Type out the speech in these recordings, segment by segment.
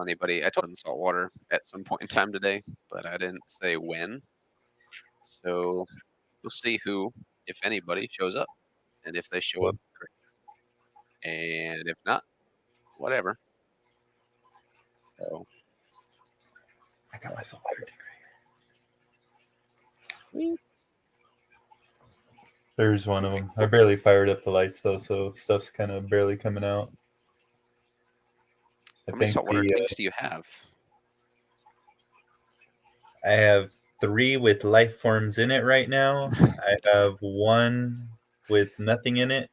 anybody. I told them saltwater at some point in time today, but I didn't say when. So we'll see who, if anybody, shows up. And if they show up, great. And if not, whatever. So I got my saltwater tank right sweet. here. There's one of them. I barely fired up the lights though, so stuff's kind of barely coming out. I How many think saltwater tanks do you have? I have 3 with life forms in it right now. I have 1 with nothing in it,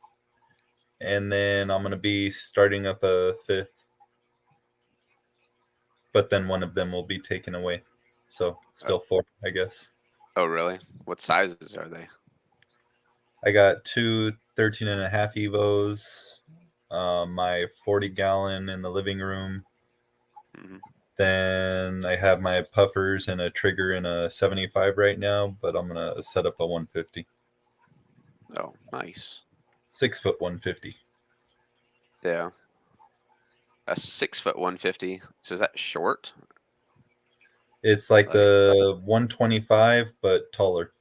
and then I'm gonna be starting up a 5th. But then one of them will be taken away, so still 4, I guess. Oh, really? What sizes are they? I got 2 13.5 Evos, my 40-gallon in the living room. Hmm. Then I have my puffers and a trigger in a 75 right now, but I'm gonna set up a 150. Oh, nice. 6 foot 150. Yeah. A 6 foot 150. So is that short? It's like Like, the 125, but taller.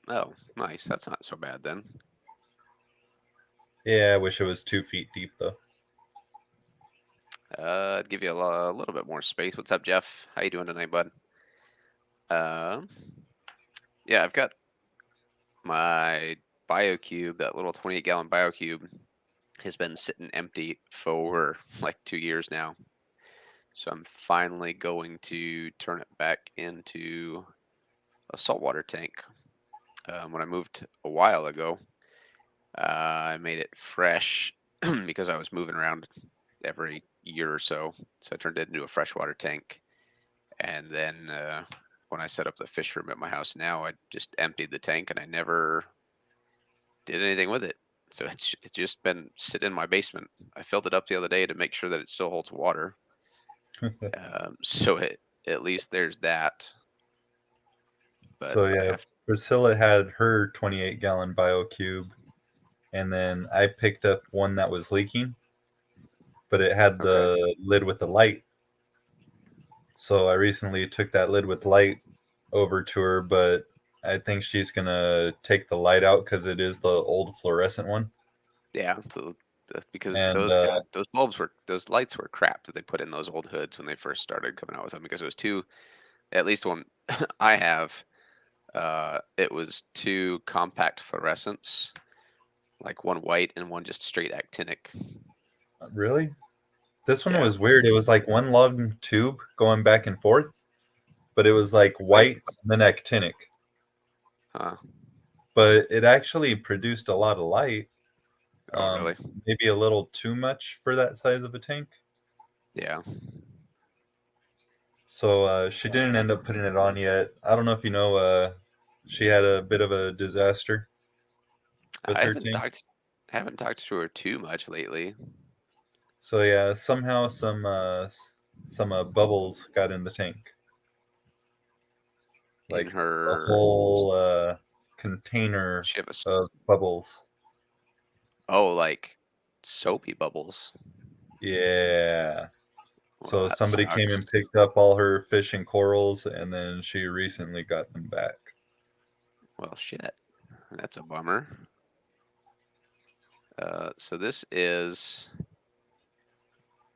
oh, nice. That's not so bad then. Yeah, I wish it was 2 feet deep though. I'd give you a little bit more space. What's up, Jeff? How you doing tonight, bud? Um, yeah, I've got my BioCube, that little 28-gallon BioCube, has been sitting empty for like 2 years now. So I'm finally going to turn it back into a saltwater tank. When I moved a while ago, I made it fresh because I was moving around every year or so. So I turned it into a freshwater tank. And then when I set up the fish room at my house now, I just emptied the tank and I never did anything with it. So it's just been sitting in my basement. I filled it up the other day to make sure that it still holds water. So at least there's that. But So I yeah, have Priscilla had her 28-gallon BioCube, and then I picked up one that was leaking, but it had okay. the lid with the light. So I recently took that lid with light over to her, but I think she's gonna take the light out because it is the old fluorescent one. Yeah, that's because And those lights were crap that they put in those old hoods when they first started coming out with them because it was too, at least one I have, it was two compact fluorescents, like one white and one just straight actinic. really, this one Yeah, was weird. It was like one long tube going back and forth, but it was like wait, white and then actinic. huh? But it actually produced a lot of light. Oh, really? Maybe a little too much for that size of a tank. Yeah. So she didn't end up putting it on yet. I don't know if you know, she had a bit of a disaster with I her haven't tank. talked, I haven't talked to her too much lately. So yeah, somehow some bubbles got in the tank, In like a her, whole container she have of bubbles. oh, like soapy bubbles. Yeah. Well, So that somebody came sucks. and picked up all her fish and corals, and then she recently got them back. Well, shit. That's a bummer. So this is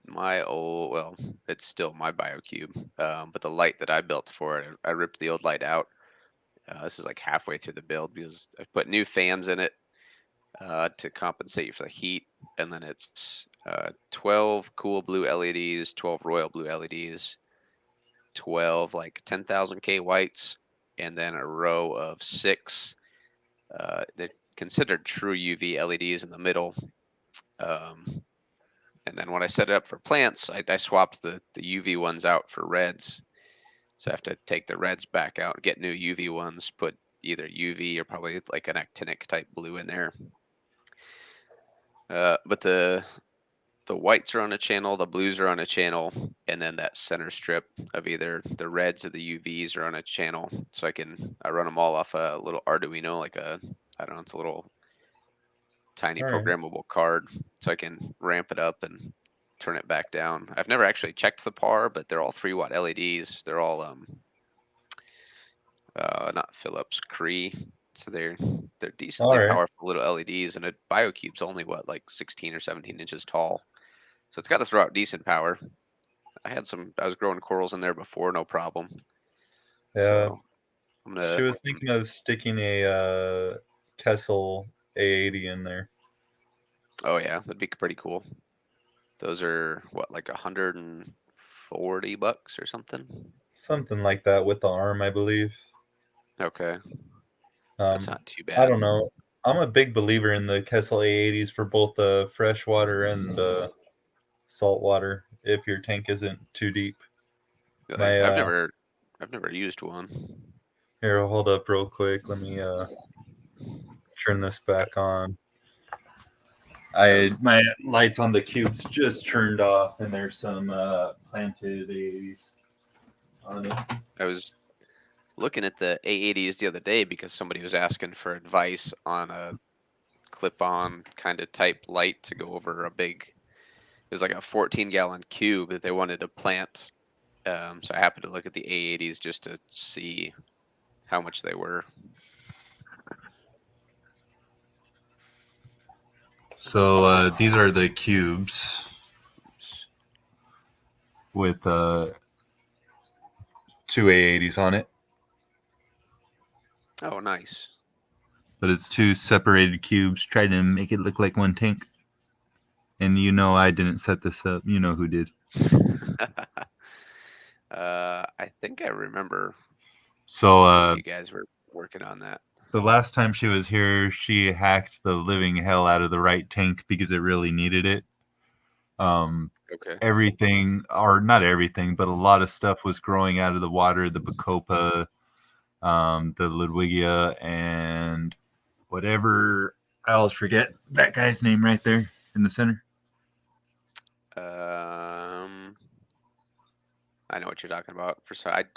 my old, well, it's still my BioCube, but the light that I built for it, I ripped the old light out. This is like halfway through the build because I put new fans in it to compensate for the heat, and then it's 12 cool blue LEDs, 12 royal blue LEDs, 12 like 10,000 K whites, and then a row of six. They're considered true UV LEDs in the middle. Um, and then when I set it up for plants, I swapped the UV ones out for reds. So I have to take the reds back out, get new UV ones, put either UV or probably like an actinic type blue in there. But the whites are on a channel, the blues are on a channel, and then that center strip of either the reds or the UVs are on a channel. So I run them all off a little Arduino, like I don't know, it's a little tiny All right. programmable card, so I can ramp it up and turn it back down. I've never actually checked the par, but they're all 3-watt LEDs. They're all not Philips, Cree. So they're All decently right. powerful little LEDs, and a BioCube's only what, like 16 or 17 inches tall. So it's got to throw out decent power. I was growing corals in there before, no problem. Yeah. So I'm She gonna. was thinking of sticking a Kessel A80 in there. Oh yeah, that'd be pretty cool. Those are what, like $140 or something. Something like that with the arm, I believe. Okay, that's Um, not too I bad. don't know. I'm a big believer in the Kessel A80s for both freshwater and saltwater if your tank isn't too deep. Really, My I've never used one. Here, hold up real quick. Let me turn this back on. I was My lights on the cubes just turned off, and there's some planted A80s on it. I was looking at the A80s the other day because somebody was asking for advice on a clip-on kind of type light to go over a big. It was like a 14-gallon cube that they wanted to plant. So I happened to look at the A80s just to see how much they were. So these are the cubes with two A80s on it, Oh, nice. but it's two separated cubes. Tried to make it look like one tank. And I didn't set this up. You know who did. I think I remember So when you guys were working on that. the last time she was here, she hacked the living hell out of the right tank because it really needed it. Okay. Everything, or not everything, but a lot of stuff was growing out of the water, the Bacopa, the Ludwigia, and whatever. I always forget that guy's name right there in the center. I know what you're talking about.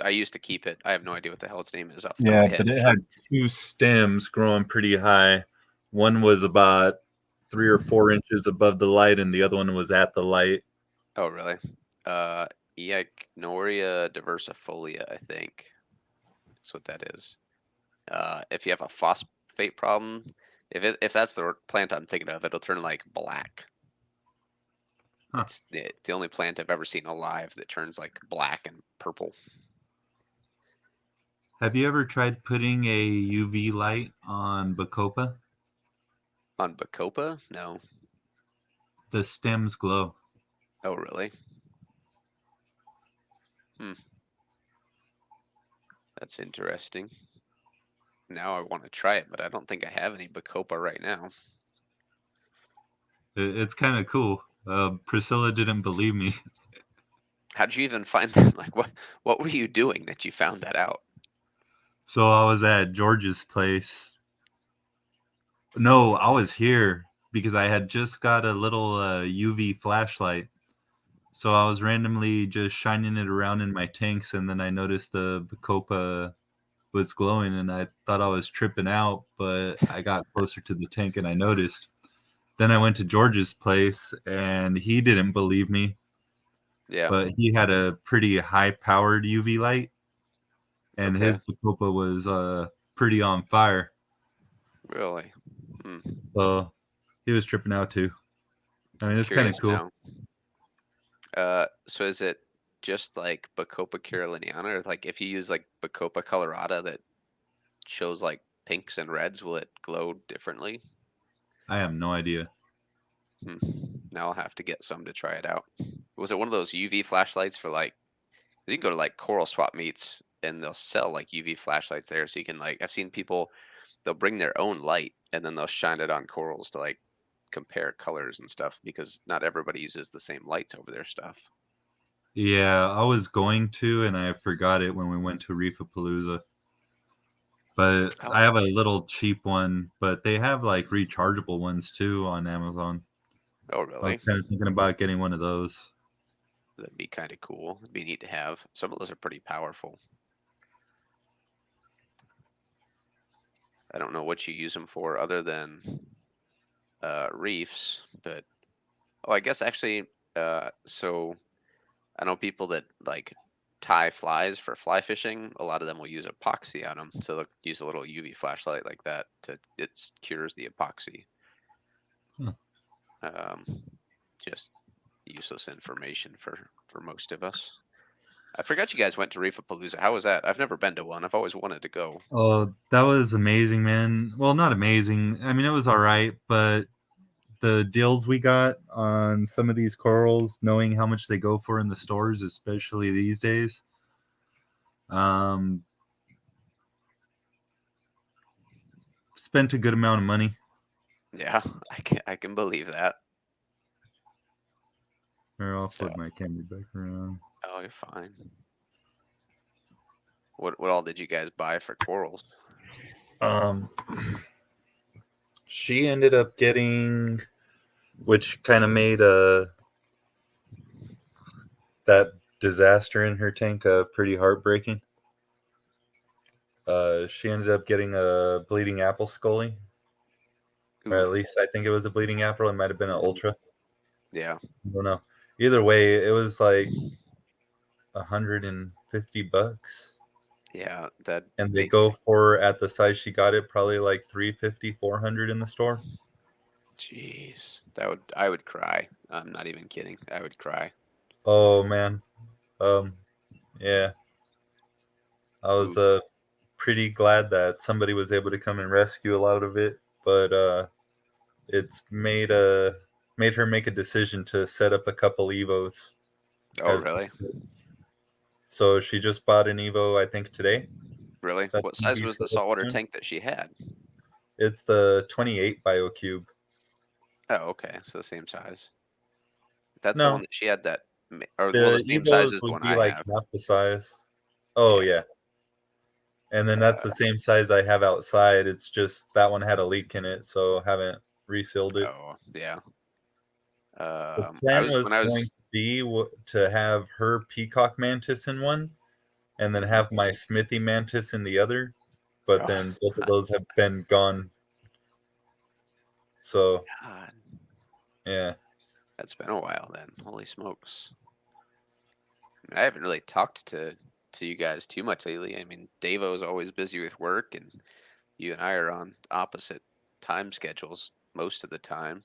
I used to keep it. I have no idea what the hell its name is off the top of Yeah, my head. but it had two stems growing pretty high. One was about 3 or 4 inches above the light, and the other one was at the light. Oh, really? Uh, Ichnoria diversifolia, I think. That's what that is. If you have a phosphate problem, if that's the plant I'm thinking of, it'll turn like black. Huh. It's the only plant I've ever seen alive that turns like black and purple. Have you ever tried putting a UV light on Bacopa? On Bacopa? No. The stems glow. Oh, really? Hmm. That's interesting. Now I want to try it, but I don't think I have any Bacopa right now. It's kind of cool. Priscilla didn't believe me. How'd you even find that? Like, what were you doing that you found that out? So I was at George's place. No, I was here because I had just got a little UV flashlight. So I was randomly just shining it around in my tanks, and then I noticed the Bacopa was glowing, and I thought I was tripping out, but I got closer to the tank and I noticed. Then I went to George's place, and he didn't believe me, Yeah. but he had a pretty high-powered UV light, and Okay. his Bacopa was pretty on fire. Really? Hmm. So he was tripping out too. I mean, it's kind of Curious cool. now. So is it just like Bacopa caroliniana, or like if you use like Bacopa colorata that shows like pinks and reds, will it glow differently? I have no idea. Hmm. Now I'll have to get some to try it out. Was it one of those UV flashlights for like? You can go to like coral swap meets and they'll sell like UV flashlights there, so you can like. I've seen people, they'll bring their own light and then they'll shine it on corals to like compare colors and stuff because not everybody uses the same lights over their stuff. Yeah, I was going to, and I forgot it when we went to Reefapalooza. But Oh, I have a little cheap one, but they have like rechargeable ones too on Amazon. oh, I was really? kind of thinking about getting one of those. That'd be kind of cool. It'd be neat to have. Some of those are pretty powerful. I don't know what you use them for other than reefs, but oh, I guess actually So I know people that like tie flies for fly fishing. A lot of them will use epoxy on them, so they'll use a little UV flashlight like that to it cures the epoxy. Huh. Um, just useless information for most of us. I forgot you guys went to Reefapalooza. How was that? I've never been to one. I've always wanted to go. Oh, that was amazing, man. Well, not amazing. I mean, it was all right, but the deals we got on some of these corals, knowing how much they go for in the stores, especially these days, um, spent a good amount of money. Yeah, I can believe that. Or I'll So, flip my camera back around. oh, you're fine. What all did you guys buy for corals? Um, she ended up getting, which kind of made that disaster in her tank pretty heartbreaking. She ended up getting a bleeding apple scully, or Ooh, at least I think it was a bleeding apple. It might have been an mhm, ultra. yeah, I don't know. Either way, it was like $150, yeah. That and they make go for at the size she got it probably like 350, 400 in the store. Jeez, I would cry. I'm not even kidding. I would cry. Oh man, um, yeah, I was Ooh, pretty glad that somebody was able to come and rescue a lot of it, but it's made her make a decision to set up a couple evos oh as really? so she just bought an evo I think today. Really? That's What gonna size be was the set up saltwater soon. tank that she had? It's the 28 BioCube. Oh, okay, so the same size. That's the one No, that she had that, or well, the the same size evos as the would one be I like have. half the size. Oh Yeah. yeah, and then that's the Uh, same size I have outside. It's just that one had a leak in it, so haven't resealed it. oh, yeah. The I plan was when was I going was. to be to have her peacock mantis in one, and then Mhm. have my smithy mantis in the other. But Oh, then both of those have been gone. So God, yeah, that's been a while then. Holy smokes. I haven't really talked to you guys too much lately. I mean, Davo's always busy with work, and you and I are on opposite time schedules most of the time.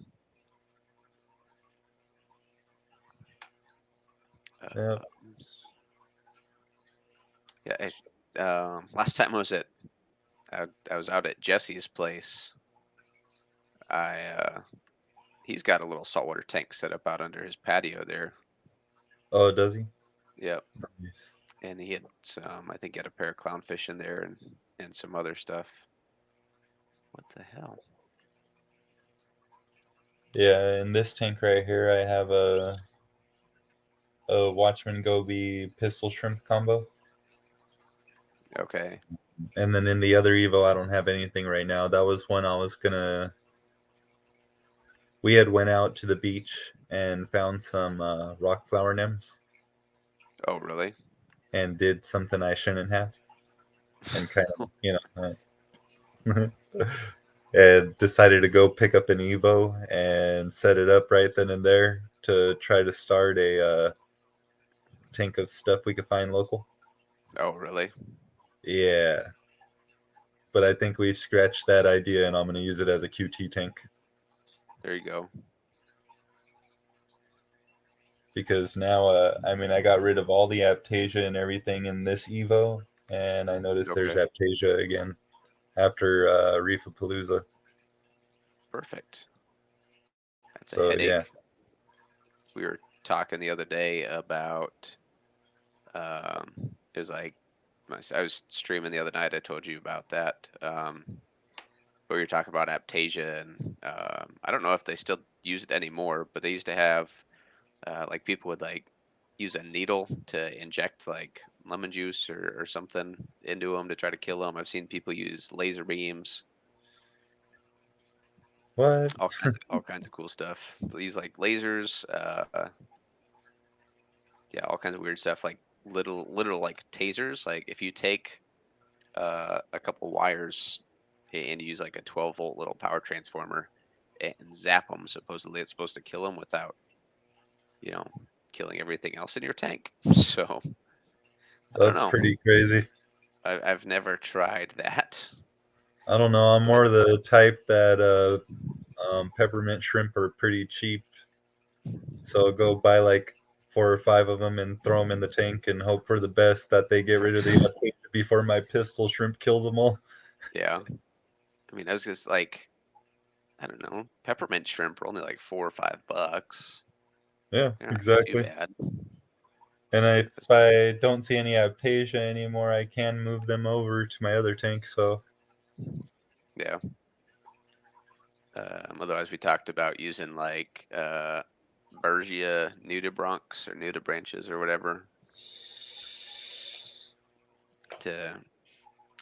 yeah. Uh, yeah. Last time I was out at Jesse's place. I He's got a little saltwater tank set up out under his patio there. Oh, does he? Yep. Nice. And he had some. I think he had a pair of clownfish in there and some other stuff. What the hell? Yeah, in this tank right here, I have a Watchman Goby pistol shrimp combo, Okay. and then in the other Evo, I don't have anything right now. That was when I was gonna. We had went out to the beach and found some rock flower nymphs Oh, really? and did something I shouldn't have, and kind of and decided to go pick up an Evo and set it up right then and there to try to start a tank of stuff we could find local. Oh, really? Yeah, but I think we've scratched that idea, and I'm going to use it as a QT tank There you go. because now, I mean, I got rid of all the Aptasia and everything in this Evo, and I noticed there's Okay. Aptasia again after Reefapalooza. Perfect. That's a So yeah. headache. We were talking the other day about it was like I was streaming the other night. I told you about that. But we were talking about Aptasia, and I don't know if they still use it anymore, but they used to have like people would like use a needle to inject like lemon juice or something into them to try to kill them. I've seen people use laser beams, What? all kinds of cool stuff. They use like lasers, yeah, all kinds of weird stuff like literal like tasers. Like if you take a couple wires and use like a 12-volt little power transformer and zap them, supposedly it's supposed to kill them without you know, killing everything else in your tank. So I don't That's know. pretty crazy. I've never tried that. I don't know. I'm But more the type that peppermint shrimp are pretty cheap. So I'll go buy like 4 or 5 of them and throw them in the tank and hope for the best that they get rid of the tank before my pistol shrimp kills them all. yeah, I mean, I was just like, I don't know, peppermint shrimp are only like $4 or $5. Yeah, They're not too exactly. bad. And Like, if I don't see any aptasia anymore, I can move them over to my other tank. So yeah. Otherwise, we talked about using like Bergia nudibranchs or nudibranches or whatever to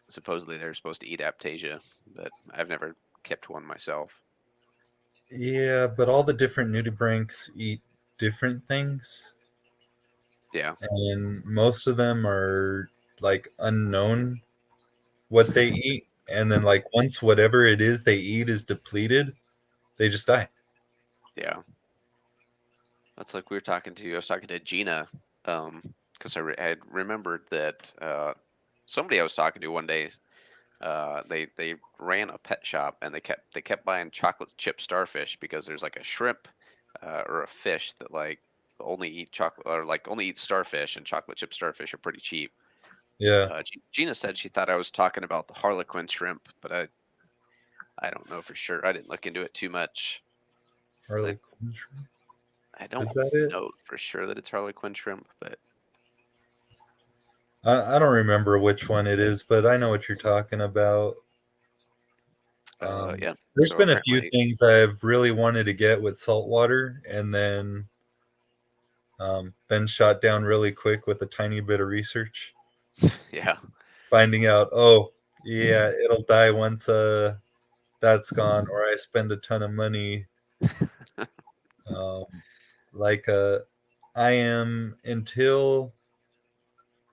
supposedly they're supposed to eat aptasia, but I've never kept one myself. yeah, but all the different nudibranchs eat different things, Yeah, and most of them are like unknown what they eat. And then like once whatever it is they eat is depleted, they just die. yeah. That's like we were talking to. I was talking to Gina, because I had remembered that somebody I was talking to one day. They ran a pet shop and they kept buying chocolate chip starfish because there's like a shrimp or a fish that like only eat chocolate or like only eat starfish, and chocolate chip starfish are pretty cheap. Yeah, Gina said she thought I was talking about the harlequin shrimp, but I don't know for sure. I didn't look into it too much because harlequin shrimp. I don't Is that it? know for sure that it's harlequin shrimp, but I don't remember which one it is, but I know what you're talking about. yeah. There's So been a few apparently, things I've really wanted to get with saltwater, and then been shot down really quick with a tiny bit of research, yeah, finding out, oh, yeah, it'll die once that's gone, or I spend a ton of money. Um, like, I am until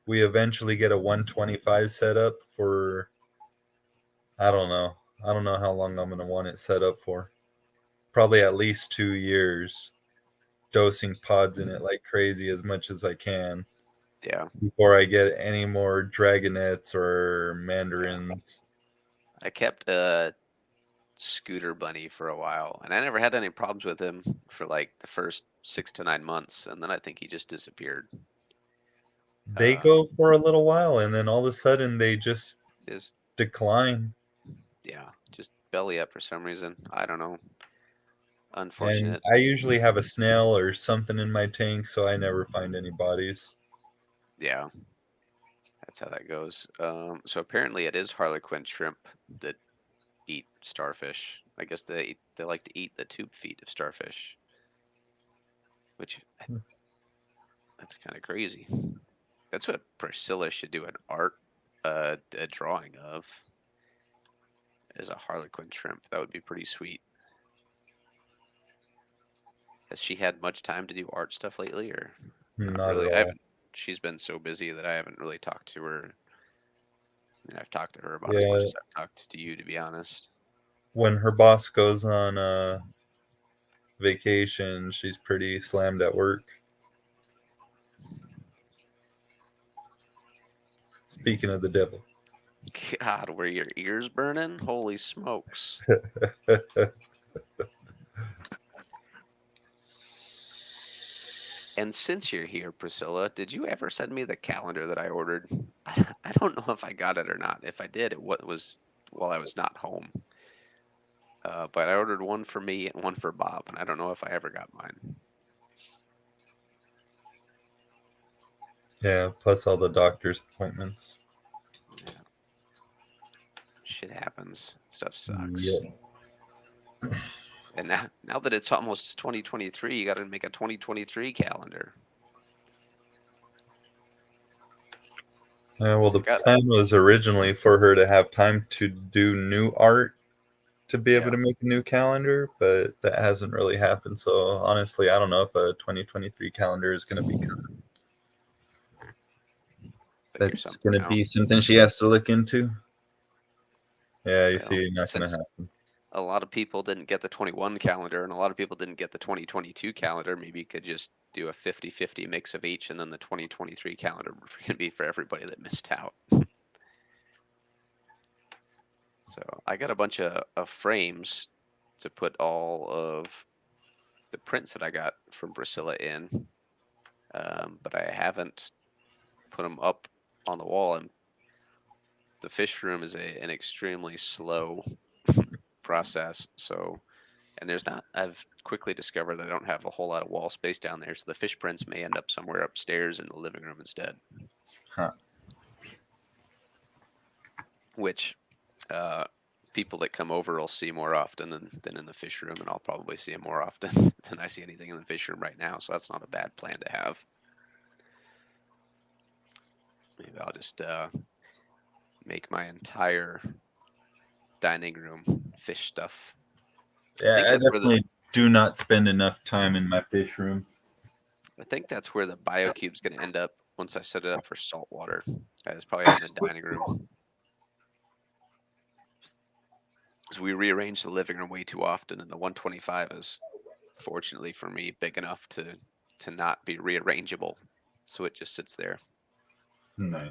we eventually get a 125 setup for, I don't know. I don't know how long I'm going to want it set up for. Probably at least 2 years, dosing pods in it like crazy as much as I can yeah, before I get any more dragonets or yeah. mandarins. I kept Scooter Bunny for a while, and I never had any problems with him for like the first 6 to 9 months, and then I think he just disappeared. They Uh, go for a little while and then all of a sudden they just just decline. yeah, just belly up for some reason. I don't know. And Unfortunate. I usually have a snail or something in my tank, so I never find any bodies. Yeah, that's how that goes. So apparently it is harlequin shrimp that eat starfish. I guess they like to eat the tube feet of starfish, which that's kind of crazy. That's what Priscilla should do an art, a drawing of, is a harlequin shrimp. That would be pretty sweet. Has she had much time to do art stuff lately, or not Not at really? I all. haven't. She's been so busy that I haven't really talked to her. I mean, I've talked to her about as much Yeah, as I've talked to you, to be honest. when her boss goes on vacation, she's pretty slammed at work. Speaking of the devil. God, were your ears burning? Holy smokes! And since you're here, Priscilla, did you ever send me the calendar that I ordered? I don't know if I got it or not. If I did, it was while I was not home. But I ordered one for me and one for Bob, and I don't know if I ever got mine. Yeah, plus all the doctor's appointments. Yeah, shit happens. Stuff sucks. Yep. And now that it's almost 2023, you got to make a 2023 calendar. Well, the I got plan was originally for her to have time to do new art to be able yeah, to make a new calendar, but that hasn't really happened. So honestly, I don't know if a 2023 calendar is going to be. figure That's something going to out. be something she has to look into. Yeah, you Well, see, not going to since happen. a lot of people didn't get the 21 calendar and a lot of people didn't get the 2022 calendar. Maybe you could just do a 50-50 mix of each, and then the 2023 calendar would be for everybody that missed out. So I got a bunch of frames to put all of the prints that I got from Priscilla in, but I haven't put them up on the wall. And the fish room is an extremely slow process. So, and I've quickly discovered that I don't have a whole lot of wall space down there. So the fish prints may end up somewhere upstairs in the living room instead. Huh. Which people that come over will see more often than in the fish room, and I'll probably see them more often than I see anything in the fish room right now. So that's not a bad plan to have. Maybe I'll just make my entire dining room fish stuff. Yeah, I definitely do not spend enough time in my fish room. I think that's where the BioCube's going to end up once I set it up for saltwater. It's probably out in the dining room. Because we rearrange the living room way too often, and the 125 is, fortunately for me, big enough to not be rearrangeable. So it just sits there. Nice.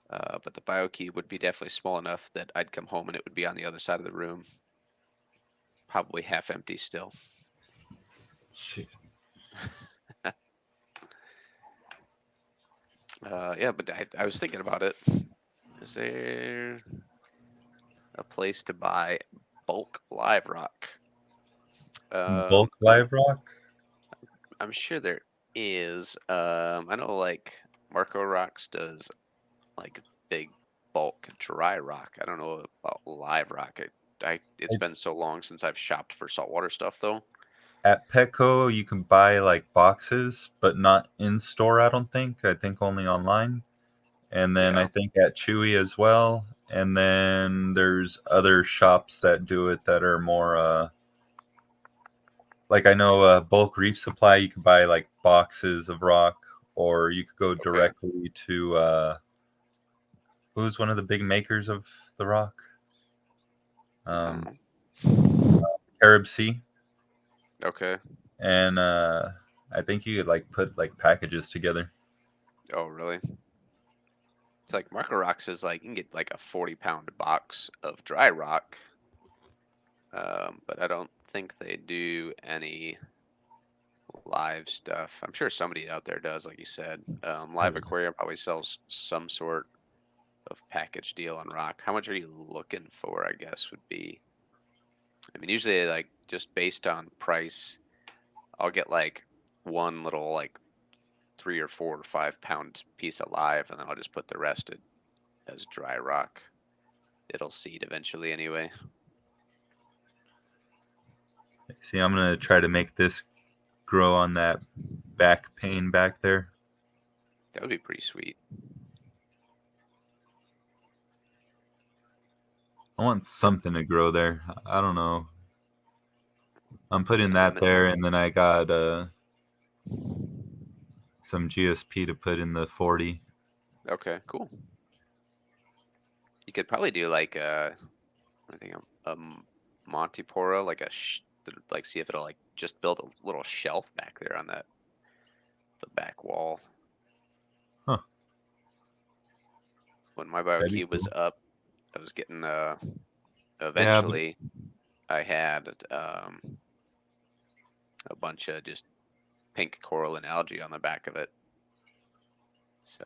But the BioCube would be definitely small enough that I'd come home and it would be on the other side of the room, probably half empty still. Shit. Yeah, but I was thinking about it. Is there a place to buy bulk live rock? Bulk live rock? I'm sure there is. I know like Marco Rocks does like big bulk dry rock. I don't know about live rock. It's been so long since I've shopped for saltwater stuff though. At Petco, you can buy like boxes, but not in store, I don't think. I think only online. And then I Yeah. think at Chewy as well. And then there's other shops that do it that are more like I know Bulk Reef Supply, you can buy like boxes of rock, or you could go Okay. directly to who's one of the big makers of the rock? Carib Sea. Okay. And I think you could like put like packages together. Oh, really? It's like Marco Rocks is like you can get like a 40-pound box of dry rock, but I don't think they do any live stuff. I'm sure somebody out there does, like you said. Live Aquarium probably sells some sort of package deal on rock. How much are you looking for? I guess would be. I mean, usually like just based on price, I'll get like one little like 3 or 4 or 5 pound piece of live, and then I'll just put the rest as dry rock. It'll seed eventually anyway. See, I'm gonna try to make this grow on that back pane back there. That would be pretty sweet. I want something to grow there. I don't know. I'm putting Yeah, that there, and then I got some GSP to put in the 40. okay, cool. You could probably do like I think a Montipora, like like see if it'll like just build a little shelf back there on the back wall. Huh. When my That'd be BioCube was cool. up, I was getting Yeah, but eventually I had a bunch of just pink coral and algae on the back of it. So,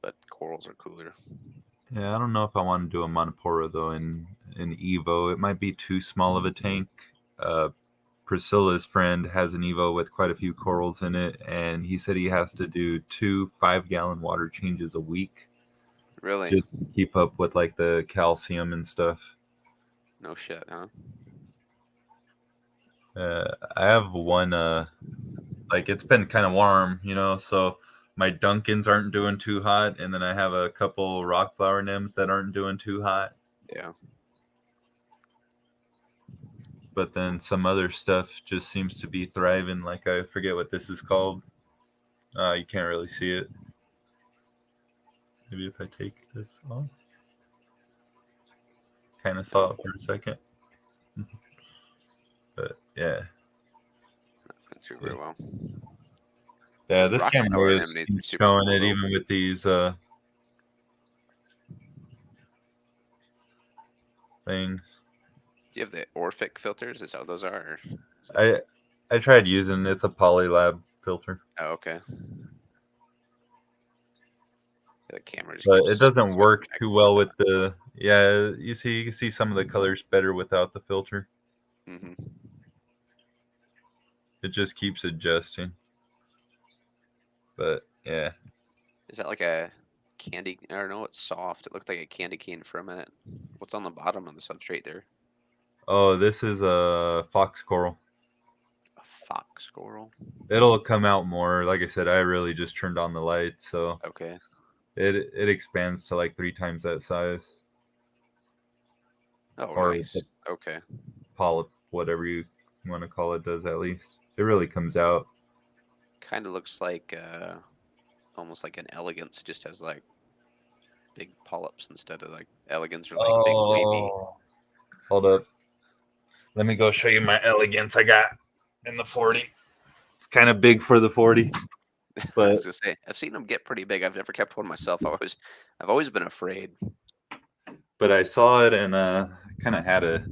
but corals are cooler. yeah, I don't know if I want to do a Montipora though in Evo. It might be too small of a tank. Priscilla's friend has an Evo with quite a few corals in it, and he said he has to do 2 5-gallon water changes a week Really? just to keep up with like the calcium and stuff. No shit, huh? I have one like it's been kind of warm, so my Dunkins aren't doing too hot, and then I have a couple rock flower nyms that aren't doing too hot. Yeah. But then some other stuff just seems to be thriving. Like I forget what this is called. You can't really see it. Maybe if I take this off. Kind of saw it for a second. But yeah. That's very well. Yeah, Those this rocket power camera is anemones are super showing cool it though. even with these things. Do you have the Orphic filters? Is that what those are? Or is it... I tried using it's a Polylab filter, Oh, okay. The camera just but it keeps doesn't switching work back too and forth well on with the. Yeah, you can see some of the colors better without the filter. it. Mm-hmm. It just keeps adjusting. But yeah. Is that like a candy? I don't know. It's soft. It looked like a candy cane for a minute. What's on the bottom of the substrate there? Oh, this is a fox coral. A fox coral. It'll come out more. Like I said, I really just turned on the lights, so Okay. it expands to like 3 times that size. Oh, Or nice. the Okay. polyp, whatever you want to call it, does at least. It really comes out. Kind of looks like almost like an elegance. Just has like big polyps instead of like elegance or like big wavy. Oh, hold up. Let me go show you my elegance I got in the 40. It's kind of big for the 40, I but was gonna say I've seen them get pretty big. I've never kept one myself. I've always been afraid. I saw it and kind of had to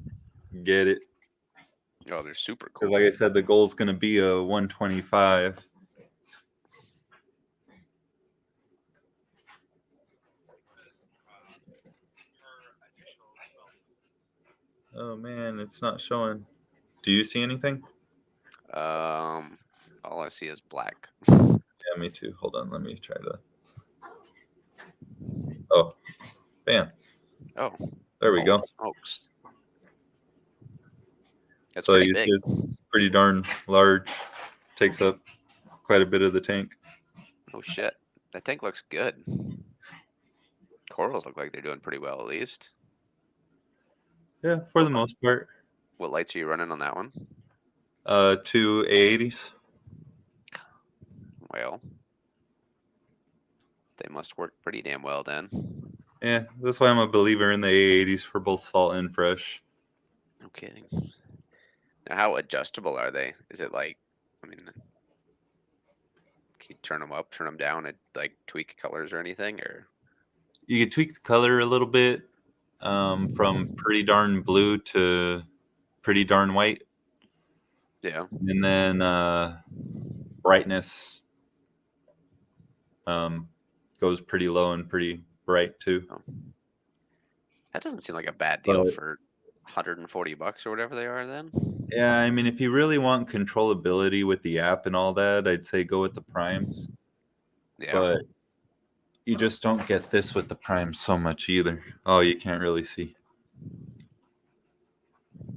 get it Oh, they're super because, cool. like I said, the goal is going to be a 125. Oh man, it's not showing. Do you see anything? All I see is black. Yeah, me too. Hold on, let me try to. Oh, bam! Oh, There we holy go. smokes. That's So pretty you see, big. it's pretty darn large. Takes up quite a bit of the tank. Oh shit. That tank looks good. Corals look like they're doing pretty well at least. Yeah, for the What most part. what lights are you running on that one? 2 A80s. Well, they must work pretty damn well then. Yeah, that's why I'm a believer in the A80s for both salt and fresh. No kidding. Now, how adjustable are they? Is it like, I mean, can you turn them up, turn them down, and like tweak colors or anything? Or You can tweak the color a little bit from pretty darn blue to pretty darn white. yeah, And then brightness goes pretty low and pretty bright too. oh, that doesn't seem like a bad deal But for $140 or whatever they are then. yeah, I mean, if you really want controllability with the app and all that, I'd say go with the primes. Yeah. But you just don't get this with the primes so much either. Oh, you can't really see.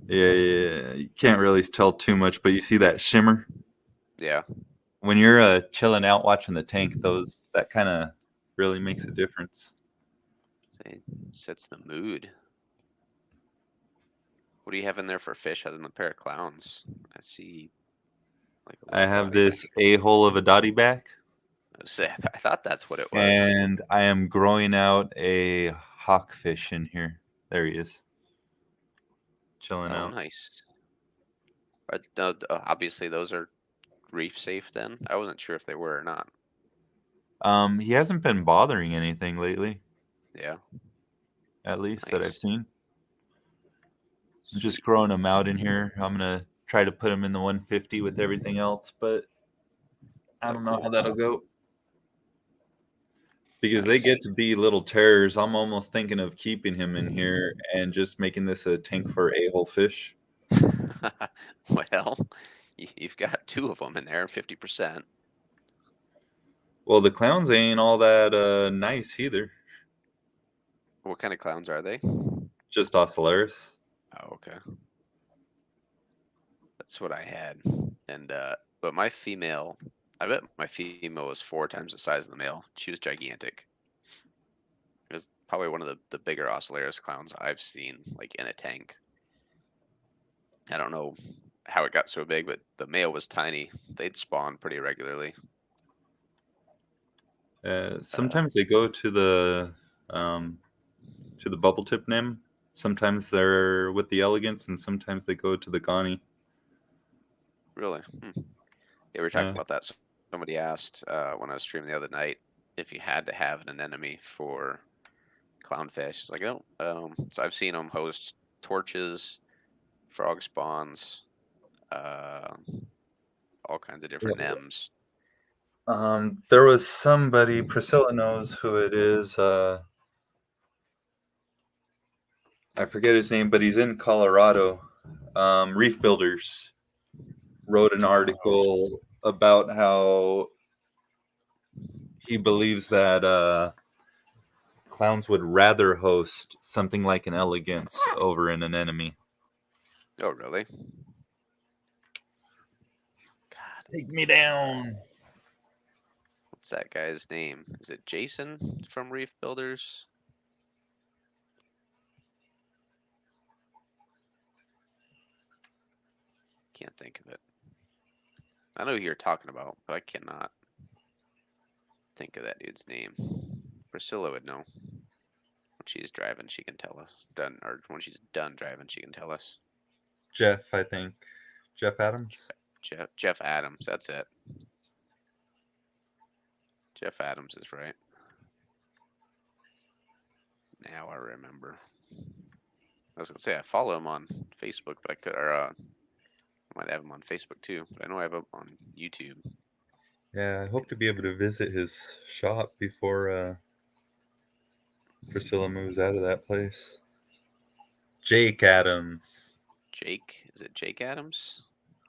Yeah, you can't really tell too much, but you see that shimmer Yeah. when you're chilling out watching the tank. That kind of really makes a difference. It sets the mood. What do you have in there for fish other than a pair of clowns? I see like a I little have dotty this back. a-hole of a dotty back, I thought that's what it was. and I am growing out a hawkfish in here. There he is, chilling Oh, out. nice. Obviously, those are reef safe then. I wasn't sure if they were or not. He hasn't been bothering anything lately, Yeah, at least that I've nice. seen. I'm just Sweet. growing him out in here. I'm gonna try to put him in the 150 with everything else, but I Oh, don't know how cool. that'll go because they Nice. get to be little terrors. I'm almost thinking of keeping him in here and just making this a tank for a-hole fish. Well, you've got two of them in there, 50%. Well, the clowns ain't all that nice either. What kind of clowns are they? Just Ocellaris. Oh, okay. That's what I had. And but my female, I bet my female was 4 times the size of the male. She was gigantic. It was probably one of the bigger Ocellaris clowns I've seen, like in a tank. I don't know how it got so big, but the male was tiny. They'd spawn pretty regularly. Uh, Sometimes they go to the bubble tip nymph Sometimes they're with the elegance, and sometimes they go to the Ghani. Really? Yeah, we were talking Yeah. about that. Somebody asked when I was streaming the other night if you had to have an anemone for clownfish. It's like, oh, so I've seen them host torches, frog spawns, uh, all kinds of different M's. There was somebody, Priscilla knows who it is. I forget his name, but he's in Colorado. Reef Builders wrote an Oh, article about how he believes that clowns would rather host something like an elegance over an anemone. oh, really? God, Take me down. what's that guy's name? Is it Jason from Reef Builders? Can't think of it. I know who you're talking about, but I cannot think of that dude's name. Priscilla would know. When she's driving, she can tell us. Done, or when she's done driving, she can tell us. Jeff, I think. Jeff Adams. Jeff Adams, that's it. Jeff Adams is right. Now I remember. I was gonna say I follow him on Facebook, but I could, or I might have him on Facebook too. But I know I have him on YouTube. Yeah, I hope to be able to visit his shop before Priscilla moves out of that place. Jake Adams. Jake, is it Jake Adams?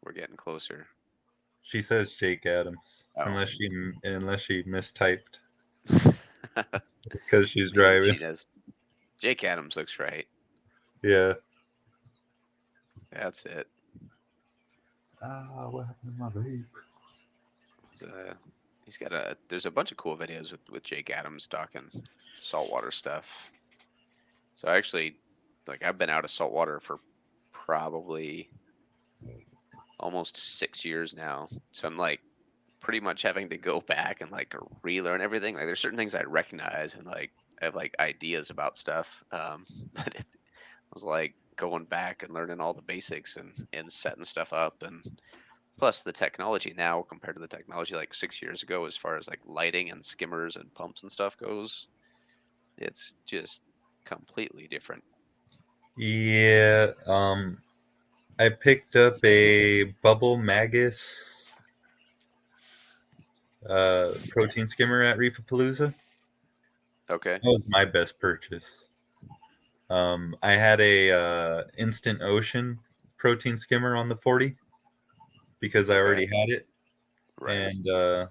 We're getting closer. She says Jake Adams, Oh, unless she mistyped because she's maybe driving. she does. Jake Adams looks right. Yeah. That's it. What happened to my vape? It's, he's got a. There's a bunch of cool videos with Jake Adams talking saltwater stuff. So I actually, like, I've been out of saltwater for probably almost 6 years now. So I'm like pretty much having to go back and like relearn everything. Like there's certain things I recognize and like I have like ideas about stuff. But it was like going back and learning all the basics and setting stuff up, and plus the technology now compared to the technology like 6 years ago as far as like lighting and skimmers and pumps and stuff goes, it's just completely different. Yeah. I picked up a Bubble Magus protein skimmer at Reefapalooza. Okay. That was my best purchase. I had a Instant Ocean protein skimmer on the 40 because I Okay. already had it, Right. and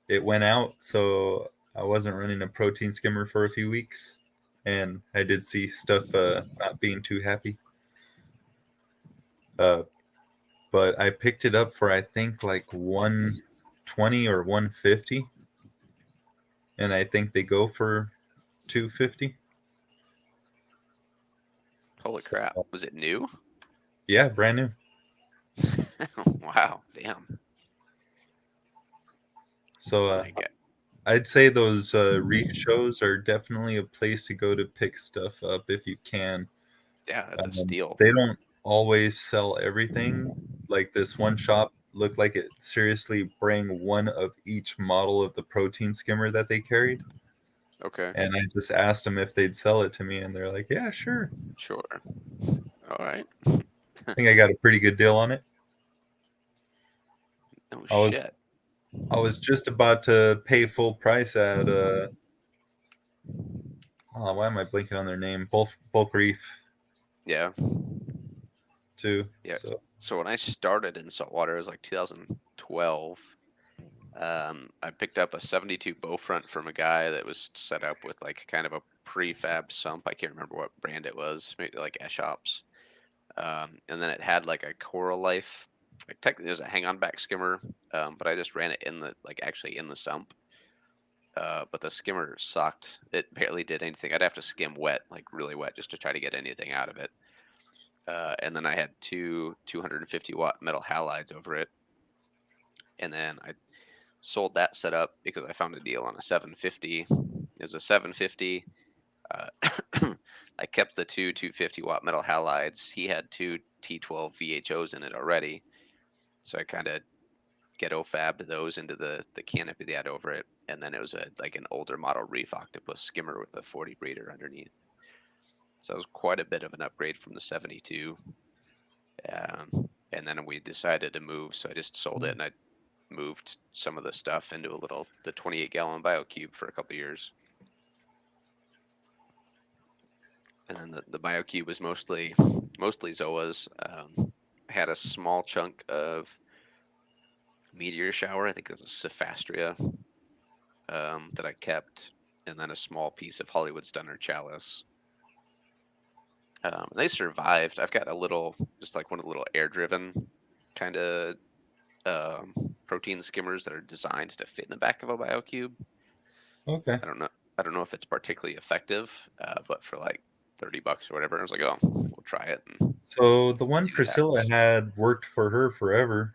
it went out, so I wasn't running a protein skimmer for a few weeks, and I did see stuff not being too happy. But I picked it up for I think like 120 or 150, and I think they go for 250. Holy So crap. Was it new? yeah, brand new. Wow. Damn. So My God. I'd say those reef shows are definitely a place to go to pick stuff up if you can. Yeah, that's a steal. They don't always sell everything. Like this one shop looked like it seriously bring one of each model of the protein skimmer that they carried. Okay. And I just asked them if they'd sell it to me, and they're like, "Yeah, sure." Sure. All right. I think I got a pretty good deal on it. Oh I was shit. I was just about to pay full price at why am I blanking on their name? Bulk Reef Yeah. too. Yeah. So So when I started in saltwater, it was like 2012. I picked up a 72 Bowfront from a guy that was set up with like kind of a prefab sump. I can't remember what brand it was, maybe like Eshops. And then it had like a Coral Life. Like technically, there's a hang-on back skimmer, but I just ran it in the like actually in the sump. But the skimmer sucked. It barely did anything. I'd have to skim wet, like really wet, just to try to get anything out of it. And then I had two 250-watt metal halides over it, and then I sold that setup because I found a deal on a 750. It was a 750 Uh, I kept the two 250-watt metal halides. He had two T12 VHOs in it already, so I kind of ghetto fabbed those into the canopy they had over it, and then it was like an older model reef octopus skimmer with a 40 breeder underneath. So it was quite a bit of an upgrade from the 72. And then we decided to move, so I just sold it and I moved some of the stuff into the 28-gallon BioCube for a couple of years. And then the BioCube was mostly zoas. I had a small chunk of meteor shower. I think it was a Cephastria that I kept, and then a small piece of Hollywood Stunner chalice. And they survived. I've got a little, just like one of the little air-driven kind of protein skimmers that are designed to fit in the back of a BioCube. Okay. I don't know if it's particularly effective, but for like $30 or whatever, I was like, oh, we'll try it and So the one see what Priscilla happens. had worked for her forever.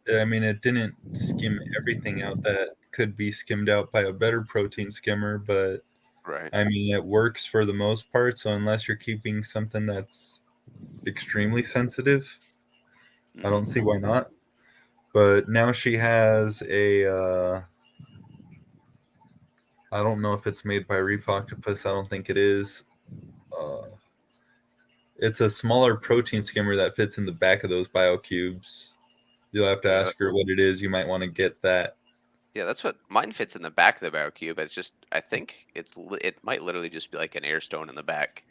I mean, it didn't skim everything out that could be skimmed out by a better protein skimmer, but Right. I mean, it works for the most part. So unless you're keeping something that's extremely sensitive, I don't see why not. But now she has I don't know if it's made by Reef Octopus. I don't think it is. Uh, it's a smaller protein skimmer that fits in the back of those biocubes. You'll have to Yeah, ask her what it is. You might want to get that. yeah, that's what mine fits in the back of the BioCube. It's just I think it might literally just be like an air stone in the back.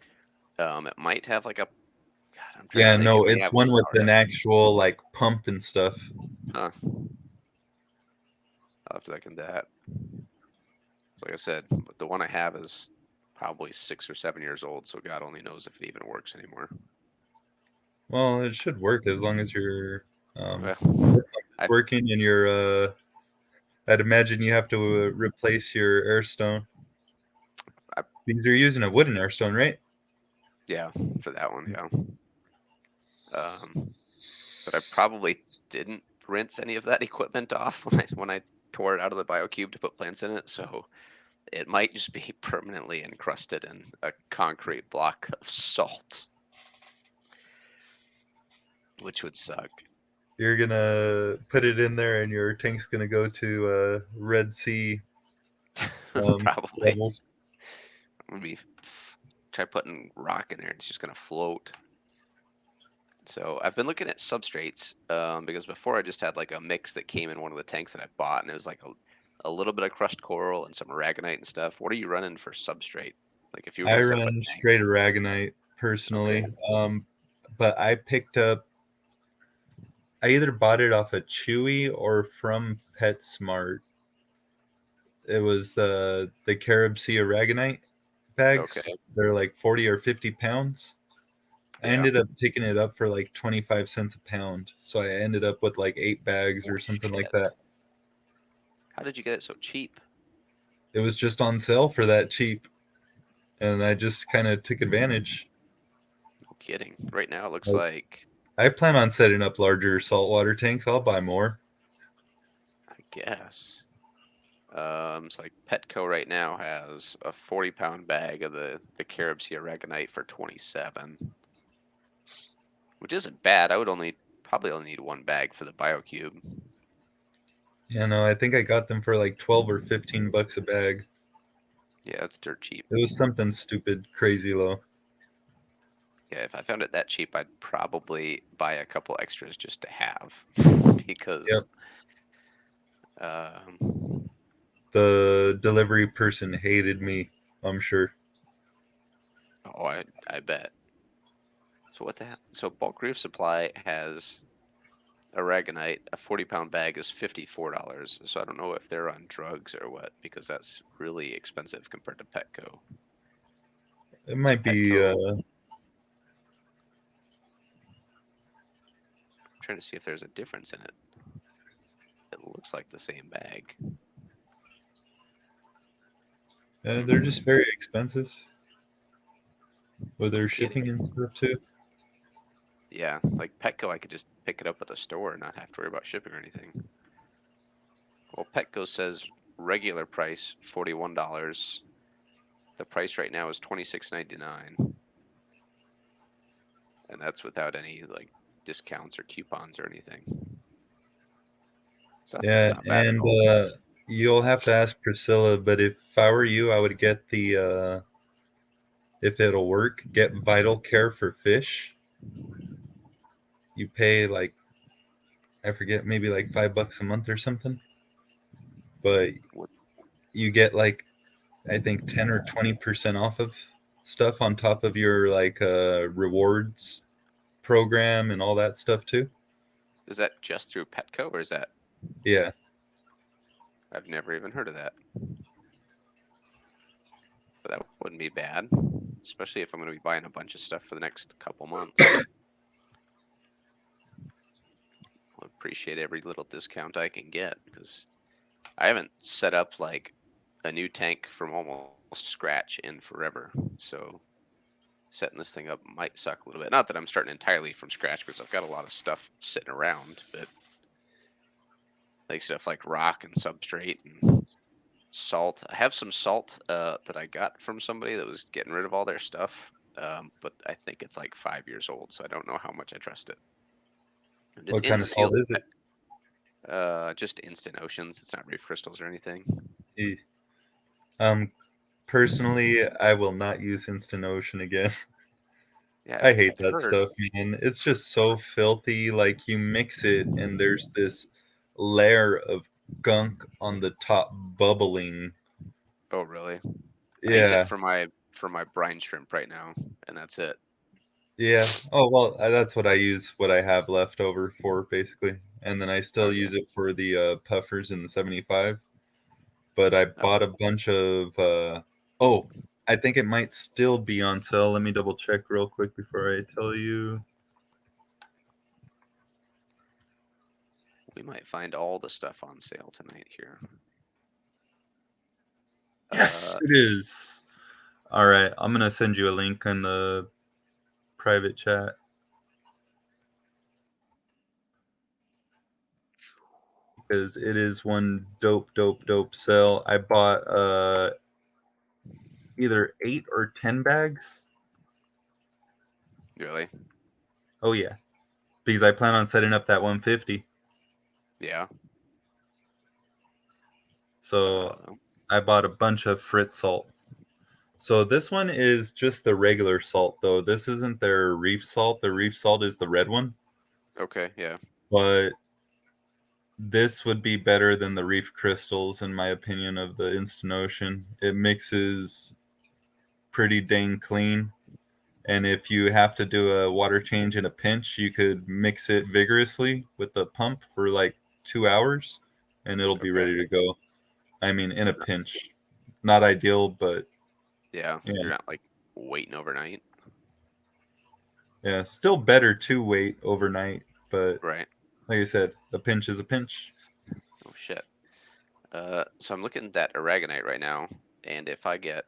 It might have like a God, I'm trying to Yeah, think. It no, may it's have one one with powered an up. actual like pump and stuff. Huh. I'll have to look into that. So like I said, the one I have is probably 6 or 7 years old, so God only knows if it even works anymore. Well, it should work as long as you're Well, I working and you're. I'd imagine you have to replace your airstone I because you're using a wooden airstone, right? yeah, for that one, yeah. But I probably didn't rinse any of that equipment off when I tore it out of the BioCube to put plants in it, so it might just be permanently encrusted in a concrete block of salt, which would suck. You're gonna put it in there, and your tank's gonna go to Red Sea Probably levels. would be try putting rock in there; it's just gonna float. So I've been looking at substrates because before I just had like a mix that came in one of the tanks that I bought, and it was like a little bit of crushed coral and some aragonite and stuff. What are you running for substrate? Like if you were I gonna set up a run tank, straight aragonite okay, personally, but I picked up. I either bought it off of Chewy or from PetSmart. It was the Carib Sea aragonite bags. okay, They're like 40 or 50 pounds. I yeah. ended up picking it up for like 25 cents a pound. So I ended up with like 8 bags or Holy something like shit! that. How did you get it so cheap? It was just on sale for that cheap. And I just kind of took advantage. No kidding. Right now it looks Like, like I plan on setting up larger saltwater tanks. I'll buy more. I guess. It's like Petco right now has a 40-pound bag of the Carib Sea aragonite for 27, which isn't bad. I would probably only need one bag for the BioCube. You know, I think I got them for like 12 or 15 bucks a bag. Yeah, it's dirt cheap. It was something stupid, crazy low. Yeah, if I found it that cheap, I'd probably buy a couple extras just to have Yep. because The delivery person hated me, I'm sure. oh, I bet. So what the hell? So bulk reef supply has aragonite. A 40-pound bag is $54. So I don't know if they're on drugs or what because that's really expensive compared to Petco. It So might be Petco, I'm trying to see if there's a difference in it. It looks like the same bag. they're just very expensive with No their kidding. shipping and stuff too. Yeah, like Petco, I could just pick it up at the store and not have to worry about shipping or anything. Well, Petco says regular price $41, The price right now is $26.99, and that's without any like discounts or coupons or anything. So that's Yeah, not bad at and all. you'll have to ask Priscilla, but if I were you, I would get the if it'll work, get Vital Care for Fish. You pay like I forget, maybe like $5 a month or something, but What you get like I think 10 or 20% off of stuff on top of your like rewards program and all that stuff too. is that just through Petco or is that? Yeah. I've never even heard of that. So that wouldn't be bad, especially if I'm going to be buying a bunch of stuff for the next couple months. I'll appreciate every little discount I can get because I haven't set up like a new tank from almost scratch in forever. So setting this thing up might suck a little bit. Not that I'm starting entirely from scratch because I've got a lot of stuff sitting around, but like stuff like rock and substrate and salt. I have some salt that I got from somebody that was getting rid of all their stuff, but I think it's like 5 years old, so I don't know how much I trust it. It's What in kind of salt sealed, is it? just instant oceans. It's not reef crystals or anything. Eh, Um, personally, I will not use Instant Ocean again. Yeah, I hate I've that heard. stuff, man. It's just so filthy. Like you mix it and there's this layer of gunk on the top bubbling. Oh, really? I use it Yeah. for my brine shrimp right now, and that's it. Yeah. Oh, well, that's what I use what I have left over for basically. And then I still Okay. use it for the puffers in the 75. But I Oh, bought a bunch of oh, I think it might still be on sale. Let me double check real quick before I tell you. we might find all the stuff on sale tonight here. Yes, Uh, it is. All right, I'm gonna send you a link in the private chat because it is one dope sale. I bought either 8 or 10 bags. really? Oh yeah, because I plan on setting up that 150. Yeah. So Uh, I bought a bunch of Fritz salt. So this one is just the regular salt though. This isn't their reef salt. The reef salt is the red one, okay. Yeah. but this would be better than the reef crystals in my opinion of the Instant Ocean. It mixes pretty dang clean. And if you have to do a water change in a pinch, you could mix it vigorously with the pump for like 2 hours and it'll be Okay. ready to go. I mean, So in a pinch. Not ideal, but yeah, yeah. you're not like waiting overnight, Yeah. Still better to wait overnight, but right? like I said, a pinch is a pinch. Oh shit. So I'm looking at that aragonite right now, and if I get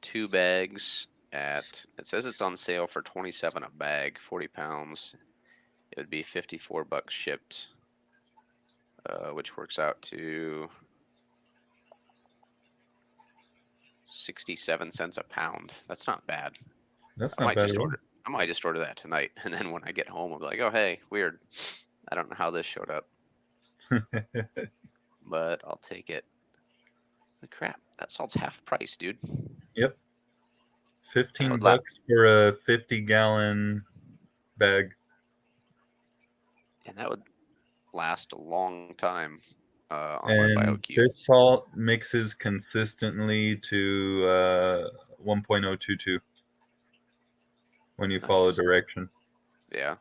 2 bags at, it says it's on sale for 27 a bag, 40 pounds. It would be $54 shipped, which works out to 67 cents a pound. That's not bad. That's I not might bad just at all. order. I might just order that tonight, and then when I get home, I'll be like, "Oh, hey, weird. I don't know how this showed up, but I'll take it." Holy crap, that salt's half price, dude. Yep. That 15 would last, bucks for a 50-gallon bag. and that would last a long time on my And BioCube. this salt mixes consistently to 1.022 when you follow Nice. direction. Yeah.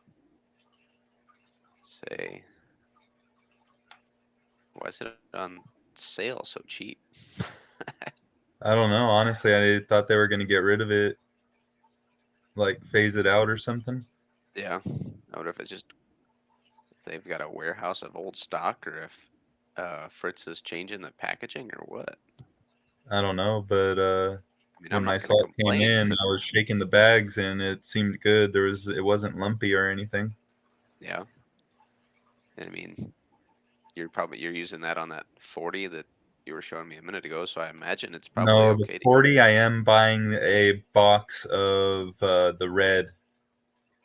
Say, why is it on sale so cheap? I don't know. Honestly, I thought they were going to get rid of it, like phase it out or something. Yeah. I wonder if it's just if they've got a warehouse of old stock, or if Fritz is changing the packaging, or what. I don't know, but I mean, when I'm my not gonna salt came complain if in, it. I was shaking the bags and it seemed good. It wasn't lumpy or anything. Yeah. I mean, you're using that on that 40 that you were showing me a minute ago, so I imagine it's probably No, the okay to 40, I am buying a box of the red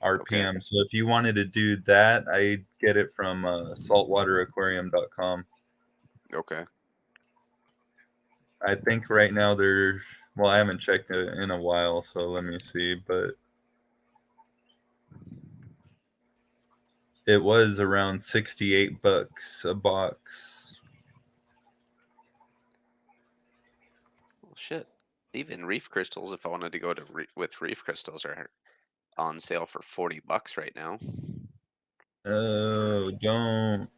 Okay. RPM. So if you wanted to do that, I get it from saltwateraquarium.com. Okay. I think right now there's, well, I haven't checked it in a while, so let me see, but it was around $68 a box. Well, shit. Even reef crystals, if I wanted to go to with reef crystals, are on sale for $40 right now. For Oh, don't.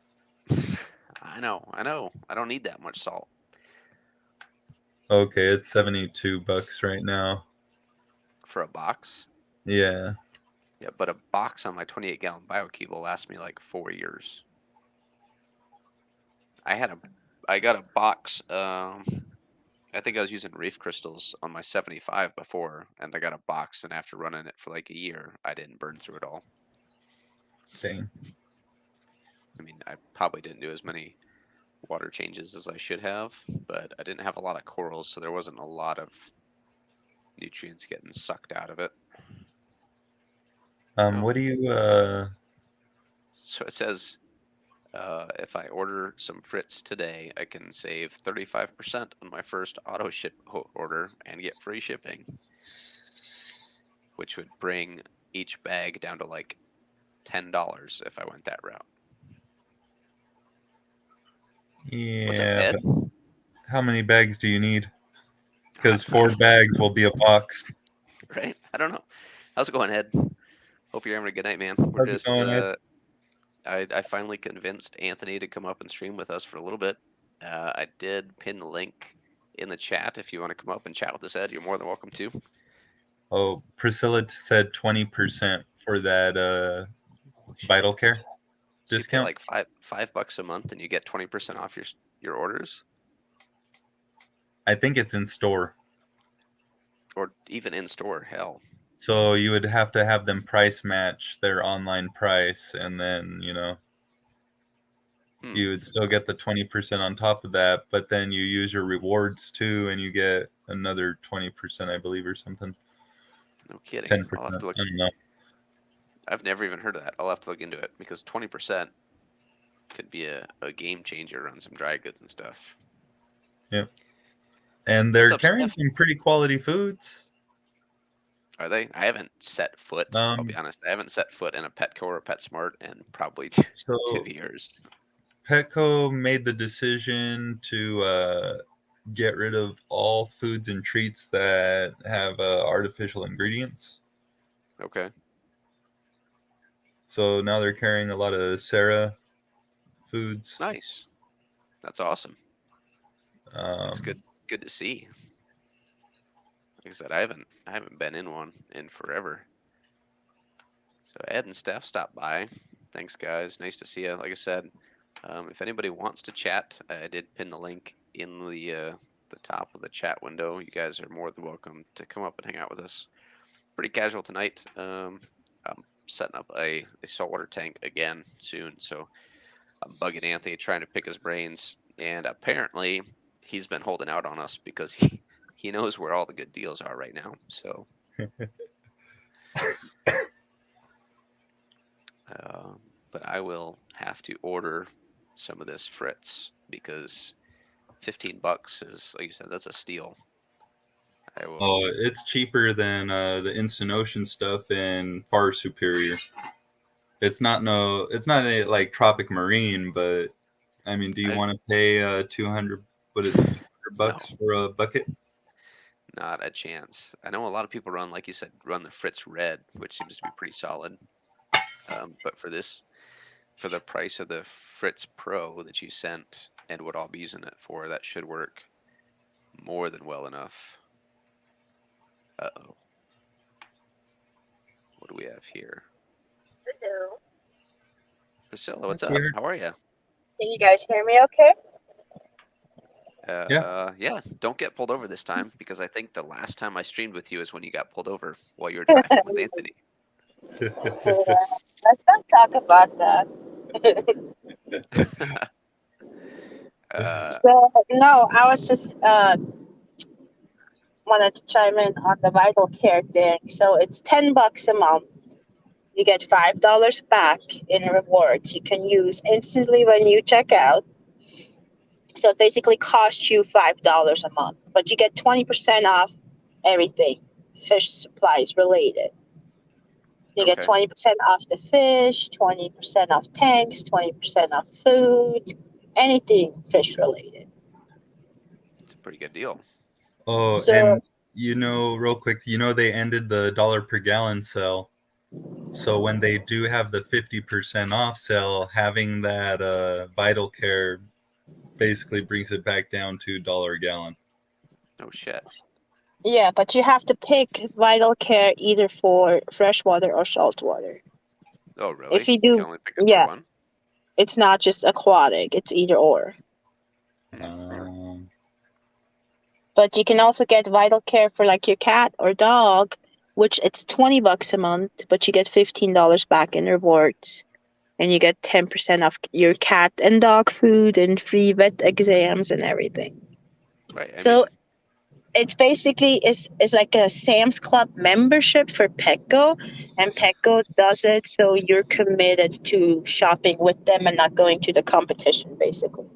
I know, I know. I don't need that much salt. Okay, it's $72 right now. For a box. Yeah. Yeah, but a box on my 28-gallon BioCube will last me like 4 years. I got a box. I think I was using reef crystals on my 75 before, and I got a box, and after running it for like a year, I didn't burn through it all. Dang. I mean, I probably didn't do as many water changes as I should have, but I didn't have a lot of corals, so there wasn't a lot of nutrients getting sucked out of it. Oh, What do you so it says if I order some Fritz today, I can save 35% on my first auto ship order and get free shipping, which would bring each bag down to like $10 if I went that route. What's up, Yeah, Ed? but how many bags do you need? I Because don't 4 know, bags will be a box. right? I don't know. How's it going, Ed? Hope you're having a good night, man. We're How's it just going, Ed? I finally convinced Anthony to come up and stream with us for a little bit. I did pin the link in the chat. If you want to come up and chat with us, Ed, you're more than welcome to. Oh, Priscilla said 20% for that Vital Care So you pay discount. like $5 a month and you get 20% off your orders, I think it's in store. or even in store. Hell, So you would have to have them price match their online price, and then, you would still get the 20% on top of that, but then you use your rewards too, and you get another 20%, I believe, or something. no kidding. I'll have 10%. to look. I don't know. I've never even heard of that. I'll have to look into it because 20% could be a game changer on some dry goods and stuff. Yeah. And What's they're up, carrying Steph? some pretty quality foods. Are they? I haven't set foot. I'll be Um, honest. I haven't set foot in a Petco or a PetSmart in probably two, so 2 years. Petco made the decision to get rid of all foods and treats that have artificial ingredients. Okay. So now they're carrying a lot of Sarah foods. Nice. That's awesome. That's Um, good. Good to see. Like I said, I haven't been in one in forever. So Ed and Steph stopped by. Thanks, guys. Nice to see you. Like I said, if anybody wants to chat, I did pin the link in the top of the chat window. You guys are more than welcome to come up and hang out with us. Pretty casual tonight. I'm setting up a saltwater tank again soon, so I'm bugging Anthony trying to pick his brains, and apparently he's been holding out on us because he knows where all the good deals are right now. So, but I will have to order some of this Fritz because $15 is, like you said, that's a steal. I will. oh, it's cheaper than the Instant Ocean stuff and far superior. It's not a like Tropic Marine, but I mean, do you I want to pay 200? What is it? no, $200 for a bucket? not a chance. I know a lot of people run, like you said, run the Fritz Red, which seems to be pretty solid. But for the price of the Fritz Pro that you sent and what I'll be using it for, that should work more than well enough. Uh-oh. What do we have here? Hello. Priscilla, what's That's up? weird. How are you? Can you guys hear me okay? Yeah, don't get pulled over this time because I think the last time I streamed with you is when you got pulled over while you were driving with Anthony. Yeah. Let's not talk about that. So no, I was just wanted to chime in on the vital care thing. So it's $10 a month. You get $5 back in rewards. You can use instantly when you check out. So it basically costs you $5 a month, but you get 20% off everything fish supplies related. You get Okay. 20% off the fish, 20% off tanks, 20% off food, anything fish related. It's a pretty good deal. Oh, So and real quick, they ended the dollar per gallon sale. So when they do have the 50% off sale, having that Vital Care basically brings it back down to $1 a gallon. Oh shit. yeah, but you have to pick vital care either for freshwater or saltwater. Oh really? If you You can do, only pick it for yeah, one. it's not just aquatic, it's either or. Um, But you can also get vital care for like your cat or dog, which it's $20 a month, but you get $15 back in rewards. And you get 10% off your cat and dog food and free vet exams and everything. Right. I So mean, it basically is like a Sam's Club membership for Petco, and Petco does it so you're committed to shopping with them and not going to the competition, basically.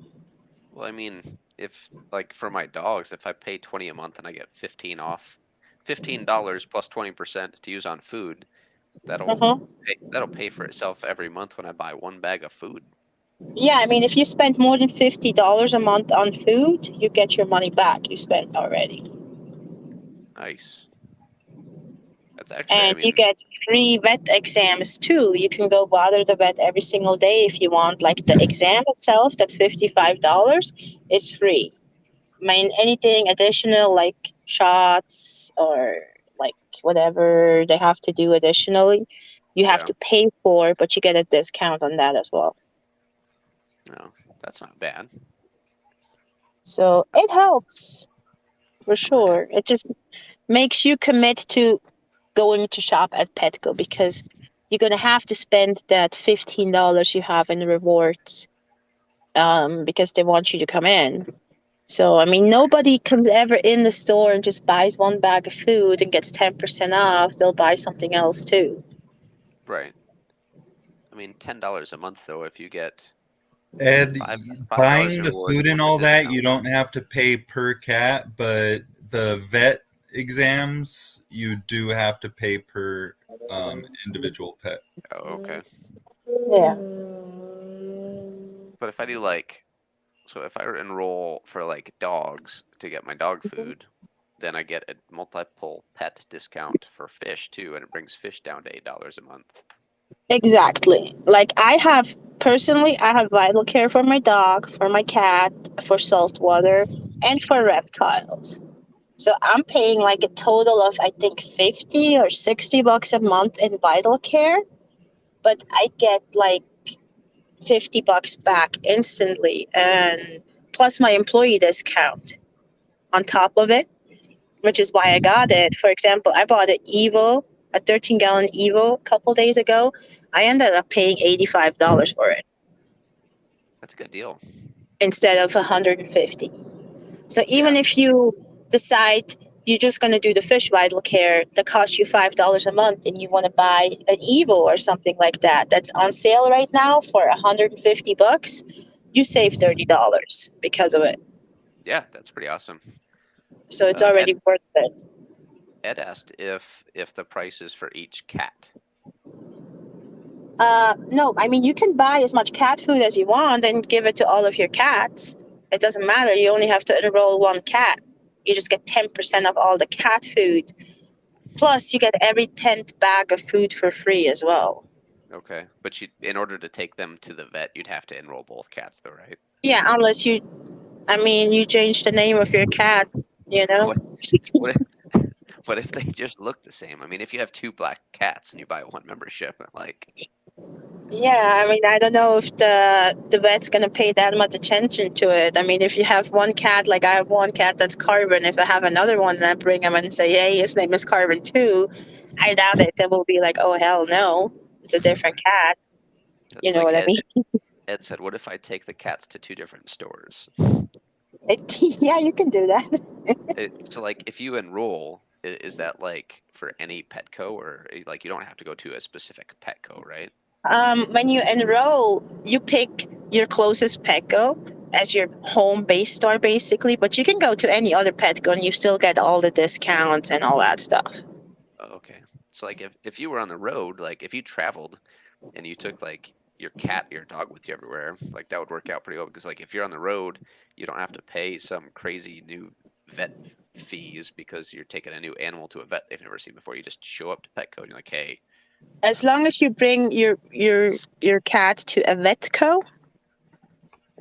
well, I mean, if like for my dogs, if I pay 20 a month and I get 15 off, $15 plus 20% to use on food, that'll Uh-huh. that'll pay for itself every month when I buy one bag of food. Yeah, I mean, if you spend more than $50 a month on food, you get your money back you spent already. Nice. That's actually, I And you mean, get free vet exams too. You can go bother the vet every single day if you want. Like the exam itself, that's $55, is free. I mean, anything additional like shots or like whatever they have to do additionally, you have yeah, to pay for, but you get a discount on that as well. no, that's not bad. So it helps for Yeah, sure. It just makes you commit to going to shop at Petco because you're gonna have to spend that $15 you have in rewards because they want you to come in. So I mean, nobody comes ever in the store and just buys one bag of food and gets 10% off. They'll buy something else too. right. I mean, $10 a month though, if you get Ed, $5 buying the rewards food and plus a all that, discount. you don't have to pay per cat, but the vet exams, you do have to pay per individual pet. Oh, okay. Yeah. But if I do like, so if I enroll for like dogs to get my dog food, then I get a multiple pet discount for fish too, and it brings fish down to $8 a month. Exactly. Like I have vital care for my dog, for my cat, for saltwater, and for reptiles. So I'm paying like a total of I think 50 or $60 a month in vital care, but I get like $50 back instantly and plus my employee discount on top of it, which is why I got it. For example, I bought an Evo, a 13-gallon Evo a couple days ago. I ended up paying $85 for it That's a good deal. instead of 150. So Yeah, even if you decide you're just going to do the fish vital care that costs you $5 a month and you want to buy an Evo or something like that that's on sale right now for 150 bucks, you save $30 because of it. yeah, that's pretty awesome. So it's Ed already worth it. Ed asked if the price is for each cat. No, I mean, you can buy as much cat food as you want and give it to all of your cats. It doesn't matter. You only have to enroll one cat. You just get 10% of all the cat food. Plus, you get every 10th bag of food for free as well. Okay, but in order to take them to the vet, you'd have to enroll both cats, though, right? Yeah, unless you change the name of your cat, you know? What what if, what if they just look the same? I mean, if you have two black cats and you buy one membership, like, Yeah, I mean, I don't know if the vet's gonna pay that much attention to it. I mean, if you have one cat, like I have one cat that's Carbon, if I have another one and I bring him and say, hey, his name is Carbon too, I doubt it. They will be like, oh, hell no, it's a different cat. You it's know like what I Ed mean? Ed said, "What if I take the cats to 2 different stores?" Yeah, you can do that. So like, if you enroll, is that like for any Petco, or like you don't have to go to a specific Petco, right? When you enroll, you pick your closest Petco as your home base store, basically. But you can go to any other Petco and you still get all the discounts and all that stuff. Oh, okay. So like, if you were on the road, like if you traveled and you took like your cat, your dog with you everywhere, like that would work out pretty well, because like if you're on the road, you don't have to pay some crazy new vet fees because you're taking a new animal to a vet they've never seen before. You just show up to Petco and you're like, hey, As long as you bring your cat to a Vetco,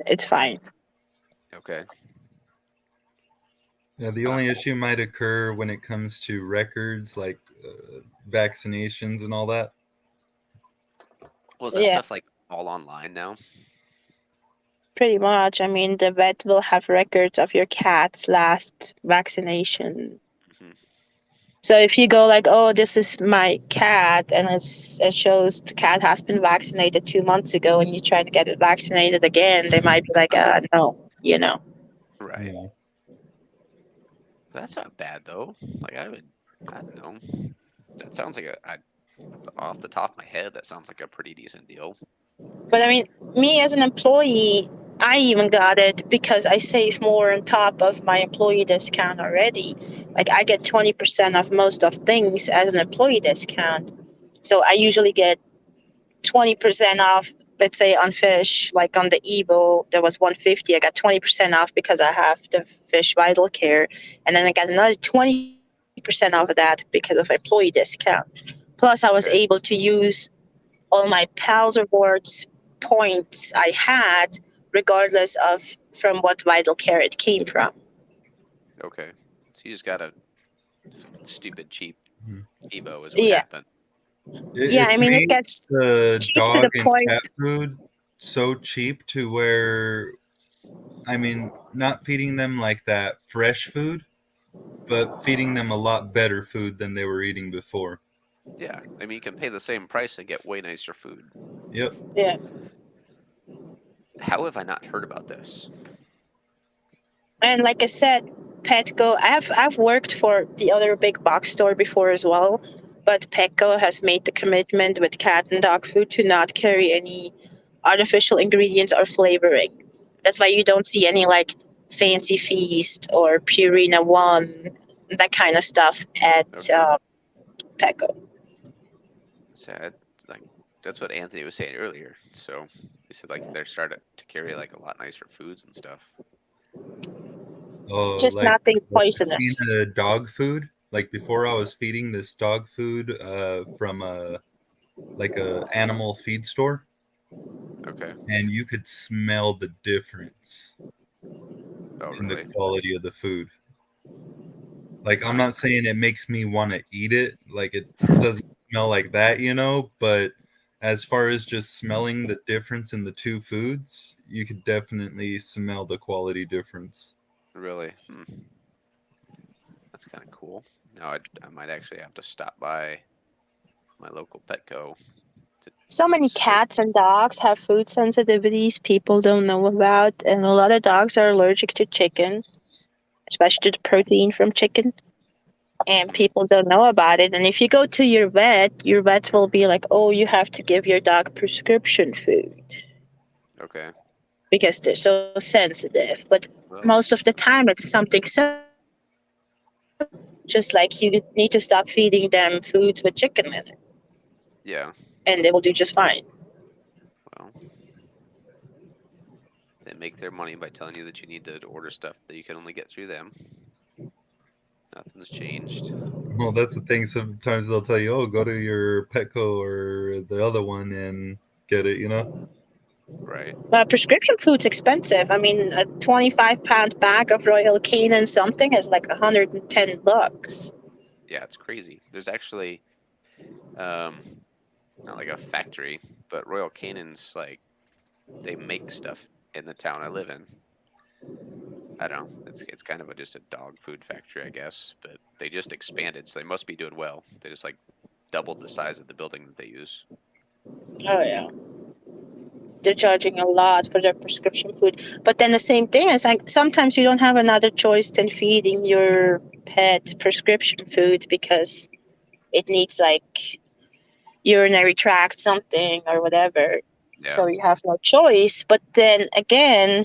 it's fine. okay, Yeah, the only issue might occur when it comes to records like vaccinations and all that. well, is that Yeah, stuff like all online now? pretty much. I mean, the vet will have records of your cat's last vaccination. Hmm. So if you go like, oh, this is my cat, and it shows the cat has been vaccinated 2 months ago, and you try to get it vaccinated again, they might be like, no, you know. Right. Yeah. That's not bad though. Like I don't know. That sounds like off the top of my head, that sounds like a pretty decent deal. But I mean, me as an employee, I even got it because I save more on top of my employee discount already. Like I get 20% off most of things as an employee discount. So I usually get 20% off, let's say on fish, like on the Evo, there was 150. I got 20% off because I have the fish vital care. And then I got another 20% off of that because of employee discount. Plus, I was able Okay. to use all my pals rewards points I had, regardless of from what vital care it came from. Okay. So you just got a stupid cheap Mhm. Evo is what Yeah. happened. Yeah, I It's mean, it made gets the cheap to dog the and point. cat food so cheap to where, I mean, not feeding them like that fresh food, but feeding them a lot better food than they were eating before. Yeah. I mean, you can pay the same price and get way nicer food. Yep. Yeah. How have I not heard about this? And like I said, Petco, I've worked for the other big box store before as well, but Petco has made the commitment with cat and dog food to not carry any artificial ingredients or flavoring. That's why you don't see any like Fancy Feast or Purina One, that kind of stuff at Okay. Petco. Sad. Like that's what Anthony was saying earlier. So he said like they're starting to carry like a lot nicer foods and stuff. Oh, Just like nothing feeding poisonous. dog food. Like before, I was feeding this dog food from a like a animal feed store, Okay. and you could smell the difference Oh, in the really? quality of the food. Like, I'm Huh. not saying it makes me want to eat it. Like, it doesn't smell like that, but as far as just smelling the difference in the two foods, you could definitely smell the quality difference. Really? Hmm. That's kind of cool. Now I might actually have to stop by my local Petco to So many switch. cats and dogs have food sensitivities people don't know about, and a lot of dogs are allergic to chicken, especially the protein from chicken, and Hmm. people don't know about it. And if you go to your vet will be like, "Oh, you have to give your dog prescription food Okay. because they're so sensitive." But Well, most of the time, it's something simple, just like you need to stop feeding them foods with chicken in it, yeah. and they will do just fine. Well, they make their money by telling you that you need to order stuff that you can only get through them. Nothing's changed. Well, that's the thing. Sometimes they'll tell you, "Oh, go to your Petco or the other one and get it." Right. Prescription food's expensive. I mean, a 25-pound bag of Royal Canin something is like $110. Yeah, it's crazy. There's actually um not like a factory, but Royal Canin's like they make stuff in the town I live in. I don't know. It's kind of just a dog food factory, I guess, but they just expanded, so they must be doing well. They just like doubled the size of the building that they use. Oh yeah. they're charging a lot for their prescription food. But then the same thing is like sometimes you don't have another choice than feeding your pet prescription food because it needs like urinary tract something or whatever. Yeah. So you have no choice. But then again,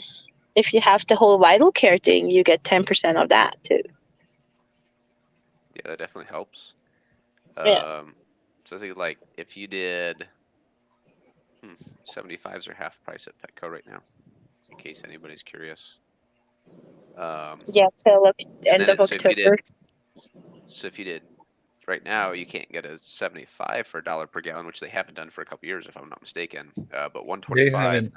if you have the whole vital care thing, you get 10% of that too. Yeah, that definitely helps. Yeah. So I think like if you did 75s are half price at Petco right now, in case anybody's curious. Yeah, till And end then of so if you did October. right now, you can't get a 75 for $1 per gallon, which they haven't done for a couple years, if I'm not mistaken. But They 125. haven't.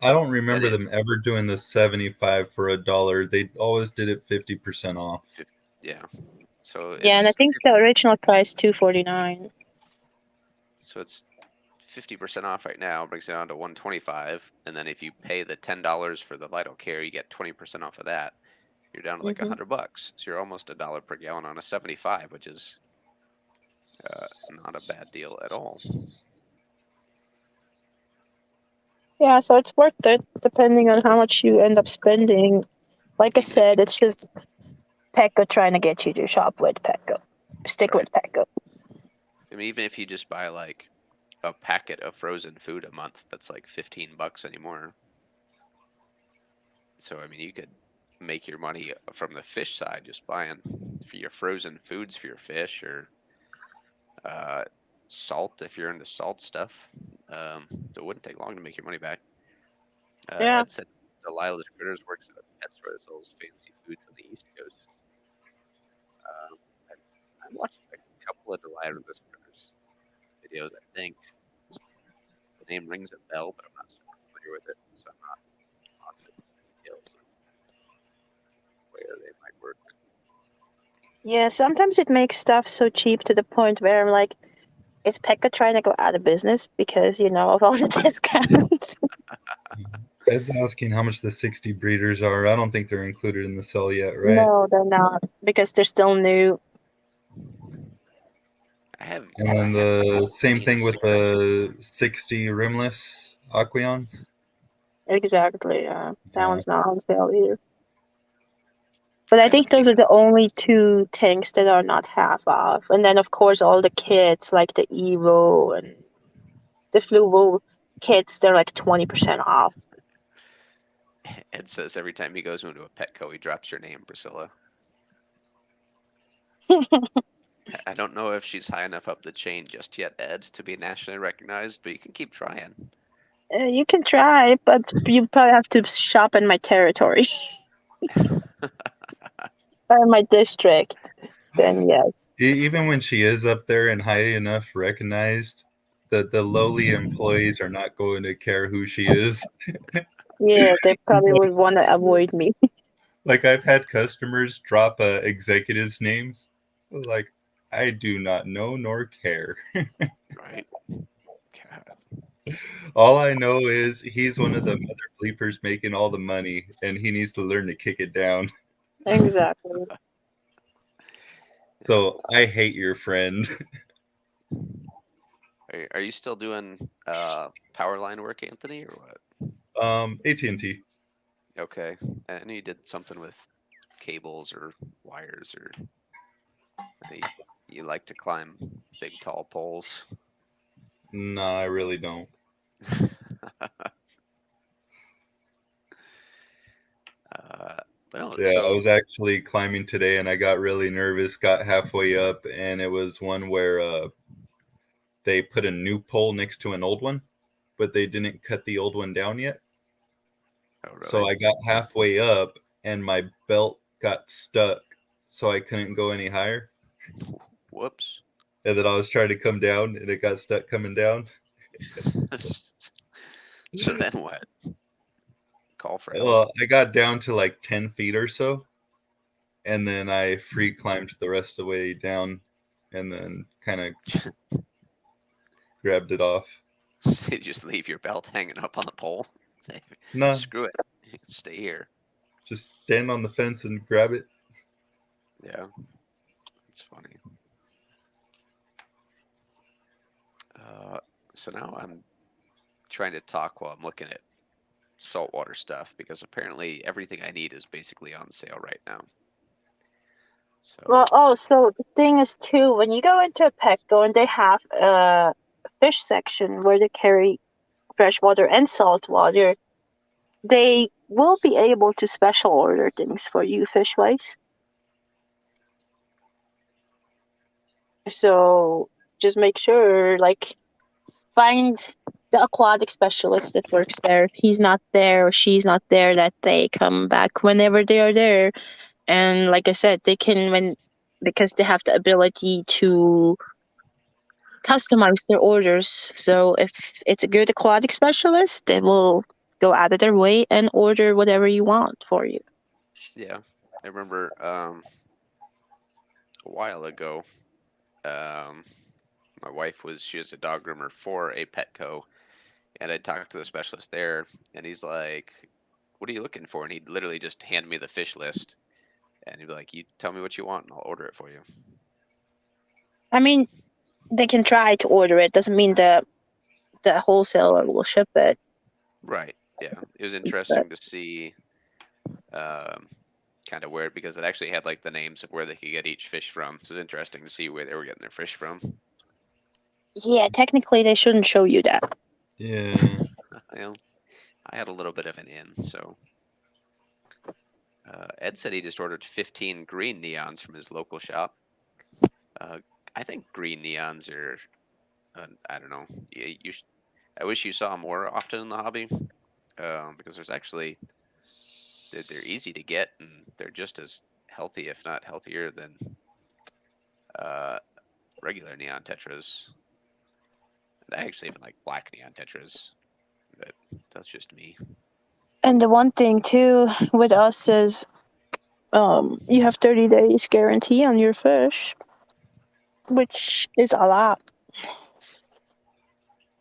I don't Then remember it, them ever doing the 75 for $1. They always did it 50% off. yeah. So Yeah, and I it's think the original price $249. so it's 50% off right now, brings it down to 125. And then if you pay the $10 for the vital care, you get 20% off of that. You're down to like Mm-hmm. $100. So you're almost $1 per gallon on a 75, which is not a bad deal at all. Yeah, so it's worth it depending on how much you end up spending. Like I Even if said, it's just Petco trying to get you to shop with Petco. Stick right. with Petco. I mean, even if you just buy like a packet of frozen food a month, that's like $15 anymore. So I mean, you could make your money from the fish side just buying for your frozen foods for your fish or salt if you're into salt stuff. It wouldn't take long to make your money back. Yeah. Ed said Delilah's Critters works at a pet store that sells fancy foods on the East Coast. I watched a couple of Delilah's Critters videos. I think the name rings a bell, but I'm not super familiar with it, so I'm not positive details of where they might work. Yeah, sometimes it makes stuff so cheap to the point where I'm like, is Petco trying to go out of business because, of all the discounts? Ed's asking how much the 60 breeders are. I don't think they're included in the sell yet, right? No, they're not because they're still new. And then the same thing with the 60 rimless Aqueons. Exactly. That Yeah. one's not on sale either. But I haven't think those seen are the only two tanks that are not half off. And then, of course, all the kits like the Evo and the Fluval kits, they're like 20% off. Ed says every time he goes into a Petco, he drops your name, Priscilla. I don't know if she's high enough up the chain just yet, Ed, to be nationally recognized, but you can keep trying. You can try, but you probably have to shop in my territory or my district. Then yes. Even when she is up there and high enough recognized, the lowly employees are not going to care who she is. Yeah, they probably would want to avoid me. Like I've had customers drop executives' names. Like I do not know nor care. Right? God. All I know is he's one of the mother bleepers making all the money, and he needs to learn to kick it down. Exactly. So I hate your friend. Are you still doing power line work, Anthony, or what? AT&T. Okay. I knew you did something with cables or wires or you like to climb big tall poles. No, I really don't. But no, Yeah, I so was actually climbing today, and I got really nervous. Got halfway up, and it was one where they put a new pole next to an old one, but they didn't cut the old one down yet. oh really? So I got halfway up, and my belt got stuck, so I couldn't go any higher. Whoops. And then I was trying to come down, and it got stuck coming down. So then what? Call for help. Well, I got down to like 10 feet or so, and then I free climbed the rest of the way down, and then kind of grabbed it off. So you just leave your belt hanging up on the pole. Say, No, screw it. Stay here. just stand on the fence and grab it. Yeah. It's funny. So now I'm trying to talk while I'm looking at saltwater stuff because apparently everything I need is basically on sale right now. So Well, so the thing is too, when you go into a Petco and they have a fish section where they carry freshwater and saltwater, they will be able to special order things for you fish-wise. So just make sure, like, find the aquatic specialist that works there. If he's not there or she's not there that day, come back whenever they are there. And like I said, they can because they have the ability to customize their orders. So if it's a good aquatic specialist, they will go out of their way and order whatever you want for you. yeah, I remember a while ago, my wife she was a dog groomer for a Petco, and I talked to the specialist there, and he's like, "What are you looking for?" And he'd literally just hand me the fish list, and he'd be like, "You tell me what you want, and I'll order it for you." I mean, they can try to order it. Doesn't mean the wholesaler will ship it. Right. Yeah. It was But interesting to see kind of where, because it actually had like the names of where they could get each fish from. So it was interesting to see where they were getting their fish from. yeah, technically they shouldn't show you that. Yeah. Well, I had a little bit of an in. So Ed said he just ordered 15 green neons from his local shop. I think green neons are, I don't know. I wish you saw more often in the hobby, because there's actually they're easy to get and they're just as healthy, if not healthier, than uh, regular neon tetras. And I actually even like black neon tetras, but that's just me. And the one thing too with us is you have 30 days guarantee on your fish, which is a lot.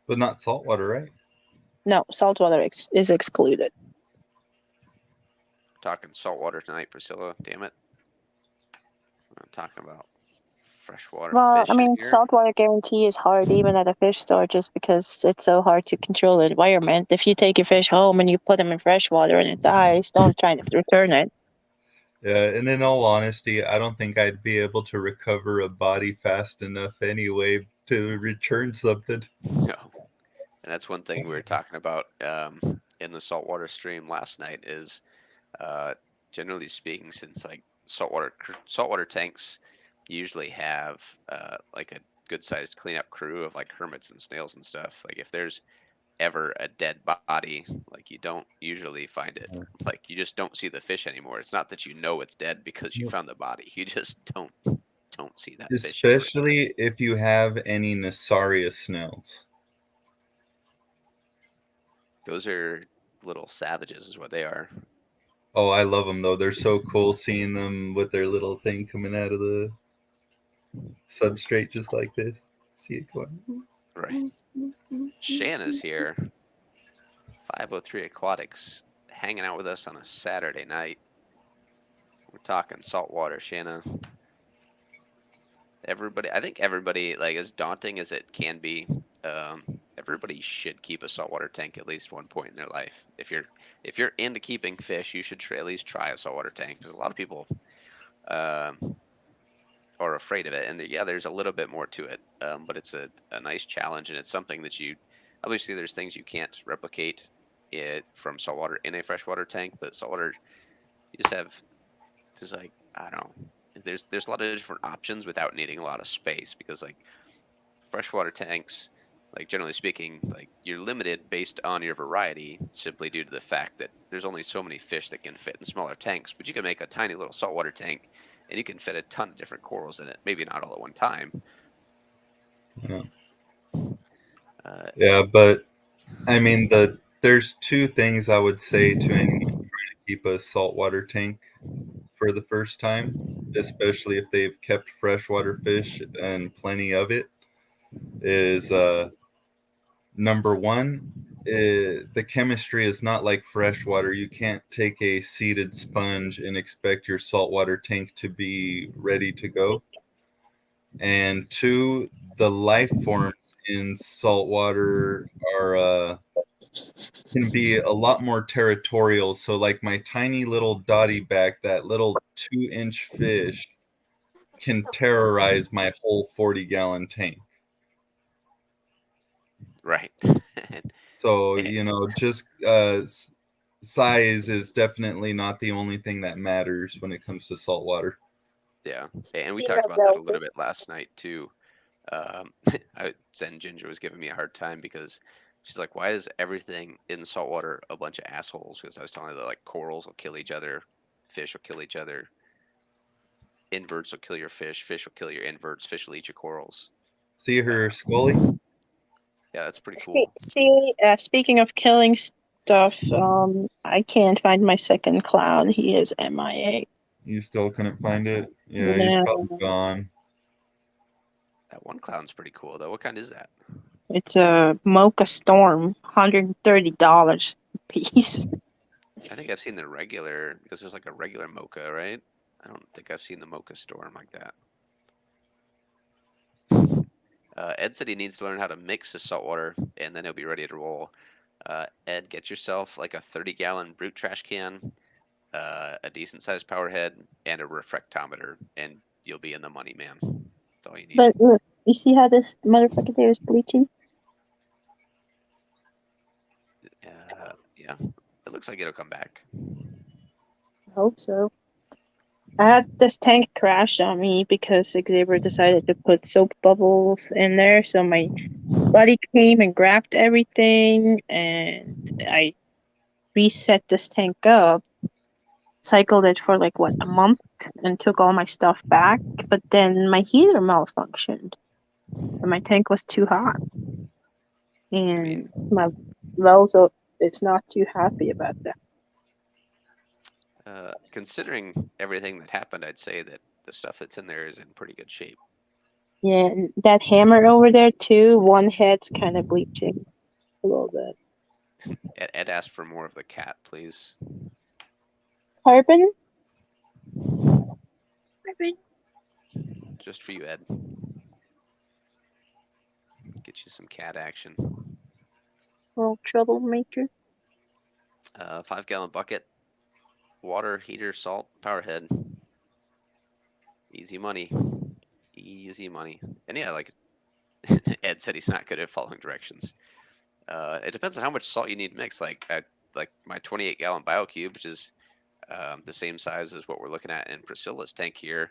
But not saltwater, right? No, saltwater is excluded. Talking saltwater tonight, Priscilla. Damn it. I'm talking about freshwater Well, I fish in mean, here. saltwater guarantee is hard even at a fish store just because it's so hard to control the environment. If you take your fish home and you put them in freshwater and it dies, don't try to return it. Yeah, and in all honesty, I don't think I'd be able to recover a body fast enough anyway to return something. No. And that's one thing we were talking about in the saltwater stream last night is generally speaking, since like saltwater tanks usually have like a good sized cleanup crew of like hermits and snails and stuff. Like if there's ever a dead body, like you don't usually find it. Like you just don't see the fish anymore. It's not that you know it's dead because you found the body. You just don't see that fish anymore. Especially if you have any Nasaria snails. Those are little savages, is what they are. Oh, I love them though. They're so cool seeing them with their little thing coming out of the substrate just like this. See it going. Right. Shanna's here. 503 Aquatics, hanging out with us on a Saturday night. We're talking saltwater, Shanna. I think everybody, like as daunting as it can be, everybody should keep a saltwater tank at least one point in their life. If you're into keeping fish, you should at least try a saltwater tank because a lot of people are afraid of it. And yeah, there's a little bit more to it, but it's a nice challenge, and it's something that obviously there's things you can't replicate it from saltwater in a freshwater tank, but saltwater you just have like I don't know. There's a lot of different options without needing a lot of space because like freshwater tanks, like generally speaking, like you're limited based on your variety simply due to the fact that there's only so many fish that can fit in smaller tanks. But you can make a tiny little saltwater tank and you can fit a ton of different corals in it. Maybe not all at one time. Yeah. Yeah, but I mean there's two things I would say to anyone trying to keep a saltwater tank for the first time, especially if they've kept freshwater fish and plenty of it, is number one, the chemistry is not like freshwater. You can't take a seeded sponge and expect your saltwater tank to be ready to go. And two, the life forms in saltwater are can be a lot more territorial. So like my tiny little dotty back, that little 2-inch fish can terrorize my whole 40-gallon tank. Right. So, just size is definitely not the only thing that matters when it comes to saltwater. Yeah, and we See talked that about that a velvet? little bit last night too. Zen Ginger was giving me a hard time because she's like, "Why is everything in saltwater a bunch of assholes?" Because I was telling her that like corals will kill each other, fish will kill each other, inverts will kill your fish will kill your inverts, fish will eat your corals. See her Uh, Scully? yeah, that's pretty cool. Speaking of killing stuff, I can't find my second clown. He is MIA. You still couldn't find it? Yeah, he's probably No, gone. That one clown's pretty cool though. What kind is that? it's a Mocha Storm, $130 a piece. I think I've seen the regular because there's like a regular mocha, right? I don't think I've seen the mocha storm like that. Ed said he needs to learn how to mix his saltwater, and then he'll be ready to roll. Ed, get yourself like a 30-gallon brute trash can, a decent-sized power head, and a refractometer, and you'll be in the money, man. That's all you need. But look, you see how this motherfucker there is bleaching? Yeah, it looks like it'll come back. I hope so. I had this tank crash on me because Xavier decided to put soap bubbles in there, so my buddy came and grabbed everything, and I reset this tank up, cycled it for like what, a month, and took all my stuff back. But then my heater malfunctioned, and my tank was too hot, and my Velzo is not too happy about that. Considering everything that happened, I'd say that the stuff that's in there is in pretty good shape. Yeah, and that hammer over there too, one head's kind of bleaching a little bit. Ed asked for more of the cat, please. Carbon? Just for you, Ed. Get you some cat action. Little troublemaker. 5-gallon bucket, water, heater, salt, power head. Easy money. Easy money. And yeah, like Ed said, he's not good at following directions. It depends on how much salt you need mixed. Like my 28-gallon BioCube, which is the same size as what we're looking at in Priscilla's tank here.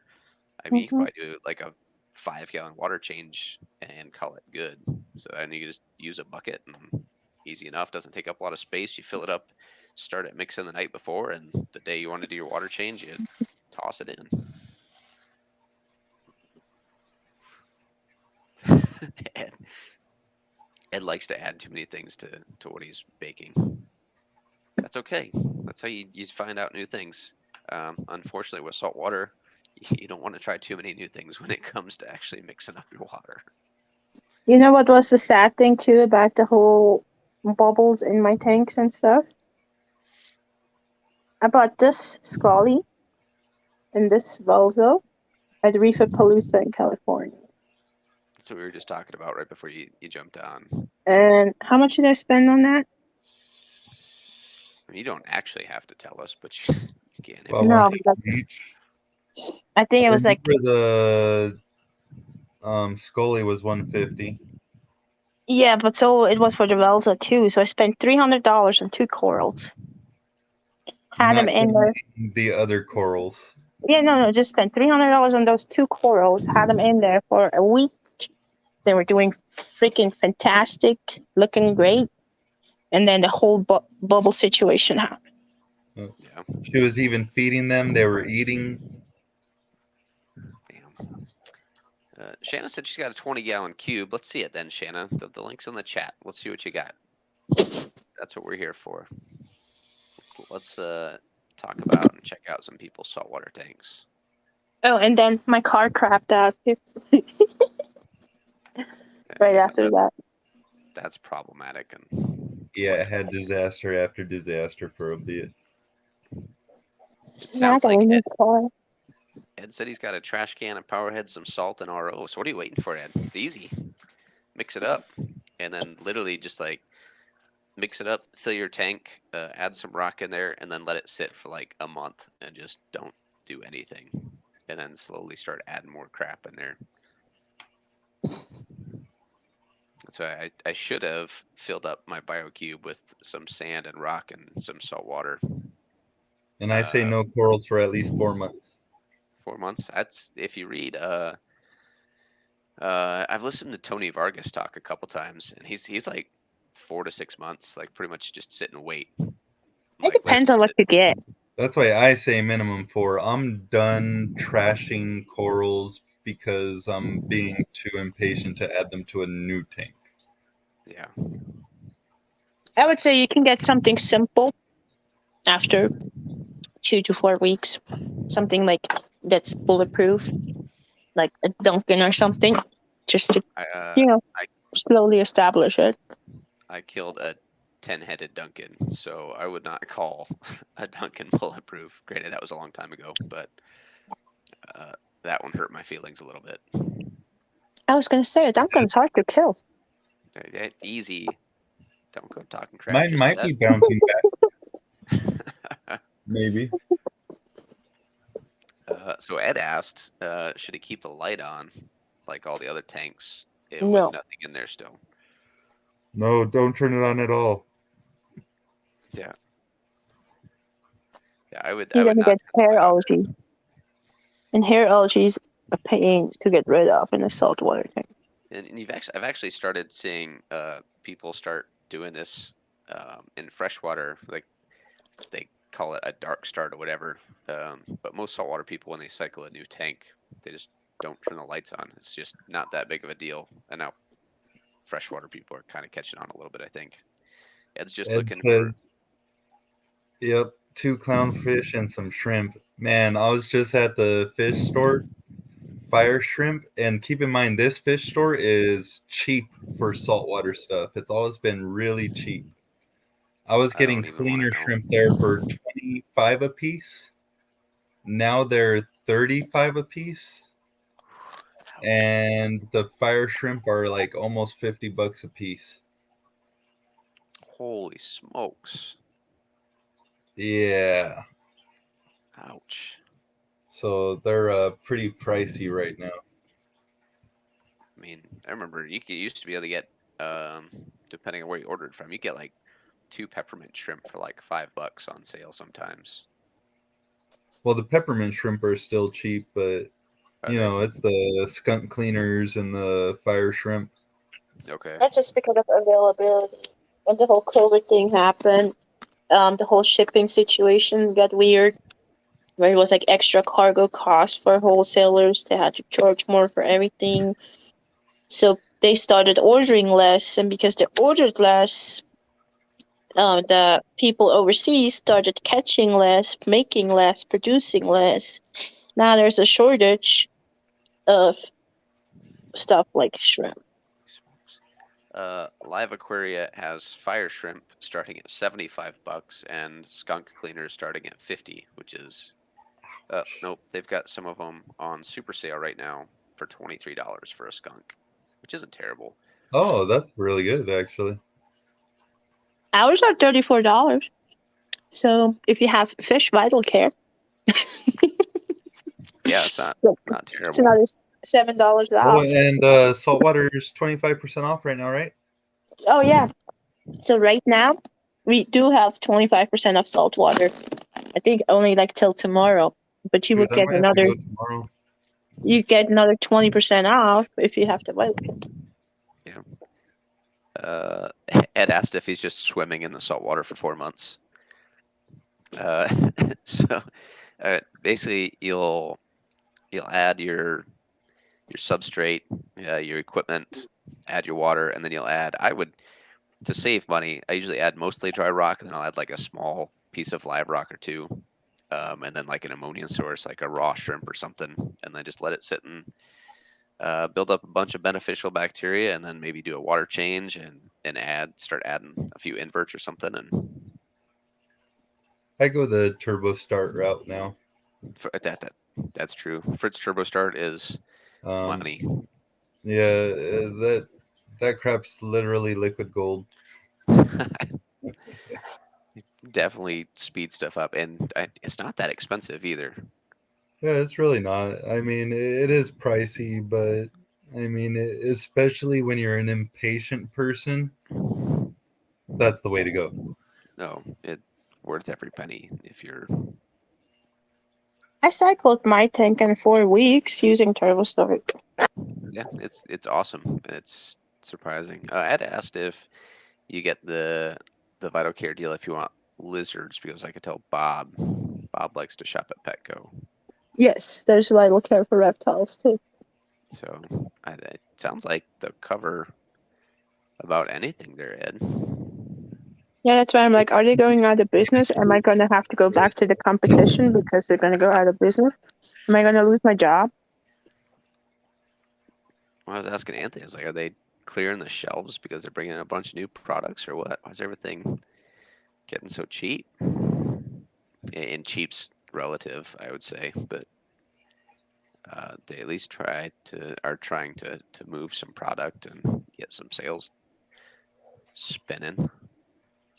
I mean, you can probably do like a 5-gallon water change and call it good. So then you just use a bucket and easy enough. Doesn't take up a lot of space. You fill it up, start it mixing the night before, and the day you want to do your water change, you toss it in. Ed likes to add too many things to what he's baking. That's okay. That's how you find out new things. Unfortunately, with salt water, you don't want to try too many new things when it comes to actually mixing up your water. You know what was the sad thing too about the whole bubbles in my tanks and stuff? I bought this Scully and this Velzo at Reefapalooza in California. That's what we were just talking about right before you jumped on. And how much did I spend on that? I mean, you don't actually have to tell us, but you can. Well, No, one each. I think it was like, the Scully was 150. yeah, but so it was for the Velzo too. So I spent $300 on 2 corals. Had them in there. The other corals. Yeah, no, just spent $300 on those 2 corals. Had them in there for a week. They were doing freaking fantastic, looking great. And then the whole bubble situation happened. Yeah. She was even feeding them. They were eating. Damn. Shanna said she's got a 20-gallon cube. Let's see it then, Shanna. The link's in the chat. Let's see what you got. That's what we're here for. Let's talk about and check out some people's saltwater tanks. Oh, and then my car crapped out right after that. That's problematic. And yeah, it had disaster after disaster for a bit. Sounds like Ed said he's got a trash can, a power head, some salt, and RO. So what are you waiting for, Ed? It's easy. Mix it up, and then literally just like mix it up, fill your tank, add some rock in there, and then let it sit for like a month and just don't do anything. And then slowly start adding more crap in there. So I should have filled up my BioCube with some sand and rock and some salt water. And I say no corals for at least 4 months. 4 months. That's if you read. I've listened to Tony Vargas talk a couple times, and he's like 4 to 6 months, like pretty much just sit and wait. It Like, depends on what you get. That's why I say minimum 4. I'm done trashing corals because I'm being too impatient to add them to a new tank. Yeah. I would say you can get something simple after 2 to 4 weeks. Something like that's bulletproof, like a Duncan or something, just to slowly establish it. I killed a 10-headed Duncan, so I would not call a Duncan bulletproof. Granted, that was a long time ago, but that one hurt my feelings a little bit. I was gonna say a Duncan's hard to kill. Easy. Don't go talking crap. Mine might be bouncing back. Maybe. So Ed asked, should he keep the light on like all the other tanks with No. nothing in there still? No, don't turn it on at all. Yeah. Yeah, I would. You're I would gonna not get hair algae. And hair algae is a pain to get rid of in a saltwater tank. And I've actually started seeing people start doing this in freshwater, like they call it a dark start or whatever. But most saltwater people, when they cycle a new tank, they just don't turn the lights on. It's just not that big of a deal. And now freshwater people are kind of catching on a little bit, I think. Ed's just looking says, yep, 2 clownfish and some shrimp. Man, I was just at the fish store, fire shrimp, and keep in mind this fish store is cheap for saltwater stuff. It's always been really cheap. I was getting cleaner shrimp there for 25 a piece. Now they're 35 a piece. And the fire shrimp are like almost $50 a piece. Holy smokes. Yeah. Ouch. So they're pretty pricey right now. I mean, I remember you used to be able to get, depending on where you ordered from, you get like 2 peppermint shrimp for like $5 on sale sometimes. Well, the peppermint shrimp are still cheap, but it's the skunk cleaners and the fire shrimp. Okay. That's just because of availability. When the whole COVID thing happened, the whole shipping situation got weird, where it was like extra cargo cost for wholesalers. They had to charge more for everything. So they started ordering less, and because they ordered less, the people overseas started catching less, making less, producing less. Now there's a shortage of stuff like shrimp. Live Aquaria has fire shrimp starting at $75 and skunk cleaners starting at $50, which is nope, they've got some of them on super sale right now for $23 for a skunk, which isn't terrible. Oh, that's really good actually. Ours are $34. So if you have fish vital care, yeah, it's not terrible. It's another $7 off. Oh, and saltwater is 25% off right now, right? Oh yeah. So right now we do have 25% off saltwater. I think only like till tomorrow, but you would get another. You get another 20% off if you have the vital care. Yeah. Ed asked if he's just swimming in the saltwater for 4 months. So basically, you'll add your substrate, your equipment, add your water, and then you'll add. To save money, I usually add mostly dry rock, and then I'll add like a small piece of live rock or 2, and then like an ammonia source, like a raw shrimp or something, and then just let it sit and build up a bunch of beneficial bacteria, and then maybe do a water change and start adding a few inverts or something. And I go the turbo start route now. That's true. Fritz Turbo Start is money. Yeah, that crap's literally liquid gold. definitely speed stuff up, and it's not that expensive either. Yeah, it's really not. I mean, it is pricey, but I mean, especially when you're an impatient person, that's the way to go. No, it's worth every penny if you're. I cycled my tank in 4 weeks using turbo storage. Yeah, it's awesome. It's surprising. I'd asked if you get the Vital Care deal if you want lizards, because I could tell Bob likes to shop at Petco. Yes, there's vital care for reptiles too. So it sounds like they'll cover about anything there, Ed. Yeah, that's why I'm like, are they going out of business? Am I going to have to go back to the competition because they're going to go out of business? Am I going to lose my job? Well, I was asking Anthony, I was like, are they clearing the shelves because they're bringing in a bunch of new products or what? Why is everything getting so cheap? And cheap's relative, I would say, but they at least are trying to move some product and get some sales spinning.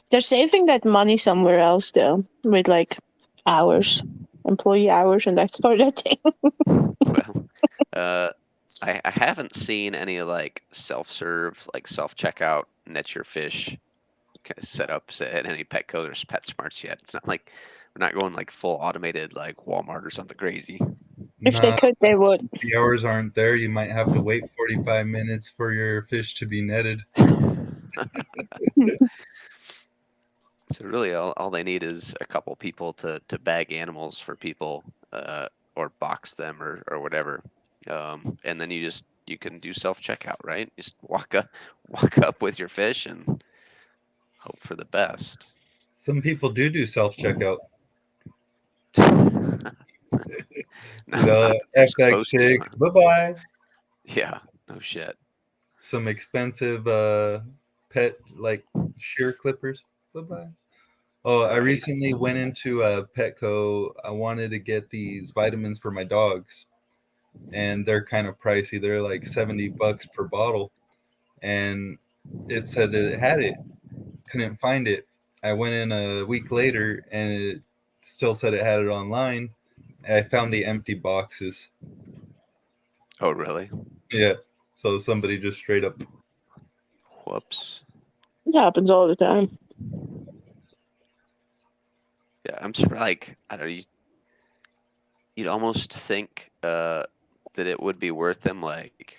They're saving that money somewhere else though, with like hours, employee hours, and that sort of thing. Well, I haven't seen any like self-serve, like self-checkout, net your fish kind of setups at any Petco or PetSmarts yet. It's not like we're not going like full automated like Walmart or something crazy. If they Nah, could, they would. the hours aren't there. You might have to wait 45 minutes for your fish to be netted. So really, all they need is a couple people to bag animals for people, or box them or whatever, and then you can do self checkout, right? Just walk up with your fish and hope for the best. Some people do self checkout. No, You know, not that they're supposed to. FX6, bye bye. Yeah, no shit. Some expensive pet like shear clippers, bye bye. Oh, I Right. recently went into Petco. I wanted to get these vitamins for my dogs, and they're kind of pricey. They're like $70 per bottle, and it said it had it. Couldn't find it. I went in a week later, and it still said it had it online. I found the empty boxes. Oh, really? Yeah, so somebody just straight up. Whoops. It happens all the time. Yeah, I'm surprised. Like, I don't know. You'd almost think that it would be worth them. Like,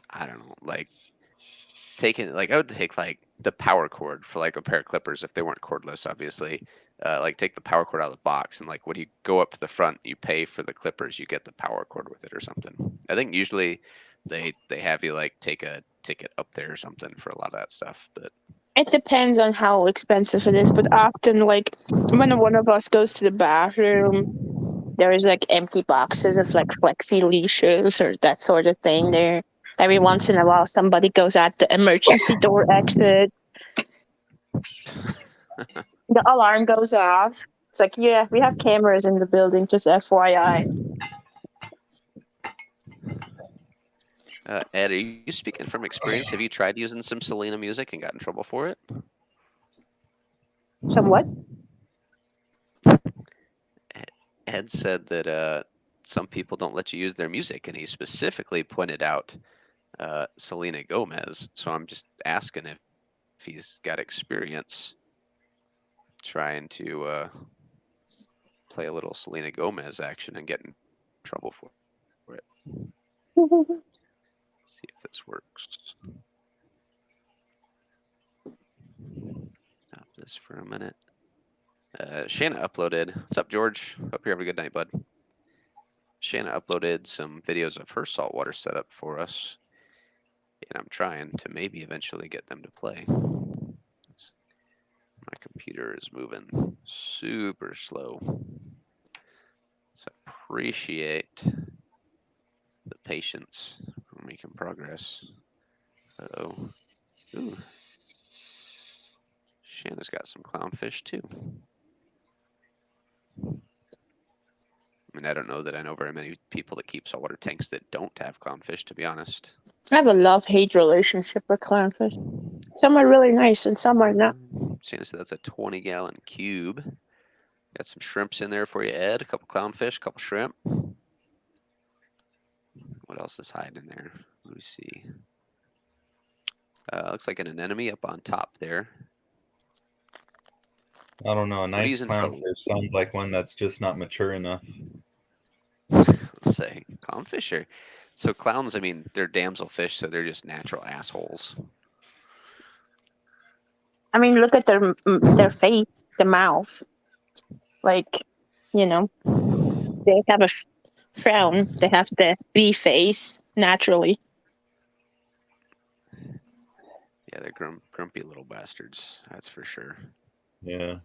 I don't know. Like taking like I would take like the power cord for like a pair of clippers if they weren't cordless, obviously. Like take the power cord out of the box and like when you go up to the front, you pay for the clippers, you get the power cord with it or something. I think usually they have you like take a ticket up there or something for a lot of that stuff. But It depends on how expensive it is, but often, like, when one of us goes to the bathroom, there is like empty boxes of like flexi leashes or that sort of thing there. Every once in a while, somebody goes at the emergency door exit. The alarm goes off. It's like, yeah, we have cameras in the building, just FYI. Ed, are you speaking from experience? Have you tried using some Selena music and got in trouble for it? Somewhat. Ed said that some people don't let you use their music, and he specifically pointed out Selena Gomez. So I'm just asking if he's got experience trying to play a little Selena Gomez action and get in trouble for it. See if this works. Stop this for a minute. Shanna uploaded. What's up, George? Hope you're having a good night, bud. Shanna uploaded some videos of her saltwater setup for us, and I'm trying to maybe eventually get them to play. My computer is moving super slow. So appreciate the patience. We're making progress. Uh-oh. Ooh. Shanna's got some clownfish too. I mean, I don't know that I know very many people that keep saltwater tanks that don't have clownfish, to be honest. I have a love-hate relationship with clownfish. Some are really nice and some are not. Shannon said that's a 20-gallon cube. Got some shrimps in there for you, Ed. A couple clownfish, a couple shrimp. What else is hiding in there? Let me see. Looks like an anemone up on top there. I don't know. A nice using for- clownfish sounds like one that's just not mature enough. Let's say clownfish are. So clowns, I mean, they're damselfish, so they're just natural assholes. I mean, look at their face, the mouth. Like, you know, they have a frown. They have the bee face naturally. Yeah, they're grumpy little bastards. That's for sure. Yeah.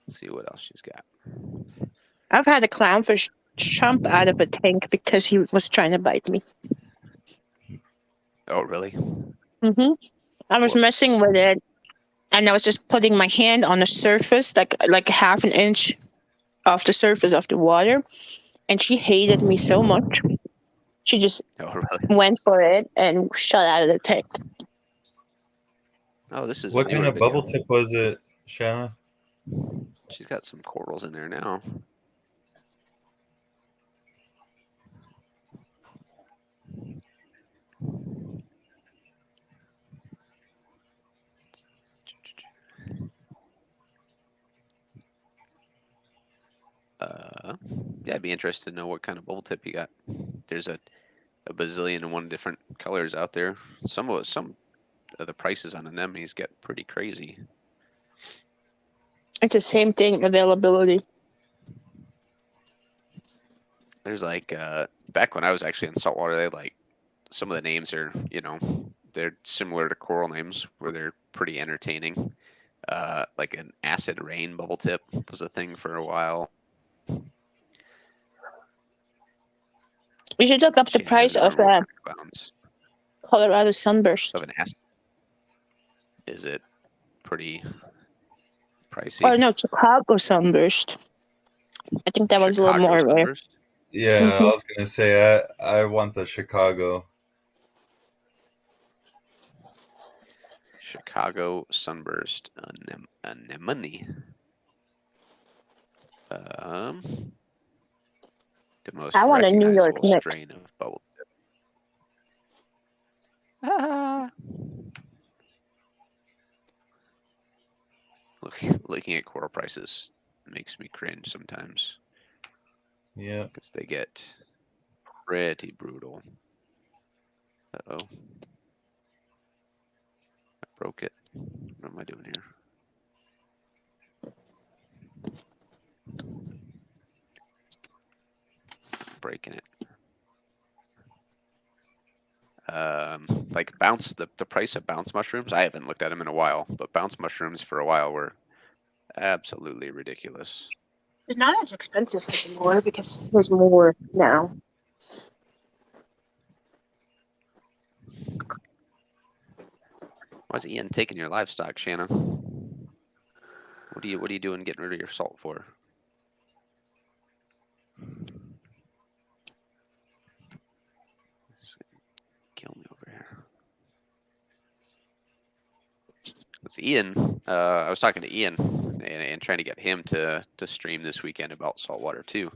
Let's see what else she's got. I've had a clownfish jump out of a tank because he was trying to bite me. Oh, really? Mm-hmm. I was messing with it, and I was just putting my hand on the surface, like half an inch off the surface of the water, and she hated me so much. She just went for it and shot out of the tank. Oh, this is what kind of bubble tip was it, Shanna? She's got some corals in there now. Yeah, I'd be interested to know what kind of bubble tip you got. There's a bazillion and one different colors out there. Some of the prices on anemones get pretty crazy. It's the same thing, availability. There's like back when I was actually in saltwater, they like some of the names are, they're similar to coral names where they're pretty entertaining. Like an acid rain bubble tip was a thing for a while. We should look up the price of Colorado sunburst. Of an acid. Is it pretty pricey? Oh no, Chicago sunburst. I think that was a little more rare. Yeah, I was gonna say I want the Chicago. Chicago sunburst anemone. The most I want a New York strain of bubble tip. Looking at coral prices makes me cringe sometimes. Yeah, because they get pretty brutal. Uh-oh. I broke it. What am I doing here? Breaking it. Like bounce, the price of bounce mushrooms, I haven't looked at them in a while, but bounce mushrooms for a while were absolutely ridiculous. They're not as expensive anymore because there's more now. Why's Ian taking your livestock, Shanna? What are you doing getting rid of your salt for? Kill me over here. It's Ian. I was talking to Ian and trying to get him to stream this weekend about saltwater too.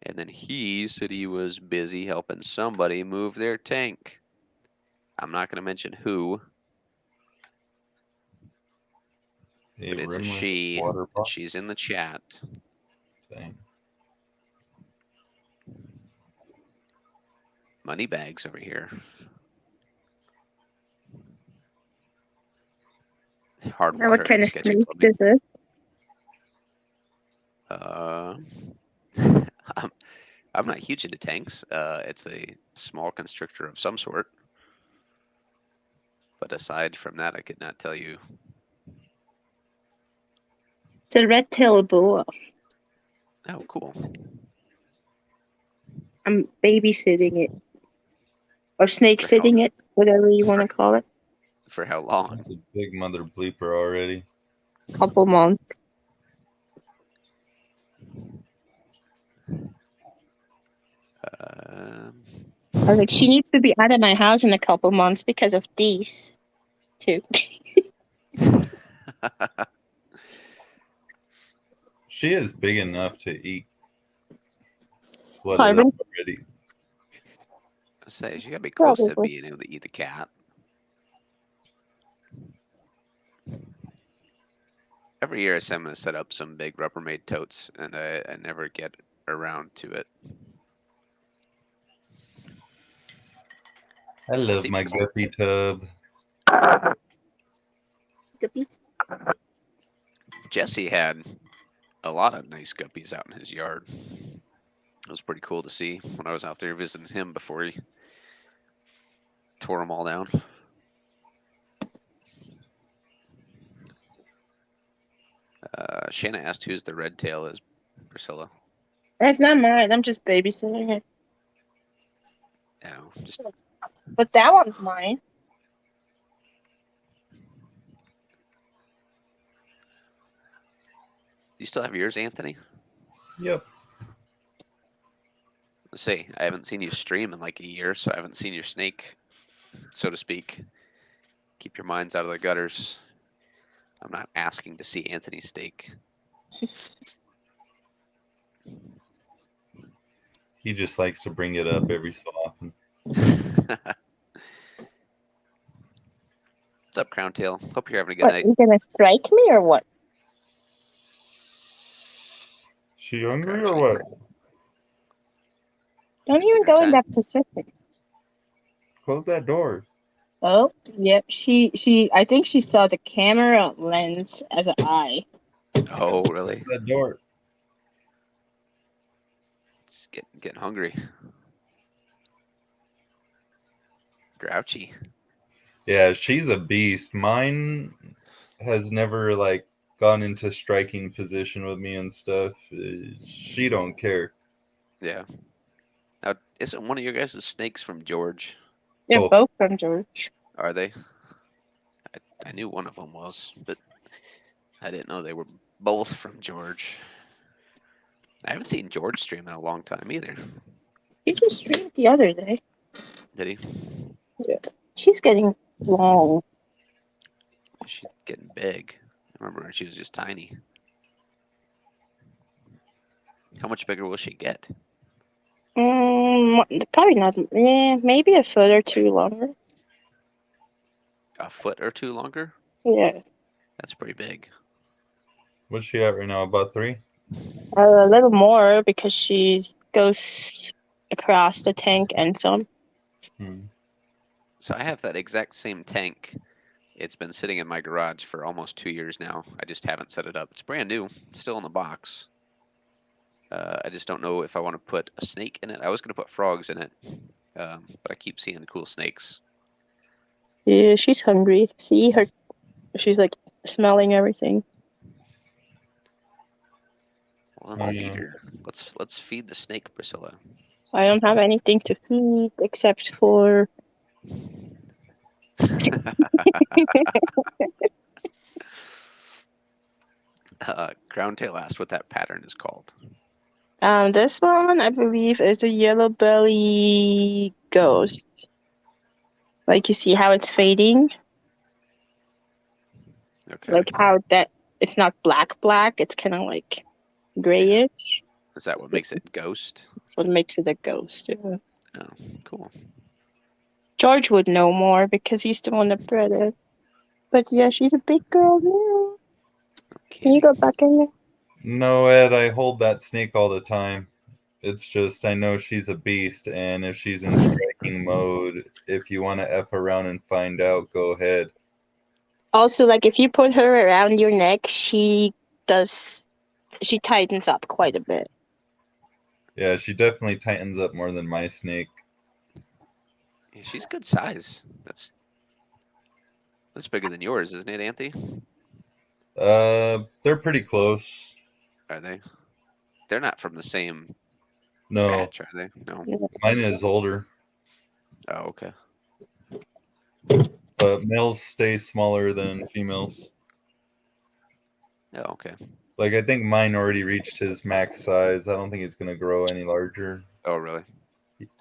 And then he said he was busy helping somebody move their tank. I'm not going to mention who. But it's a she. She's in the chat. Dang. Money bags over here. Hard water. What kind of snake is it? I'm not huge into tanks. It's a small constrictor of some sort. But aside from that, I could not tell you. It's a red-tailed boa. Oh, cool. I'm babysitting it. Or snake-sitting it, whatever you want to call it. For how long? That's a big mother bleeper already. Couple months. was like, she needs to be out of my house in a couple months because of these two. She is big enough to eat what is Carbon, already. I say you gotta be close to probably. being able to eat the cat. Every year I say I'm gonna set up some big Rubbermaid totes, and I never get around to it. I love See, my guppy tub. Jesse had a lot of nice guppies out in his yard. It was pretty cool to see when I was out there visiting him before he tore them all down. Shanna asked whose the red tail is, Priscilla. It's not mine. I'm just babysitting it. No, just But that one's mine. you still have yours, Anthony? Yep. Let's see. I haven't seen you stream in like a year, so I haven't seen your snake, so to speak. Keep your minds out of the gutters. I'm not asking to see Anthony's steak. He just likes to bring it up every so often. What's up, Crown Tail? Hope you're having a good What, night. you gonna strike me or what? She hungry or what? Don't even Dinner go in time? that position. Close that door. Oh, yep. I think she saw the camera lens as an eye. Oh, really? Close that door. It's getting hungry. Grouchy. Yeah, she's a beast. Mine has never like gone into striking position with me and stuff. She don't care. Yeah. Now, isn't one of your guys' snakes from George? They're Oh. both from George. Are they? I knew one of them was, but I didn't know they were both from George. I haven't seen George stream in a long time either. He just streamed the other day. Did he? She's getting long. She's getting big. I remember when she was just tiny. How much bigger will she get? Probably not. Yeah, maybe a foot or two longer. A foot or two longer? Yeah, That's pretty big. What's she at right now? About 3? a little more because she goes across the tank and some. So I have that exact same tank. It's been sitting in my garage for almost 2 years now. I just haven't set it up. It's brand new, still in the box. I just don't know if I want to put a snake in it. I was going to put frogs in it, but I keep seeing cool snakes. Yeah, she's hungry. See her? She's like smelling everything. Well, then feed her. Let's feed the snake, Priscilla. I don't have anything to feed except for. Crown Tail asked what that pattern is called. This one I believe is a yellow belly ghost. Like you see how it's fading. Okay. Like how that it's not black, it's kind of like grayish. Is that what makes it ghost? That's what makes it a ghost. Yeah. Oh, cool. George would know more because he's the one that bred it. But yeah, she's a big girl now. Can you go back in there? No, Ed, I hold that snake all the time. It's just I know she's a beast, and if she's in striking mode, if you want to F around and find out, go ahead. Also, like if you put her around your neck, she tightens up quite a bit. Yeah, she definitely tightens up more than my snake. Yeah, she's good size. That's bigger than yours, isn't it, Anthony? They're pretty close. Are they? They're not from the same No, batch, are they? No. mine is older, Oh, okay. but males stay smaller than females. Oh, okay. Like, I think mine already reached his max size. I don't think it's going to grow any larger. Oh, really?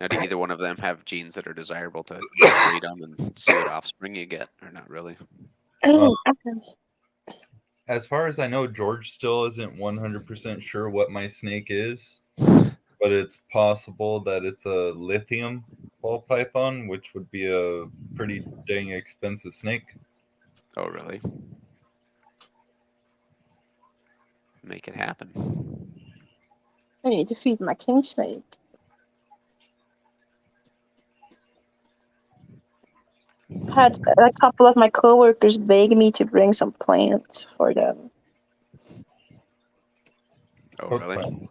Now, do either one of them have genes that are desirable to breed them and see what offspring you get, or not really? Oh, As far as I know, George still isn't 100% sure what my snake is, but it's possible that it's a lithium ball python, which would be a pretty dang expensive snake. Oh, really? Make it happen. I need to feed my king snake. I had a couple of my coworkers beg me to bring some plants for them Oh, What really? plants?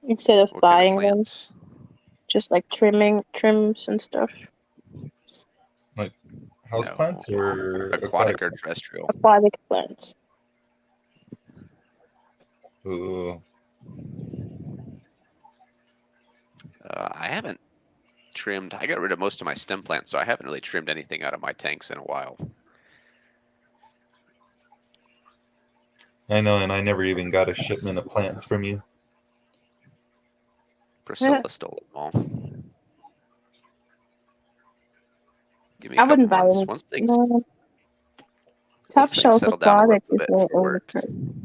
instead of What kind of buying them. plants? Just like trims and stuff. House No. plants or Aquatic or terrestrial? Aquatic plants. Ooh. I haven't trimmed. I got rid of most of my stem plants, so I haven't really trimmed anything out of my tanks in a while. I know, and I never even got a shipment of plants from you. Priscilla stole them all. Give me a I couple wouldn't buy months. any. Once things, No. Top once things Shelf settle down a little Aquatics is bit the for work. only.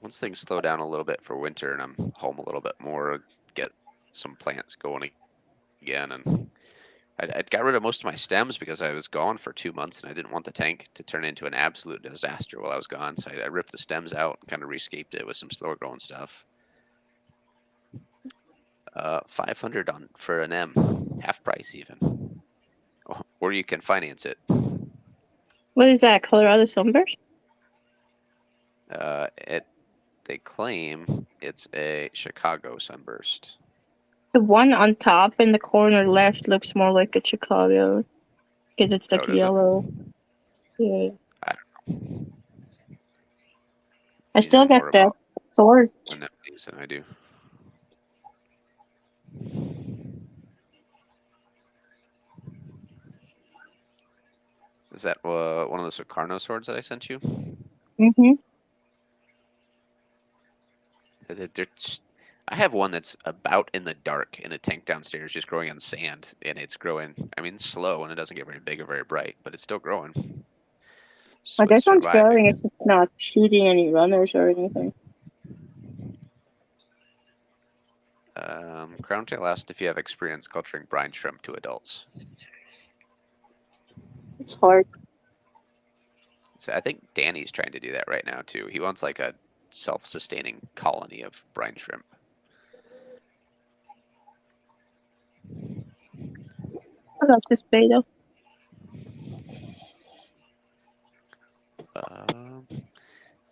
Once things slow down a little bit for winter and I'm home a little bit more, get some plants going again. And I got rid of most of my stems because I was gone for 2 months and I didn't want the tank to turn into an absolute disaster while I was gone. So I ripped the stems out and kind of rescaped it with some slower growing stuff. 500 on for an M, half price even. Or you can finance it. What is that? Colorado Sunburst? They claim it's a Chicago sunburst. The one on top in the corner left looks more like a Chicago because it's like does it? yellow. Yeah. I don't know. I You still know got more that about sword. anemones than I do. Is that one of the Sukarno swords that I sent you? Mm-hmm. I have one that's about in the dark in a tank downstairs, just growing on sand, and it's growing. I mean, slow, and it doesn't get very big or very bright, but it's still growing. Well, this one's growing. Surviving. It's not shooting any runners or anything. Crowntail asked if you have experience culturing brine shrimp to adults. It's hard. So I think Danny's trying to do that right now too. He wants like a self-sustaining colony of brine shrimp. I love this beta.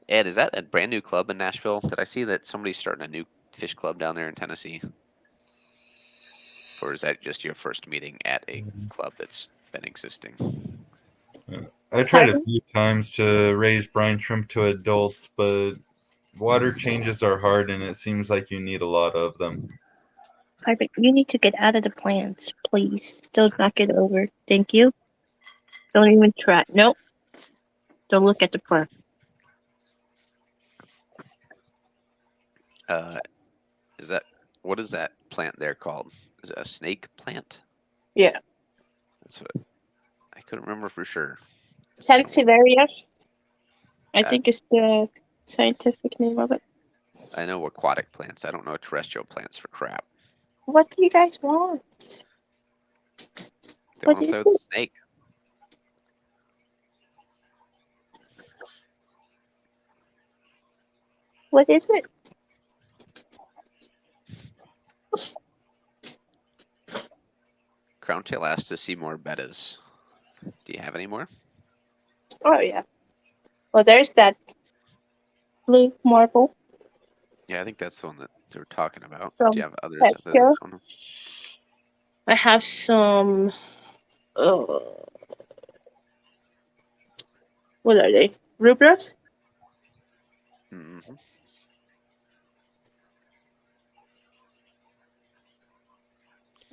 Ed, is that a brand new club in Nashville? Did I see that somebody's starting a new fish club down there in Tennessee? Or is that just your first meeting at a club that's been existing? I tried a few times to raise brine shrimp to adults, but water changes are hard and it seems like you need a lot of them. Carpet, you need to get out of the plants, please. Don't knock it over. Thank you. Don't even try. Nope. Don't look at the plant. What is that plant there called? Is it a snake plant? Yeah. That's what I couldn't remember for sure. Sanctivaria, I think is the scientific name of it. I know aquatic plants. I don't know terrestrial plants for crap. What do you guys want? They want to play with the snake. What is it? Crowntail asked to see more bettas. Do you have any more? Oh, yeah. Well, there's that blue marble. Yeah, I think that's the one that they were talking about. From Do you have others? Petco. I have some. What are they? Rubras? Mm-hmm.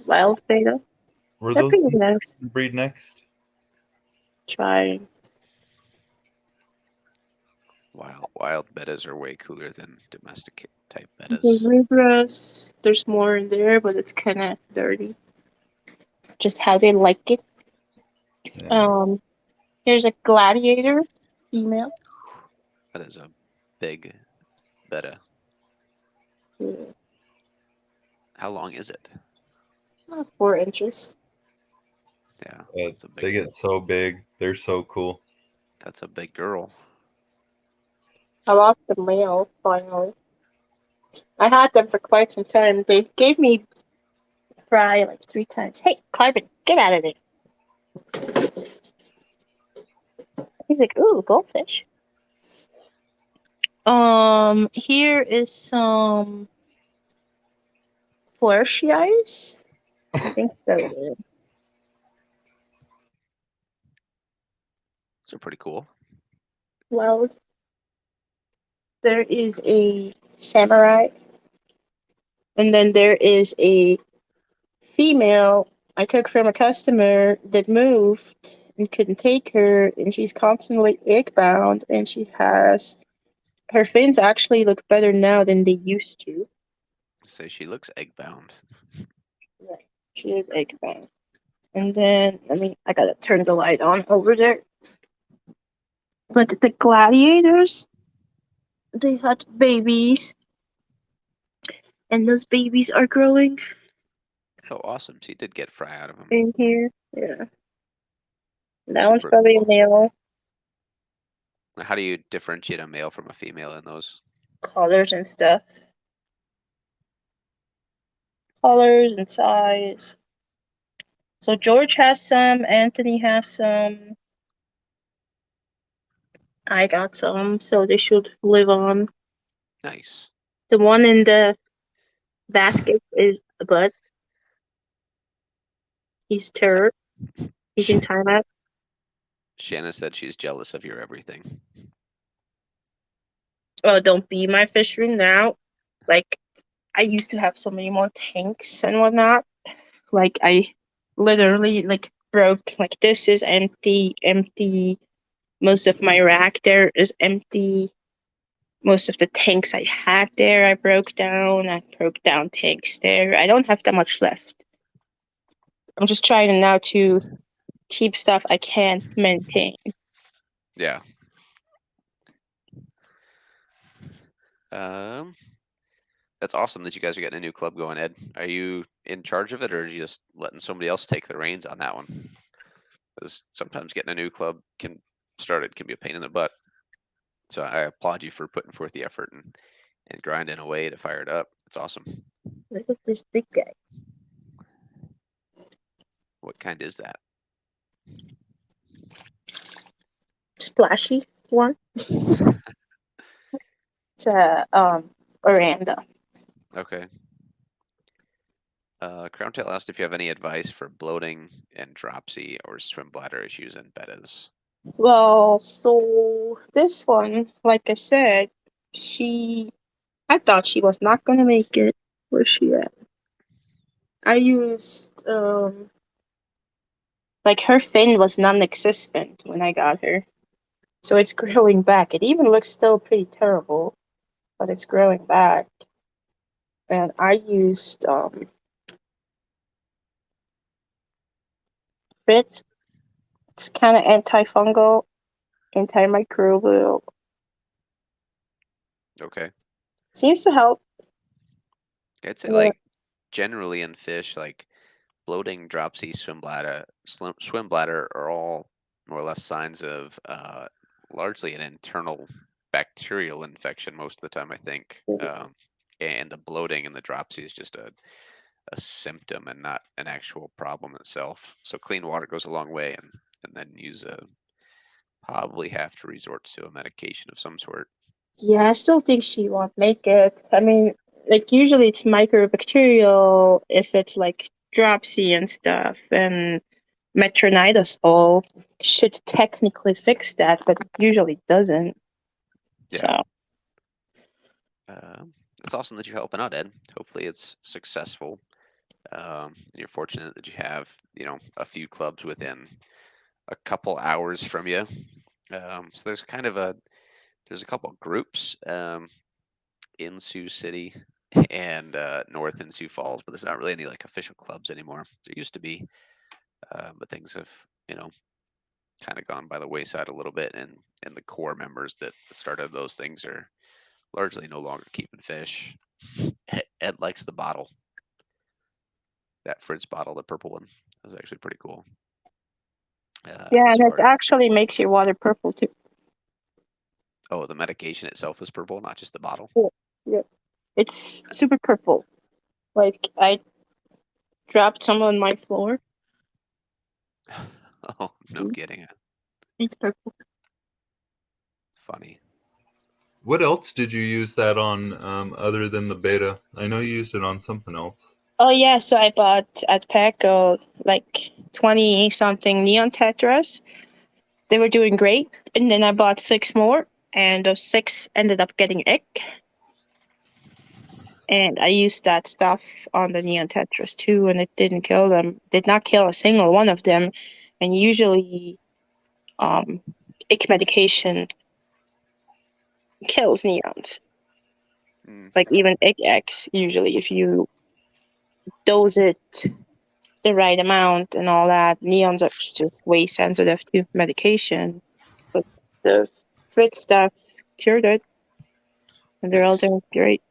Wild beta. Were They're those pretty nice. breed next? Try. Wild wild bettas are way cooler than domestic type The bettas. Libras, there's more in there, but it's kind of dirty. Just how they like it. Yeah. Here's a gladiator female. That is a big betta. Hmm, How long is it? About 4 inches. Yeah, But that's a they big. get so big. They're so cool. That's a big girl. I lost the male finally. I had them for quite some time. They gave me fry like 3 times. Hey, Carbon, get out of there. He's like, ooh, goldfish. Here is some Flirtiais. I think so. Those are pretty cool. Well, there is a samurai, and then there is a female I took from a customer that moved and couldn't take her, and she's constantly egg bound, and she has her fins actually look better now than they used to. Say she looks egg bound. Right. She is egg bound. And then I gotta turn the light on over there. But the gladiators, they had babies, and those babies are growing Oh, awesome. So you did get fry out of them. in here. Yeah. That one's Super probably a cool. male. How do you differentiate a male from a female in those? Colors and stuff. Colors and size. So George has some, Anthony has some, I got some, so they should live on. Nice. The one in the basket is Bud. He's terror. He's in timeout. Shanna said she's jealous of your everything. Oh, don't be my fish room now. Like, I used to have so many more tanks and whatnot. Like, I literally like broke. Like, this is empty, empty. Most of my rack there is empty. Most of the tanks I had there, I broke down. I broke down tanks there. I don't have that much left. I'm just trying now to keep stuff I can maintain. Yeah. Um, that's awesome that you guys are getting a new club going, Ed. Are you in charge of it, or are you just letting somebody else take the reins on that one? Because sometimes getting a new club started can be a pain in the butt. So I applaud you for putting forth the effort and grinding away to fire it up. It's awesome. Look at this big guy. What kind is that? Splashy one. It's a Oranda. Okay. Crowntail asked if you have any advice for bloating and dropsy or swim bladder issues in bettas. Well, so this one, like I said, I thought she was not gonna make it. Where's she at? I used like her fin was non-existent when I got her, so it's growing back. It even looks still pretty terrible, but it's growing back. And I used Fritz. It's kind of antifungal, antimicrobial. Okay. Seems to help. I'd say Yeah. like generally in fish, like bloating, dropsy, swim bladder are all more or less signs of largely an internal bacterial infection most of the time, I think. And the bloating and the dropsy is just a symptom and not an actual problem itself. So clean water goes a long way, and then probably have to resort to a medication of some sort. Yeah, I still think she won't make it. I mean, like usually it's microbacterial if it's like dropsy and stuff, and metronidazole should technically fix that, but it usually doesn't. So Yeah. It's awesome that you're helping out, Ed. Hopefully it's successful. You're fortunate that you have, a few clubs within a couple hours from you. So there's there's a couple groups in Sioux City and north in Sioux Falls, but there's not really any like official clubs anymore. There used to be, but things have kind of gone by the wayside a little bit, and the core members that started those things are largely no longer keeping fish. Ed likes the bottle. That Fritz bottle, the purple one, is actually pretty cool. Yeah, As that far actually makes your water purple too. oh, the medication itself is purple, not just the bottle. Yeah, it's super purple. Like I dropped some on my floor. Oh, no Mm. kidding. It's purple. Funny. What else did you use that on other than the beta? I know you used it on something else. Oh yeah, so I bought at Petco like 20 something neon tetras. They were doing great, and then I bought 6 more, and those 6 ended up getting ick. And I used that stuff on the neon tetras too, and it didn't kill them. Did not kill a single one of them. And usually, ick medication kills neons. Mm. Like even ick X, usually if you dose it the right amount and all that, neons are just way sensitive to medication. But the Fritz stuff cured it, and they're all Nice. doing great.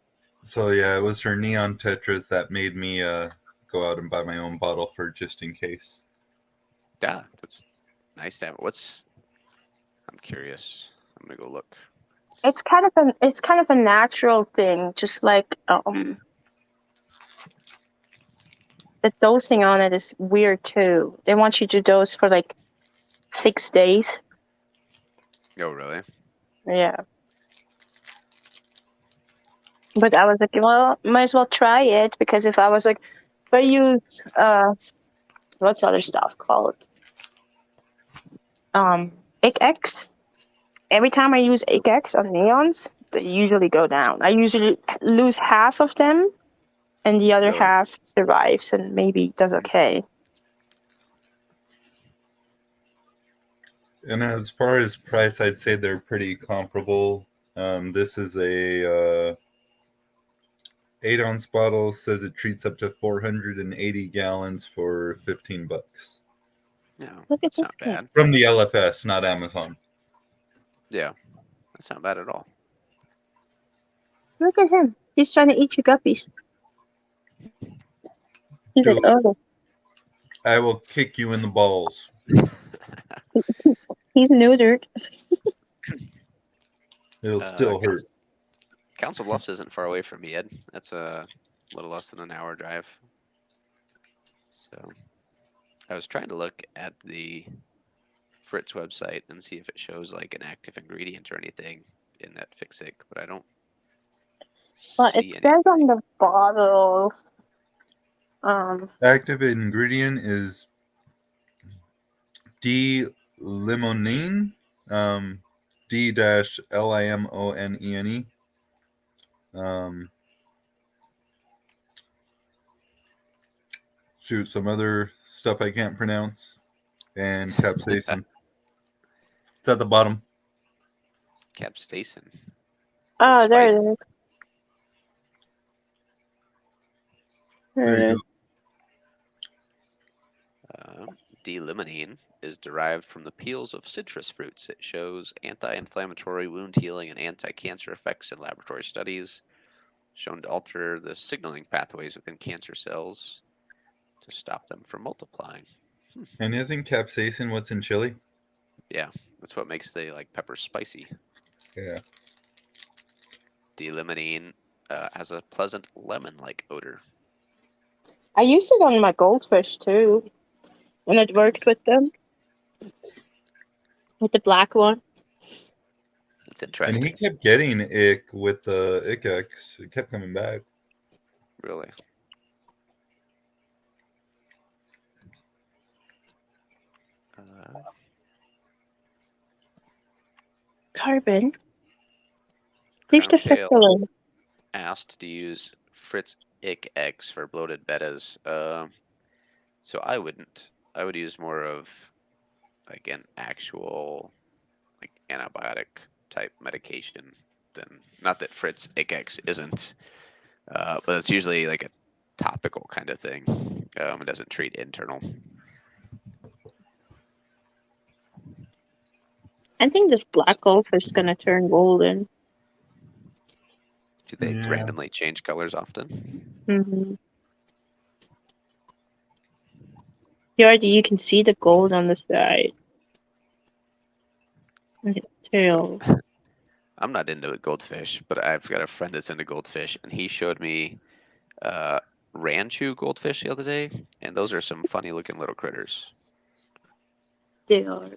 So yeah, it was her neon tetras that made me go out and buy my own bottle for just in case. Yeah, that's nice to have. I'm curious. I'm gonna go look. It's kind of a natural thing, just like the dosing on it is weird too. They want you to dose for like 6 days. Oh, really? Yeah. But I was like, well, might as well try it, because if I was like, if I use what's other stuff called? ICX. Every time I use ICX on neons, they usually go down. I usually lose half of them, and the other Really? half survives and maybe does okay. And as far as price, I'd say they're pretty comparable. This is a 8-ounce bottle. Says it treats up to 480 gallons for $15 No, Look at that's this not kid. bad. from the LFS, not Amazon. Yeah, that's not bad at all. Look at him. He's trying to eat your guppies. He's like, Dude, oh, I will kick you in the balls. he's neutered. It'll still hurt. Council Bluffs isn't far away from me, Ed. That's a little less than an hour drive. So I was trying to look at the Fritz website and see if it shows like an active ingredient or anything in that Fix-It, but I don't But it see any. says on the bottle, Active ingredient is D-limonene, D-limonene. Shoot, some other stuff I can't pronounce, and capsaicin. It's at the bottom. Capsaicin. oh, It's there spicy. it is. There you go. D-limonene is derived from the peels of citrus fruits. It shows anti-inflammatory, wound healing, and anti-cancer effects in laboratory studies, shown to alter the signaling pathways within cancer cells to stop them from multiplying. And isn't capsaicin what's in chili? Yeah, that's what makes the like peppers spicy. Yeah. D-limonene has a pleasant lemon-like odor. I used it on my goldfish too, and it worked with them. With the black one. It's And interesting. he kept getting ick with the ICX. It kept coming back. Really. Carbon. Leave the Crown fish Tail alone. asked to use Fritz Ick X for bloated bettas. So I wouldn't. I would use more of like an actual like antibiotic type medication. Then not that Fritz Igex isn't, but it's usually like a topical kind of thing. It doesn't treat internal. I think this black goldfish is gonna turn golden. Do they Yeah. randomly change colors often? Mm-hmm. You can see the gold on the side. And the tail. I'm not into goldfish, but I've got a friend that's into goldfish, and he showed me Ranchu goldfish the other day, and those are some funny looking little critters. They are.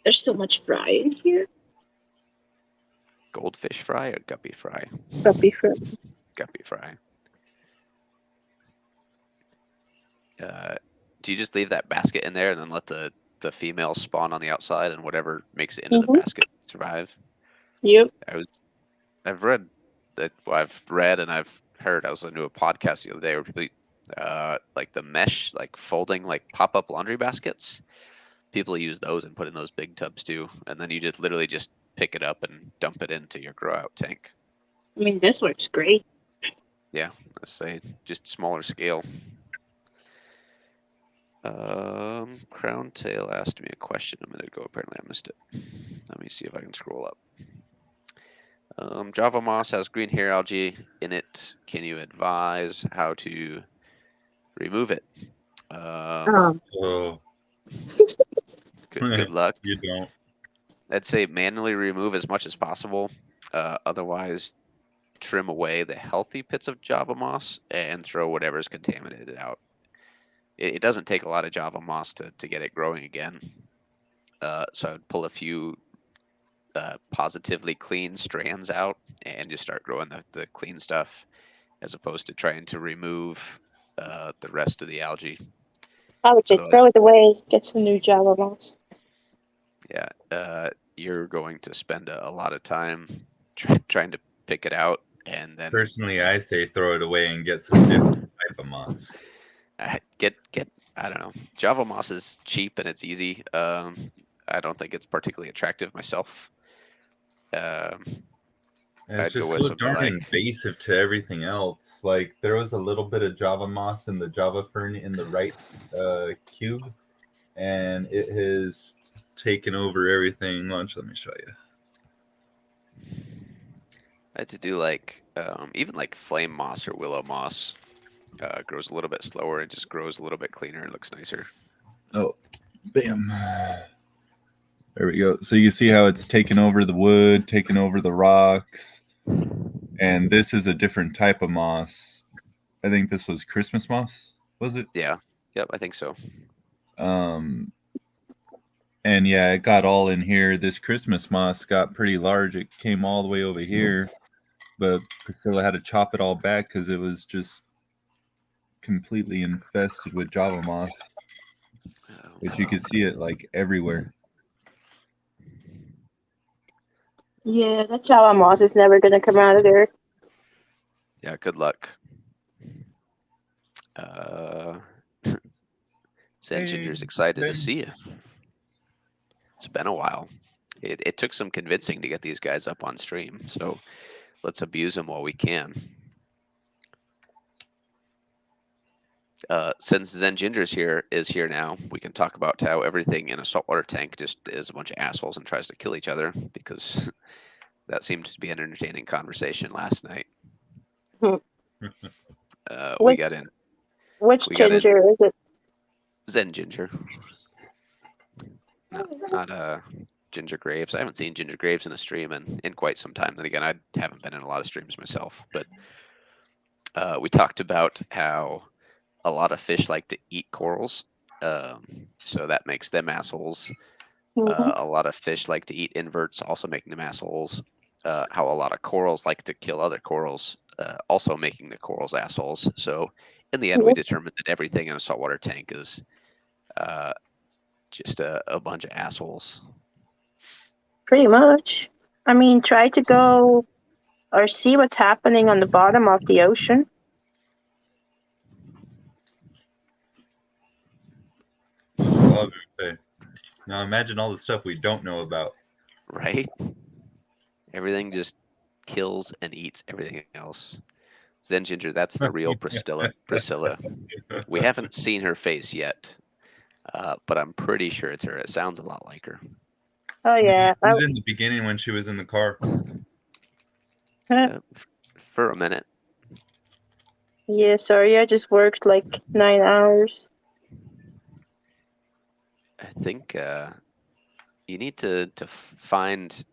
There's so much fry in here. Goldfish fry or guppy fry? Guppy fry. Guppy fry. Do you just leave that basket in there and then let the females spawn on the outside, and whatever makes it into the basket survive? Yep. I've read that. Well, I've read and I've heard. I was listening to a podcast the other day where people like the mesh, like folding, like pop-up laundry baskets. People use those and put in those big tubs too, and then you just literally just pick it up and dump it into your grow out tank. I mean, this works great. Yeah, let's say just smaller scale. Crown Tail asked me a question a minute ago. Apparently, I missed it. Let me see if I can scroll up. Java moss has green hair algae in it. Can you advise how to remove it? Oh, Good luck. you don't. I'd say manually remove as much as possible. Otherwise, trim away the healthy pits of Java moss and throw whatever's contaminated out. It doesn't take a lot of Java moss to get it growing again. So I'd pull a few positively clean strands out and just start growing the clean stuff, as opposed to trying to remove the rest of the algae. I would say Otherwise, throw it away. Get some new Java moss. Yeah, you're going to spend a lot of time trying to pick it out, and then Personally, I say throw it away and get some different type of moss. get I don't know. Java moss is cheap and it's easy. I don't think it's particularly attractive myself. And it's I'd go just with so something darn like- invasive to everything else. Like there was a little bit of Java moss in the Java fern in the right cube, and it has taken over everything. Let me show you. I had to do like even like flame moss or willow moss. Grows a little bit slower and just grows a little bit cleaner and looks nicer. Oh, bam. There we go. So you see how it's taken over the wood, taken over the rocks. And this is a different type of moss. I think this was Christmas moss, was it? Yeah. Yep, I think so. And yeah, it got all in here. This Christmas moss got pretty large. It came all the way over here. But Priscilla had to chop it all back because it was just completely infested with Java moss. Which you can see it like everywhere. Yeah, that Java moss is never gonna come out of there. Yeah, good luck. Zen Ginger's excited to see you. It's been a while. It took some convincing to get these guys up on stream, so let's abuse them while we can. Since Zen Ginger is here now, we can talk about how everything in a saltwater tank just is a bunch of assholes and tries to kill each other, because that seemed to be an entertaining conversation last night. We got in. Which ginger is it? Zen Ginger. Not Ginger Graves. I haven't seen Ginger Graves in a stream in quite some time. Then again, I haven't been in a lot of streams myself. But we talked about how a lot of fish like to eat corals, so that makes them assholes. A lot of fish like to eat inverts, also making them assholes. How a lot of corals like to kill other corals, also making the corals assholes. So in the end, we determined that everything in a saltwater tank is just a bunch of assholes. Pretty much. I mean, try to go or see what's happening on the bottom of the ocean. That's all I was gonna say. Now imagine all the stuff we don't know about. Right? Everything just kills and eats everything else. Zen Ginger, that's the real Priscilla. We haven't seen her face yet, but I'm pretty sure it's her. It sounds a lot like her. Oh yeah. In the beginning when she was in the car. For a minute. Yeah, sorry, I just worked like 9 hours. I think you need to find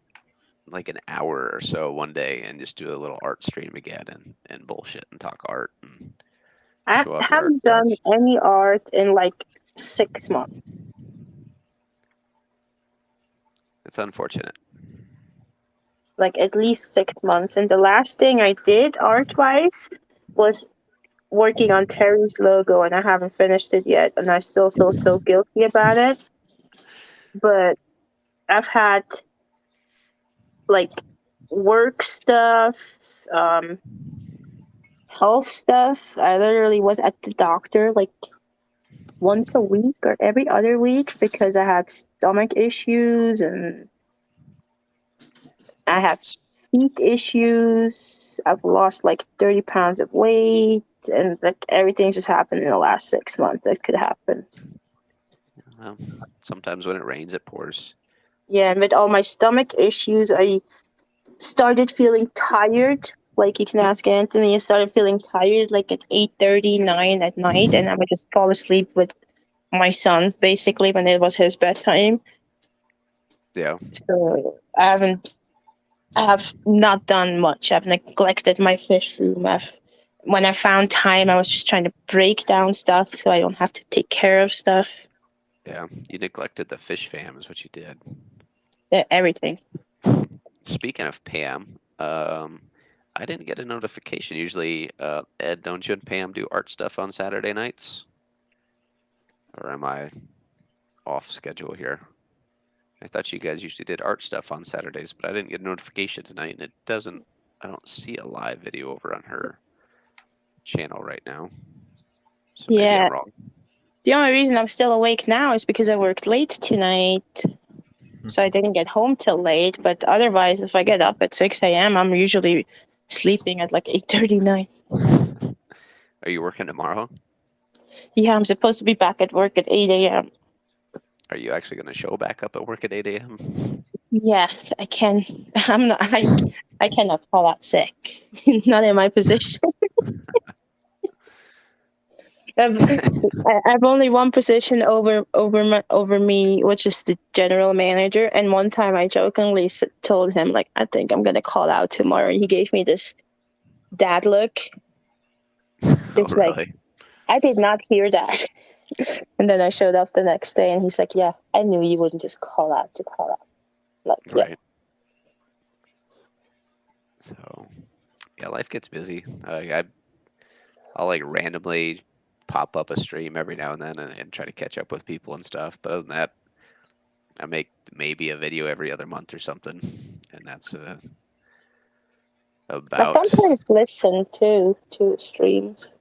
like an hour or so one day and just do a little art stream again and bullshit and talk art and I show off your art haven't done stuff. any art in like 6 months. It's unfortunate. Like at least 6 months. And the last thing I did art-wise was working on Terry's logo, and I haven't finished it yet, and I still feel so guilty about it. But I've had like work stuff, health stuff. I literally was at the doctor like once a week or every other week because I had stomach issues and I have feet issues. I've lost like 30 pounds of weight, and like everything just happened in the last 6 months that could happen. Well, sometimes when it rains, it pours. Yeah, and with all my stomach issues, I started feeling tired. Like you can ask Anthony, I started feeling tired like at 8:30, 9 at night, and I would just fall asleep with my son basically when it was his bedtime. Yeah. So I have not done much. I've neglected my fish room. When I found time, I was just trying to break down stuff so I don't have to take care of stuff. Yeah. You neglected the FishFam is what you did. Everything. Speaking of Pam, I didn't get a notification. Usually, Ed, don't you and Pam do art stuff on Saturday nights? Or am I off schedule here? I thought you guys usually did art stuff on Saturdays, but I didn't get a notification tonight, and I don't see a live video over on her channel right now. So maybe Yeah. I'm wrong. The only reason I'm still awake now is because I worked late tonight. So I didn't get home till late. But otherwise, if I get up at 6 a.m., I'm usually sleeping at like 8:39. Are you working tomorrow? Yeah, I'm supposed to be back at work at 8 a.m. Are you actually going to show back up at work at 8 a.m.? Yeah, I can. I'm not. I cannot call out sick. Not in my position. I've only one position over me, which is the general manager. And one time I jokingly told him like, I think I'm gonna call out tomorrow, and he gave me this dad look. Just like, Really? I did not hear that. And then I showed up the next day, and he's like, "Yeah, I knew you wouldn't just call out to call out." Like, yeah. Right. So, yeah, life gets busy. I'll like randomly pop up a stream every now and then and try to catch up with people and stuff. But other than that, I make maybe a video every other month or something, and that's I about. sometimes listen to streams.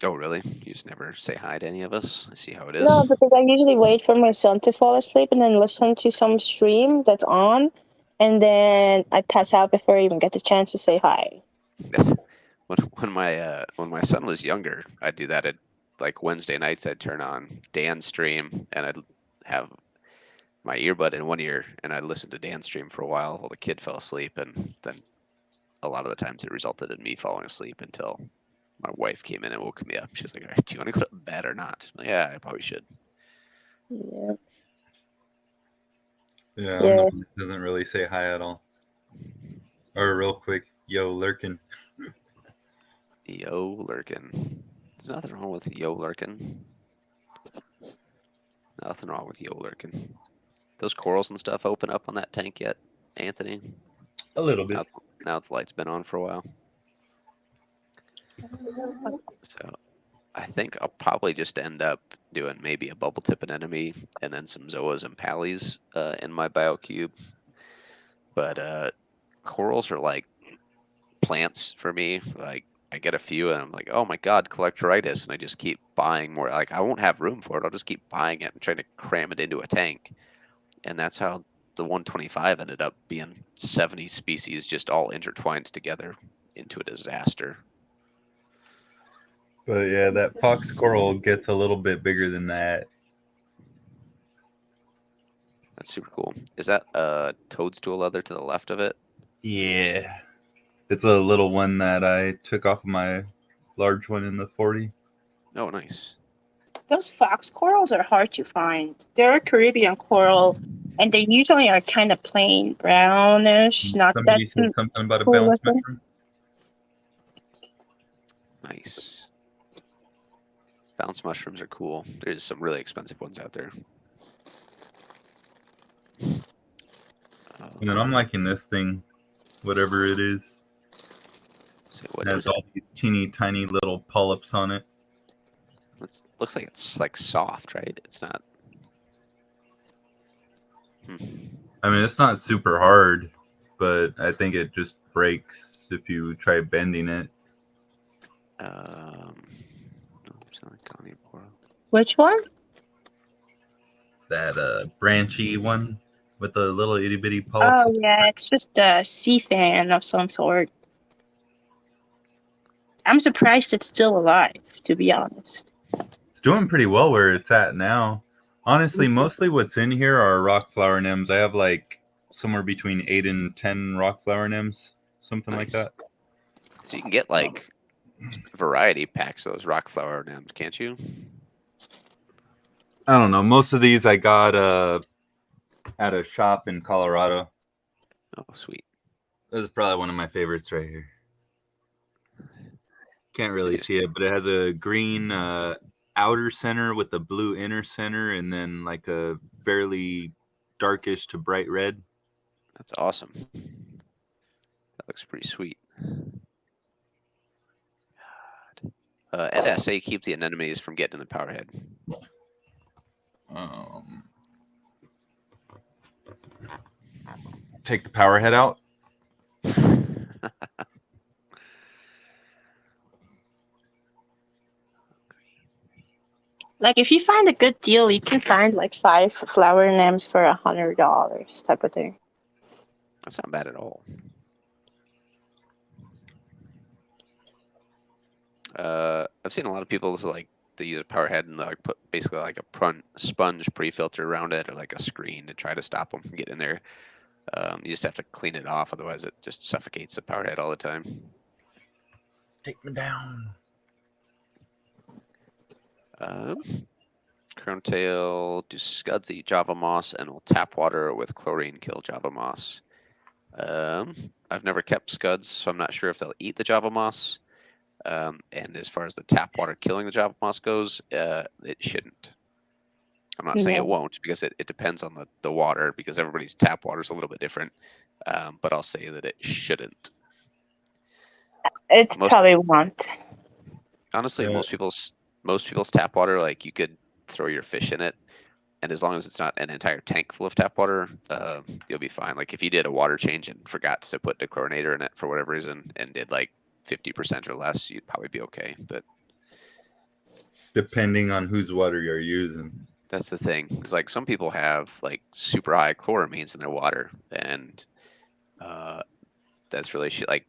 Oh, really? You just never say hi to any of us? I see how it is. No, because I usually wait for my son to fall asleep and then listen to some stream that's on, and then I pass out before I even get the chance to say hi. That's, when my son was younger, I'd do that at like Wednesday nights. I'd turn on Dan's stream and I'd have my earbud in one ear and I'd listen to Dan's stream for a while the kid fell asleep, and then a lot of the times it resulted in me falling asleep until my wife came in and woke me up. She's like, "All right, do you want to go to bed or not?" I'm like, yeah, I probably should. Yeah. Yeah, I'm the one that doesn't really say hi at all. Or real quick, yo, lurking. Yo, lurking. There's nothing wrong with yo lurking. Nothing wrong with yo lurking. Those corals and stuff open up on that tank yet, Anthony? A little bit. Now the light's been on for a while. So I think I'll probably just end up doing maybe a bubble tip anemone and then some zoas and pallies in my biocube. But corals are like plants for me. Like I get a few and I'm like, oh my god, collectoritis, and I just keep buying more. Like I won't have room for it. I'll just keep buying it and trying to cram it into a tank. And that's how the 125 ended up being 70 species just all intertwined together into a disaster. But yeah, that fox coral gets a little bit bigger than that. That's super cool. Is that a toadstool leather to the left of it? Yeah. It's a little one that I took off of my large one in the 40. Oh, nice. Those fox corals are hard to find. They're a Caribbean coral, and they usually are kind of plain brownish, not that Somebody said something about a cool bounce looking. mushroom. Nice. Bounce mushrooms are cool. There's some really expensive ones out there. And then I'm liking this thing, whatever it is. So what It has is it? all these teeny tiny little polyps on it. It looks like it's like soft, right? It's not. I mean, it's not super hard, but I think it just breaks if you try bending it. Which one? That branchy one with the little itty bitty polyps. Oh yeah, it's just a sea fan of some sort. I'm surprised it's still alive, to be honest. It's doing pretty well where it's at now. Honestly, mostly what's in here are rock flower nems. I have like somewhere between 8 and 10 rock flower nems, something like that. So you can get like variety packs of those rock flower nems, can't you? I don't know. Most of these I got at a shop in Colorado. Oh, sweet. This is probably one of my favorites right here. Can't really see it, but it has a green outer center with a blue inner center, and then like a fairly darkish to bright red. That's awesome. That looks pretty sweet. Ed asks how you keep the anemones from getting in the power head. Take the power head out. Like if you find a good deal, you can find like 5 flower nems for $100 type of thing. That's not bad at all. I've seen a lot of people like to use a power head and like put basically like a sponge pre-filter around it or like a screen to try to stop them from getting in there. You just have to clean it off, otherwise it just suffocates the power head all the time. Take me down. Crowntail, do scuds eat Java moss and will tap water with chlorine kill Java moss? I've never kept scuds, so I'm not sure if they'll eat the Java moss. And as far as the tap water killing the Java moss goes, it shouldn't. I'm not saying it won't, because it depends on the water, because everybody's tap water is a little bit different. But I'll say that it shouldn't. It probably won't. Honestly, most people's tap water, like you could throw your fish in it, and as long as it's not an entire tank full of tap water, you'll be fine. Like if you did a water change and forgot to put the chlorinator in it for whatever reason and did like 50% or less, you'd probably be okay. But depending on whose water you're using. That's the thing. Because like some people have like super high chloramines in their water, and that's really shit. Like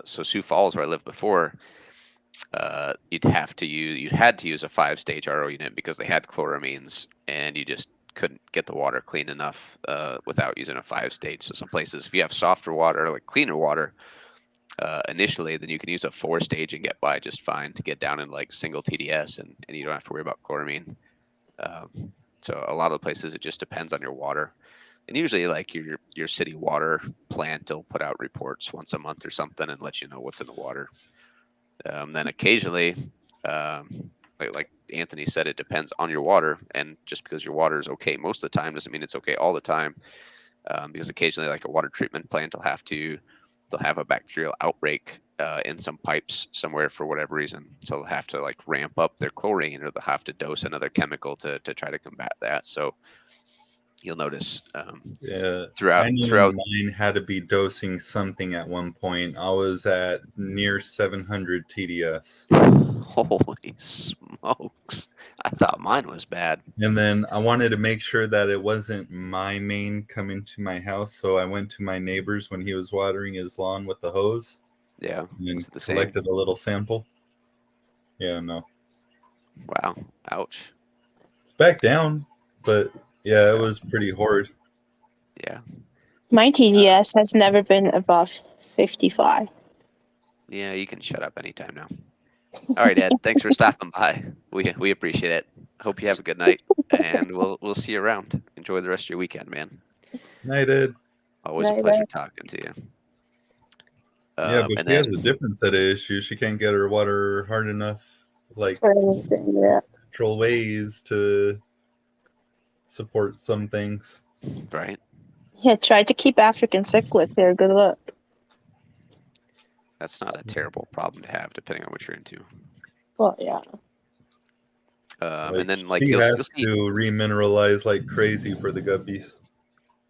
so Sioux Falls, where I lived before, you'd had to use a 5-stage RO unit because they had chloramines, and you just couldn't get the water clean enough without using a 5-stage. So some places, if you have softer water, like cleaner water, initially, then you can use a 4-stage and get by just fine to get down in like single TDS, and you don't have to worry about chloramine. So a lot of the places, it just depends on your water, and usually like your city water plant will put out reports once a month or something and let you know what's in the water. Then occasionally, like Anthony said, it depends on your water, and just because your water is okay most of the time doesn't mean it's okay all the time, because occasionally like a water treatment plant they'll have a bacterial outbreak in some pipes somewhere for whatever reason. So they'll have to like ramp up their chlorine, or they'll have to dose another chemical to try to combat that. So you'll notice Yeah, throughout I knew throughout. mine had to be dosing something at one point. I was at near 700 TDS. Holy smokes! I thought mine was bad. And then I wanted to make sure that it wasn't my main coming to my house, so I went to my neighbor's when he was watering his lawn with the hose Yeah, and was it the same? collected a little sample. Yeah, no. Wow, ouch. It's back down, but yeah, it Yeah. was pretty horrid. Yeah, My TDS has never been above 55. yeah. You can shut up anytime now. All right, Ed. Thanks for stopping by. We appreciate it. Hope you have a good night, and we'll see you around. Enjoy the rest of your weekend, man. Night, Ed. Always a Right, pleasure right. talking to you. Yeah, but And she has then a different set of issues. She can't get her water hard enough, like For anything, yeah. natural ways to support some things. right, Yeah, try to keep African cichlids here. Good luck. that's not a terrible problem to have, depending on what you're into. Well, yeah. Like, And then like she you'll has see, to remineralize like crazy for the guppies.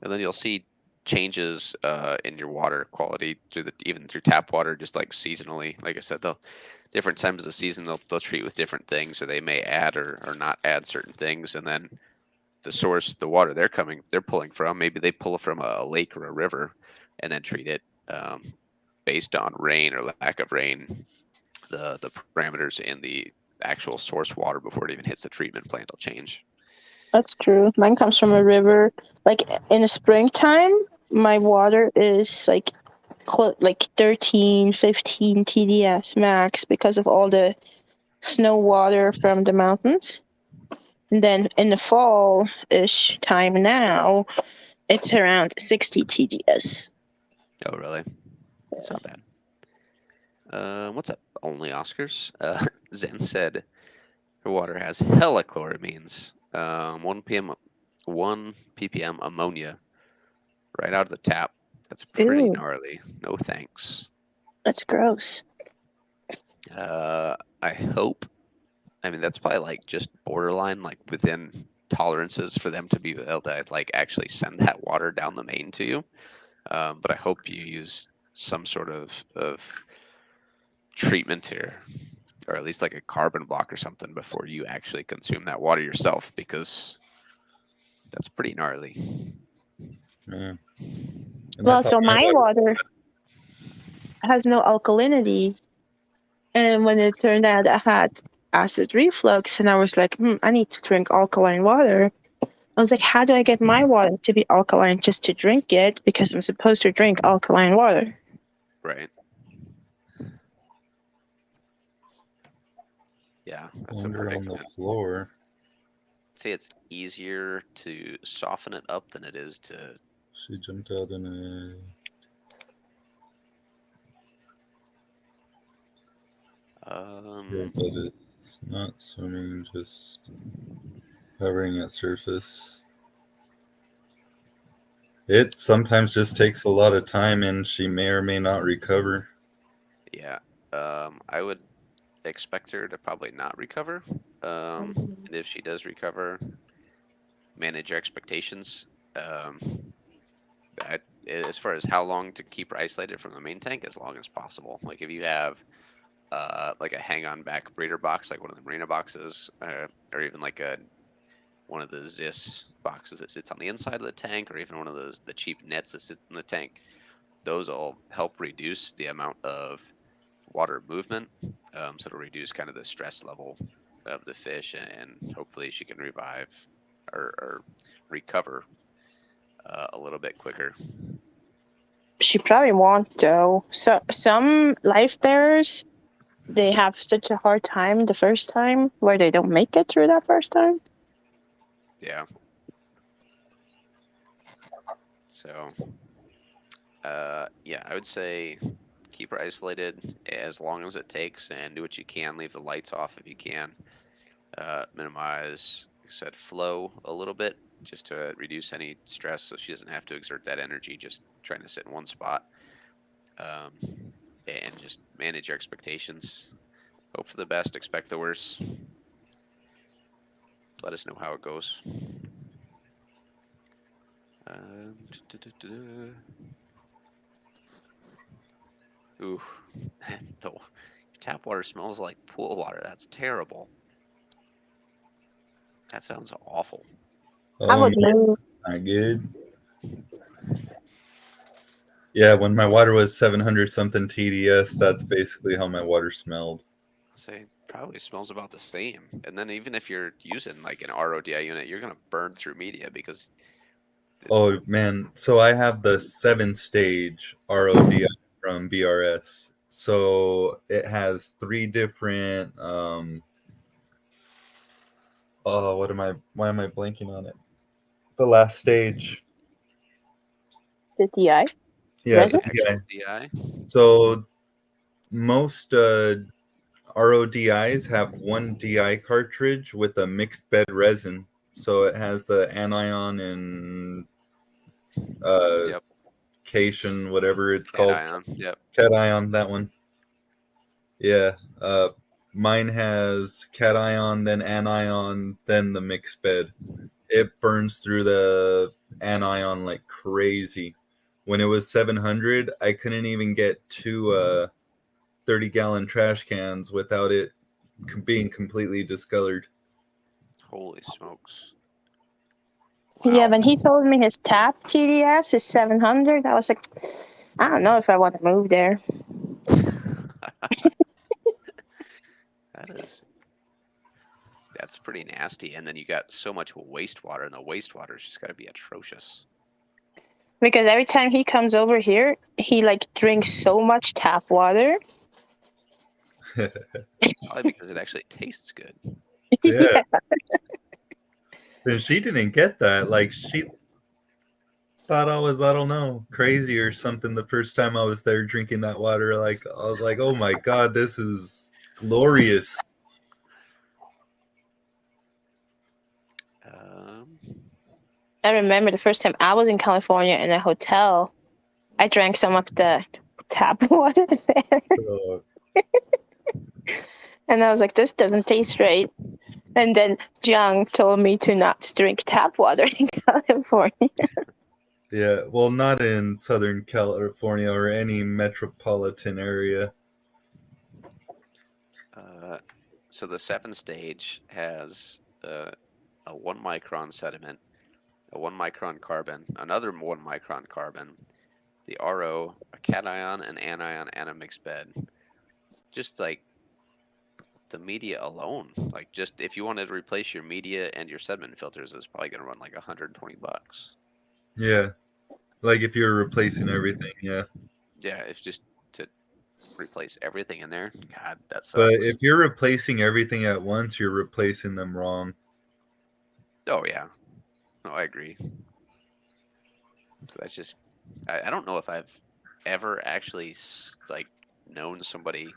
and then you'll see changes in your water quality through even through tap water, just like seasonally. Like I said, they'll different times of the season they'll treat with different things, or they may add or not add certain things, and then the source, the water they're pulling from, maybe they pull from a lake or a river, and then treat it based on rain or lack of rain. The parameters in the actual source water before it even hits the treatment plant will change. That's true. Mine comes from a river. Like in the springtime, my water is like 13, 15 TDS max because of all the snow water from the mountains. And then in the fall-ish time now, it's around 60 TDS. Oh, really? That's not bad. What's up, only Oscars? Zen said her water has hella chloramines. 1 ppm ammonia right out of the tap. That's pretty Ew, gnarly. No thanks. that's gross. I hope. I mean, that's probably like just borderline, like within tolerances for them to be able to like actually send that water down the main to you. But I hope you use some sort of treatment here, or at least like a carbon block or something before you actually consume that water yourself, because that's pretty gnarly. Yeah. And I Well, thought so my my water. water has no alkalinity. And when it turned out I had acid reflux, and I was like, I need to drink alkaline water. I was like, how do I get my water to be alkaline just to drink it? Because I'm supposed to drink alkaline water. Right. Yeah, that's a Wander on the predicament. floor. I'd say it's easier to soften it up than it is to. She jumped out in a. Yeah, but it's not swimming, just hovering at surface. It sometimes just takes a lot of time, and she may or may not recover. Yeah. I would expect her to probably not recover. And if she does recover, manage your expectations. As far as how long to keep her isolated from the main tank, as long as possible. Like if you have like a hang-on back breeder box, like one of the marina boxes, or even like one of the Zis boxes that sits on the inside of the tank, or even one of the cheap nets that sits in the tank, those all help reduce the amount of water movement. So it'll reduce kind of the stress level of the fish, and hopefully she can revive or recover a little bit quicker. She probably won't, though. So some life bearers, they have such a hard time the first time where they don't make it through that first time. Yeah. So, yeah, I would say keep her isolated as long as it takes, and do what you can. Leave the lights off if you can. Minimize, like I said, flow a little bit, just to reduce any stress, so she doesn't have to exert that energy just trying to sit in one spot. And just manage your expectations. Hope for the best, expect the worst. Let us know how it goes. Ooh, the tap water smells like pool water. That's terrible. That sounds awful. I Oh would man, move. not good. Yeah, when my water was 700 something TDS, that's basically how my water smelled. Say probably smells about the same. And then even if you're using like an RODI unit, you're gonna burn through media because Oh man, so I have the 7-stage RODI from BRS. So it has 3 different oh, why am I blanking on it? The last stage. The DI Yeah, the resin. actual DI. DI. So most RODIs have one DI cartridge with a mixed bed resin. So it has the anion and Yep. cation, whatever it's called. Cation. Yep. Cation, that one. Yeah. Mine has cation, then anion, then the mixed bed. It burns through the anion like crazy. When it was 700, I couldn't even get 2 30-gallon trash cans without it being completely discolored. Holy smokes. Yeah, Wow. when he told me his tap TDS is 700, I was like, I don't know if I want to move there. That's pretty nasty. And then you got so much wastewater, and the wastewater's just got to be atrocious. Because every time he comes over here, he like drinks so much tap water. Probably because it actually tastes good. Yeah. And she didn't get that. Like, she thought I was, I don't know, crazy or something the first time I was there drinking that water. Like, I was like, oh my God, this is glorious. I remember the first time I was in California in a hotel, I drank some of the tap water there. So, And I was like, this doesn't taste right. And then Jiang told me to not drink tap water in California. yeah, well, not in Southern California or any metropolitan area. So the 7-stage has a 1 micron sediment, a 1 micron carbon, another 1 micron carbon, the RO, a cation, an anion, and a mixed bed. Just like the media alone, like just if you wanted to replace your media and your sediment filters, it's probably gonna run like $120. Yeah, like if you're replacing everything, yeah. Yeah, it's just to replace everything in there. God, that But sucks. if you're replacing everything at once, you're replacing them wrong. Oh yeah, no, I agree. So that's just I don't know if I've ever actually like known somebody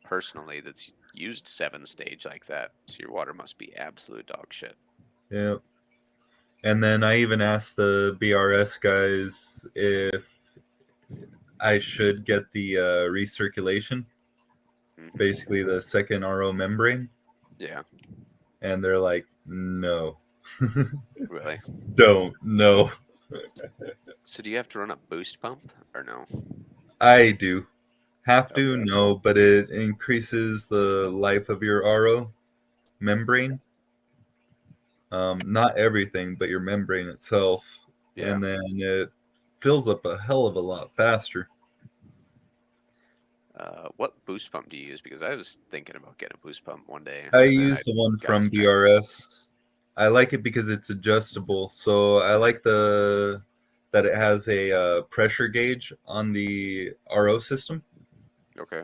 personally that's used 7-stage like that. So your water must be absolute dog shit. Yeah. And then I even asked the BRS guys if I should get the recirculation, basically the second RO membrane. Yeah, And they're like, no. really. Don't, no. So do you have to run a boost pump or no? I do. Have to, Okay. no, but it increases the life of your RO membrane. Not everything, but your membrane itself. Yeah. And then it fills up a hell of a lot faster. What boost pump do you use? Because I was thinking about getting a boost pump one day. I And then use the one got from stranded. BRS. I like it because it's adjustable. So I like that it has a pressure gauge on the RO system. Okay.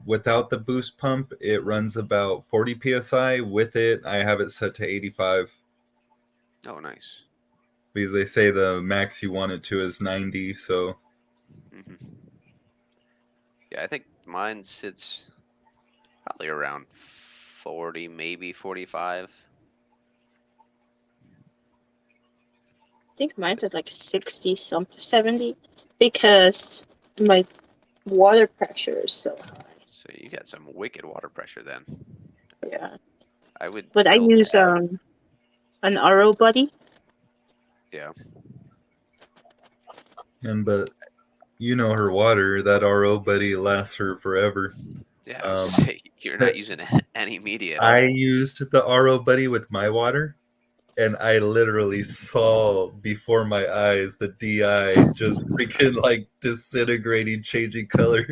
Without the boost pump, it runs about 40 psi. With it, I have it set to 85 Oh, nice. because they say the max you want it to is 90. So Yeah, I think mine sits probably around 40, maybe 45. I think mine's at like 60 something, 70, because my water pressure is so high. So you got some wicked water pressure then. Yeah. I would But I fill use that. an RO buddy. Yeah. But you know her water, that RO buddy lasts her forever. Yeah, I was just say you're not using any media at all. I used the RO buddy with my water, and I literally saw before my eyes the DI just freaking like disintegrating, changing color.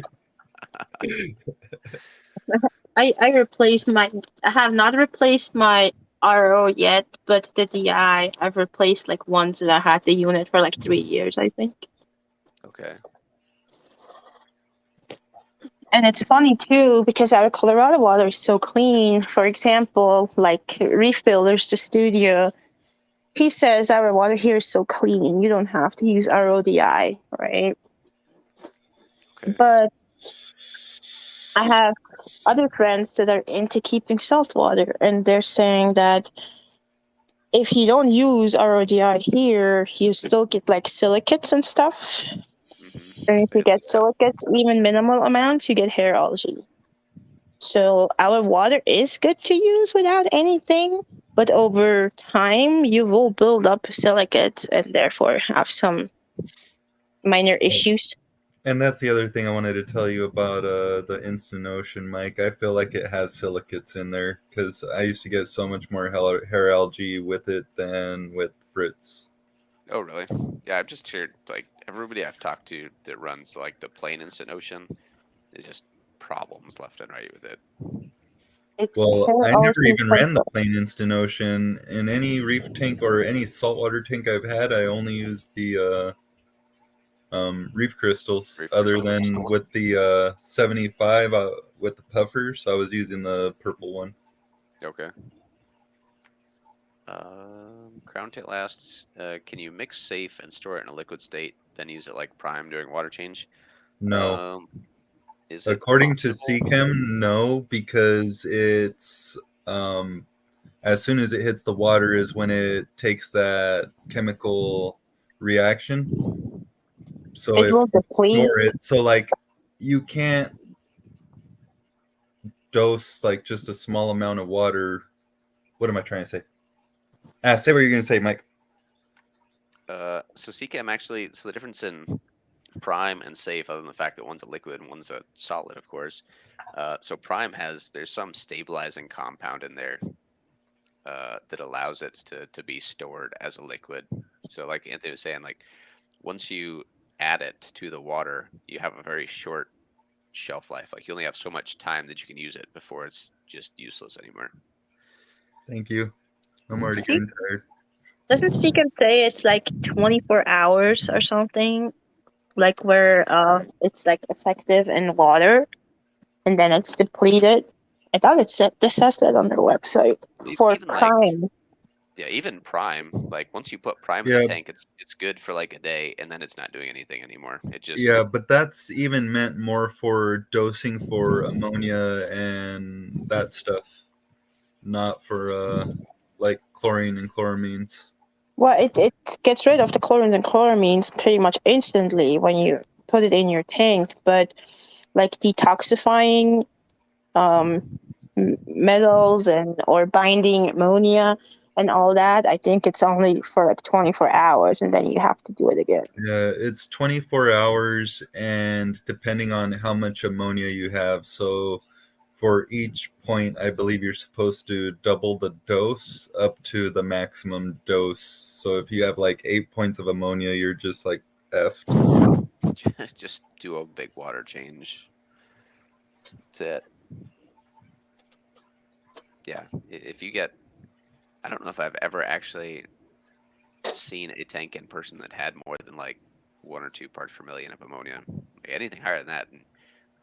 I replaced my. I have not replaced my RO yet, but the DI I've replaced like once, and I had the unit for like 3 years, I think. Okay. And it's funny too because our Colorado water is so clean. For example, like Refillers, the studio, he says our water here is so clean, you don't have to use RODI, right? Okay. But I have other friends that are into keeping salt water, and they're saying that if you don't use RODI here, you still get like silicates and stuff. And if you get silicates, even minimal amounts, you get hair algae. So our water is good to use without anything, but over time you will build up silicates and therefore have some minor issues. And that's the other thing I wanted to tell you about the Instant Ocean, Mike. I feel like it has silicates in there because I used to get so much more hair algae with it than with Fritz. Oh, really? Yeah, I've just heard like everybody I've talked to that runs like the plain Instant Ocean, is just problems left and right with it. Well, I never even ran the plain Instant Ocean. In any reef tank or any saltwater tank I've had, I only used the reef crystals. Other than with the 75 with the puffers, I was using the purple one. Okay. Crown tail asks, can you mix safe and store it in a liquid state, then use it like prime during water change? No. Is it according to possible? CChem, no, because it's as soon as it hits the water is when it takes that chemical reaction. So it if will you deplete. store it, so like you can't dose like just a small amount of water. What am I trying to say? Say what you're gonna say, Mike. So CChem actually, so the difference in prime and safe, other than the fact that one's a liquid and one's a solid, of course. So prime there's some stabilizing compound in there that allows it to be stored as a liquid. So like Anthony was saying, like once you add it to the water, you have a very short shelf life. Like you only have so much time that you can use it before it's just useless anymore. Thank you. I'm already getting tired. Doesn't CChem say it's like 24 hours or something? Like where it's like effective in water and then it's depleted. I thought it said this says that on their website for even prime. Like, yeah, even prime. Like once you put prime in the tank, it's good for like a day, and then it's not doing anything anymore. It just but that's even meant more for dosing for ammonia and that stuff, not for like chlorine and chloramines. Well, it gets rid of the chlorines and chloramines pretty much instantly when you put it in your tank, but like detoxifying metals and or binding ammonia and all that, I think it's only for like 24 hours and then you have to do it again. Yeah, it's 24 hours and depending on how much ammonia you have. So for each point, I believe you're supposed to double the dose up to the maximum dose. So if you have like 8 points of ammonia, you're just like effed. Just do a big water change. That's it. Yeah, if you get, I don't know if I've ever actually seen a tank in person that had more than like 1 or 2 parts per million of ammonia. Like anything higher than that,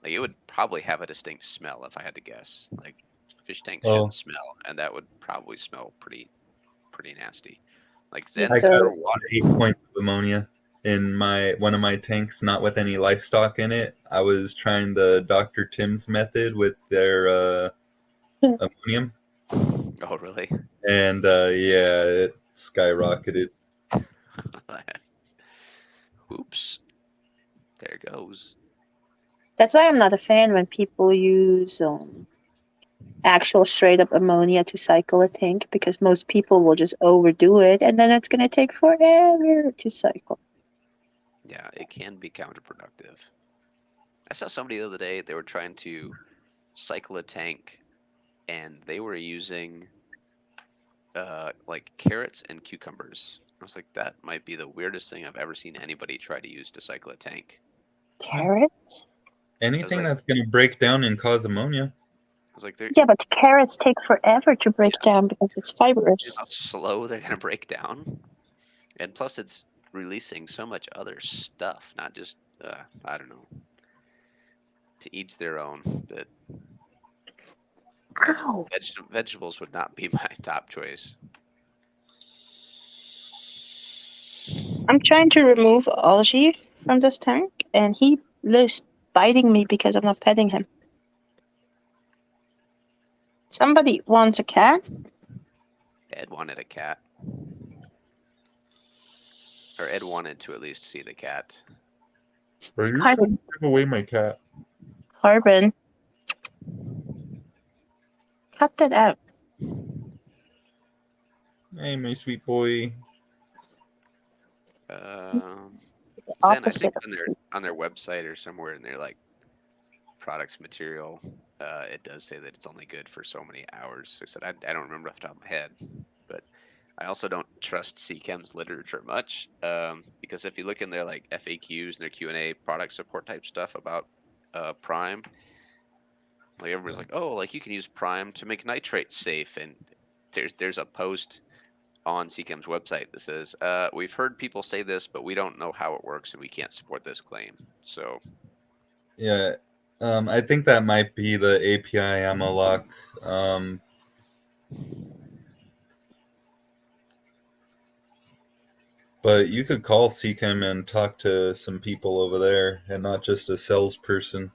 like it would probably have a distinct smell if I had to guess. Like fish tanks shouldn't smell, and that would probably smell pretty nasty. Like Zen I got water. 8 points of ammonia in one of my tanks, not with any livestock in it. I was trying the Dr. Tim's method with their ammonium. Oh, really? And yeah, it skyrocketed. Oops. There it goes. That's why I'm not a fan when people use actual straight up ammonia to cycle a tank, because most people will just overdo it and then it's going to take forever to cycle. Yeah, it can be counterproductive. I saw somebody the other day, they were trying to cycle a tank and they were using like carrots and cucumbers. I was like, that might be the weirdest thing I've ever seen anybody try to use to cycle a tank. Carrots? I was Anything like, that's going to break down and cause ammonia. they're Yeah, but carrots take forever to break down because it's how fibrous. slow they're gonna break down, and plus it's releasing so much other stuff, not just I don't know. To each their own. That Ow! vegetables would not be my top choice. I'm trying to remove algae from this tank, and he lives biting me because I'm not petting him. Somebody wants a cat? Ed wanted a cat, or Ed wanted to at least see the cat. Are you Carbon. trying to give away my cat? Carbon. Cut that out. Hey, my sweet boy. Zen, I think Opposite of on their website or somewhere in their like products material, it does say that it's only good for so many hours. I said I don't remember off the top of my head, but I also don't trust CChem's literature much, because if you look in their like FAQs and their Q&A product support type stuff about Prime, like everybody's like, oh, like you can use Prime to make nitrates safe, and there's a post on CChem's website that says, we've heard people say this, but we don't know how it works and we can't support this claim. So Yeah, I think that might be the API ammo lock. But you could call CChem and talk to some people over there and not just a salesperson.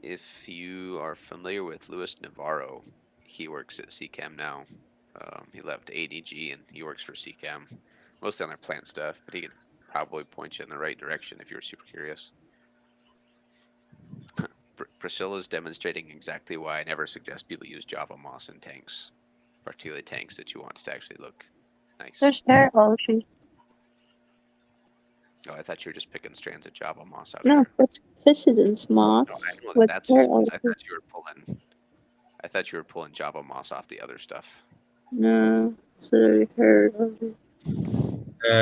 if you are familiar with Luis Navarro, he works at CChem now. He left ADG and he works for CChem, mostly on their plant stuff, but he could probably point you in the right direction if you're super curious. Priscilla's demonstrating exactly why I never suggest people use Java Moss in tanks, particularly tanks that you want to actually look nice. There's hair algae. Oh, I thought you were just picking strands of Java Moss out No, here. that's Fissidence moss. No, I know with that's hair just. I algae. thought you were pulling. I thought you were pulling Java Moss off the other stuff. No, so hair algae.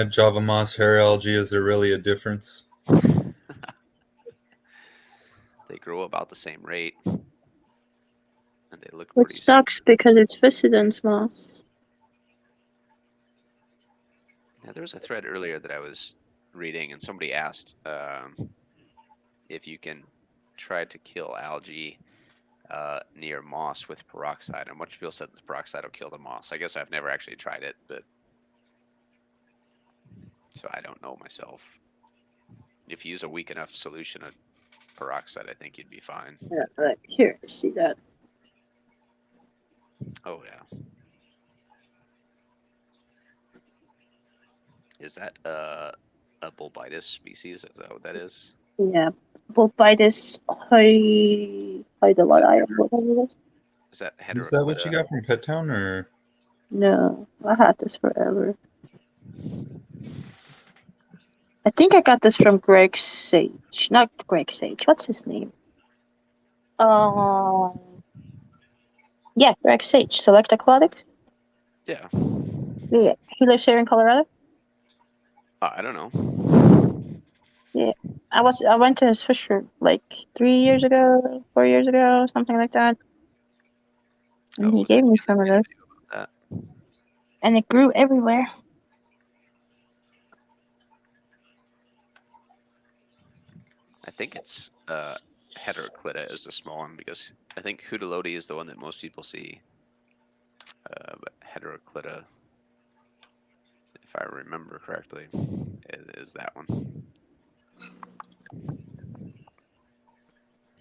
Java moss hair algae, is there really a difference? They grow about the same rate, and they look Which pretty sucks because it's Fissidence moss. Now, there was a thread earlier that I was reading, and somebody asked if you can try to kill algae near moss with peroxide, and much people said that the peroxide will kill the moss. I guess I've never actually tried it, but so I don't know myself. If you use a weak enough solution of peroxide, I think you'd be fine. Yeah, right here, see that? Oh yeah. Is that a bulbitis species? Is that what that is? Yeah, Bulbitis Hydelii, whatever it is. Is that Is that what you heteroclita? got from Pet Town, or? No, I had this forever. I think I got this from Greg Sage. Not Greg Sage. What's his name? Yeah, Greg Sage. Select Aquatics. Yeah. Yeah, he lives here in Colorado. I don't know. Yeah, I went to his fish room like 3 years ago, 4 years ago, something like that. And he Was it gave me you some that of made a this, video about that? and it grew everywhere. I think it's heteroclita is the small one, because I think Hudalodi is the one that most people see. But heteroclita, if I remember correctly, is that one.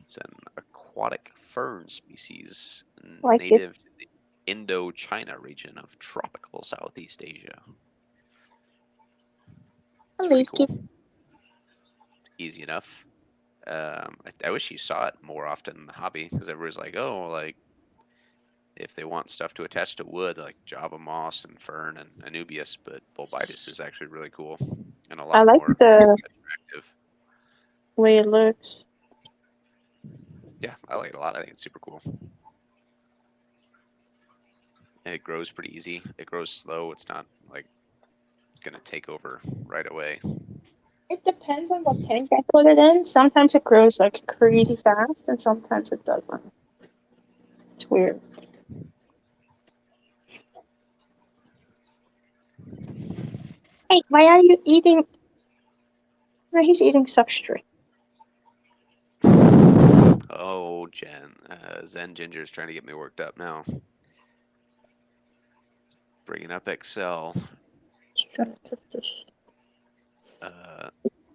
It's an aquatic fern species Like it. native to the Indochina region of tropical Southeast Asia. I It's pretty like cool. it. Easy enough. I wish you saw it more often in the hobby, because everybody's like, oh, like if they want stuff to attach to wood, like Java moss and fern and Anubias, but Bulbitis is actually really cool and a I lot like more the attractive. way it looks. Yeah, I like it a lot. I think it's super cool. And it grows pretty easy. It grows slow. It's not like gonna take over right away. It depends on what tank I put it in. Sometimes it grows like crazy fast, and sometimes it doesn't. It's weird. Hey, why are you eating? No, he's eating substrate. Oh, Zen Ginger is trying to get me worked up now. Bringing up Excel. Just trying to put this.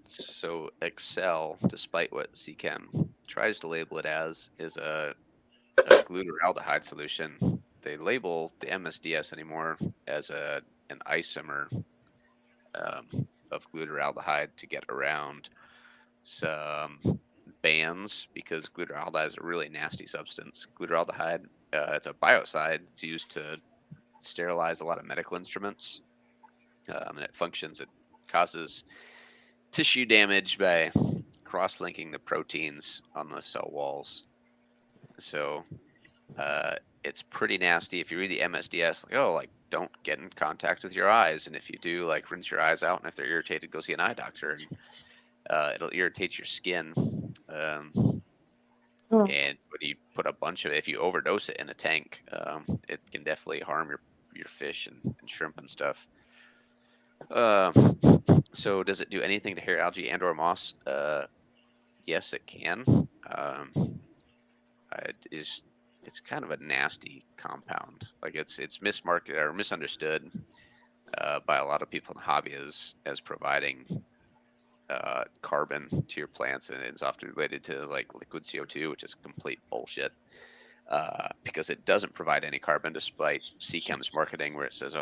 So Excel, despite what CChem tries to label it as, is a glutaraldehyde solution. They label the MSDS anymore as an isomer of glutaraldehyde to get around some bans because glutaraldehyde is a really nasty substance. Glutaraldehyde, it's a biocide. It's used to sterilize a lot of medical instruments, and it functions. It causes tissue damage by cross-linking the proteins on the cell walls. So it's pretty nasty. If you read the MSDS, like, oh, like don't get in contact with your eyes, and if you do, like rinse your eyes out, and if they're irritated, go see an eye doctor. And it'll irritate your skin. Oh. And when you put a bunch of it, if you overdose it in a tank, it can definitely harm your fish and shrimp and stuff. So does it do anything to hair algae and or moss? Yes, it can. It's kind of a nasty compound. Like it's mismarketed or misunderstood by a lot of people in the hobby as providing carbon to your plants, and it's often related to like liquid CO2, which is complete bullshit. Because it doesn't provide any carbon, despite CChem's marketing, where it says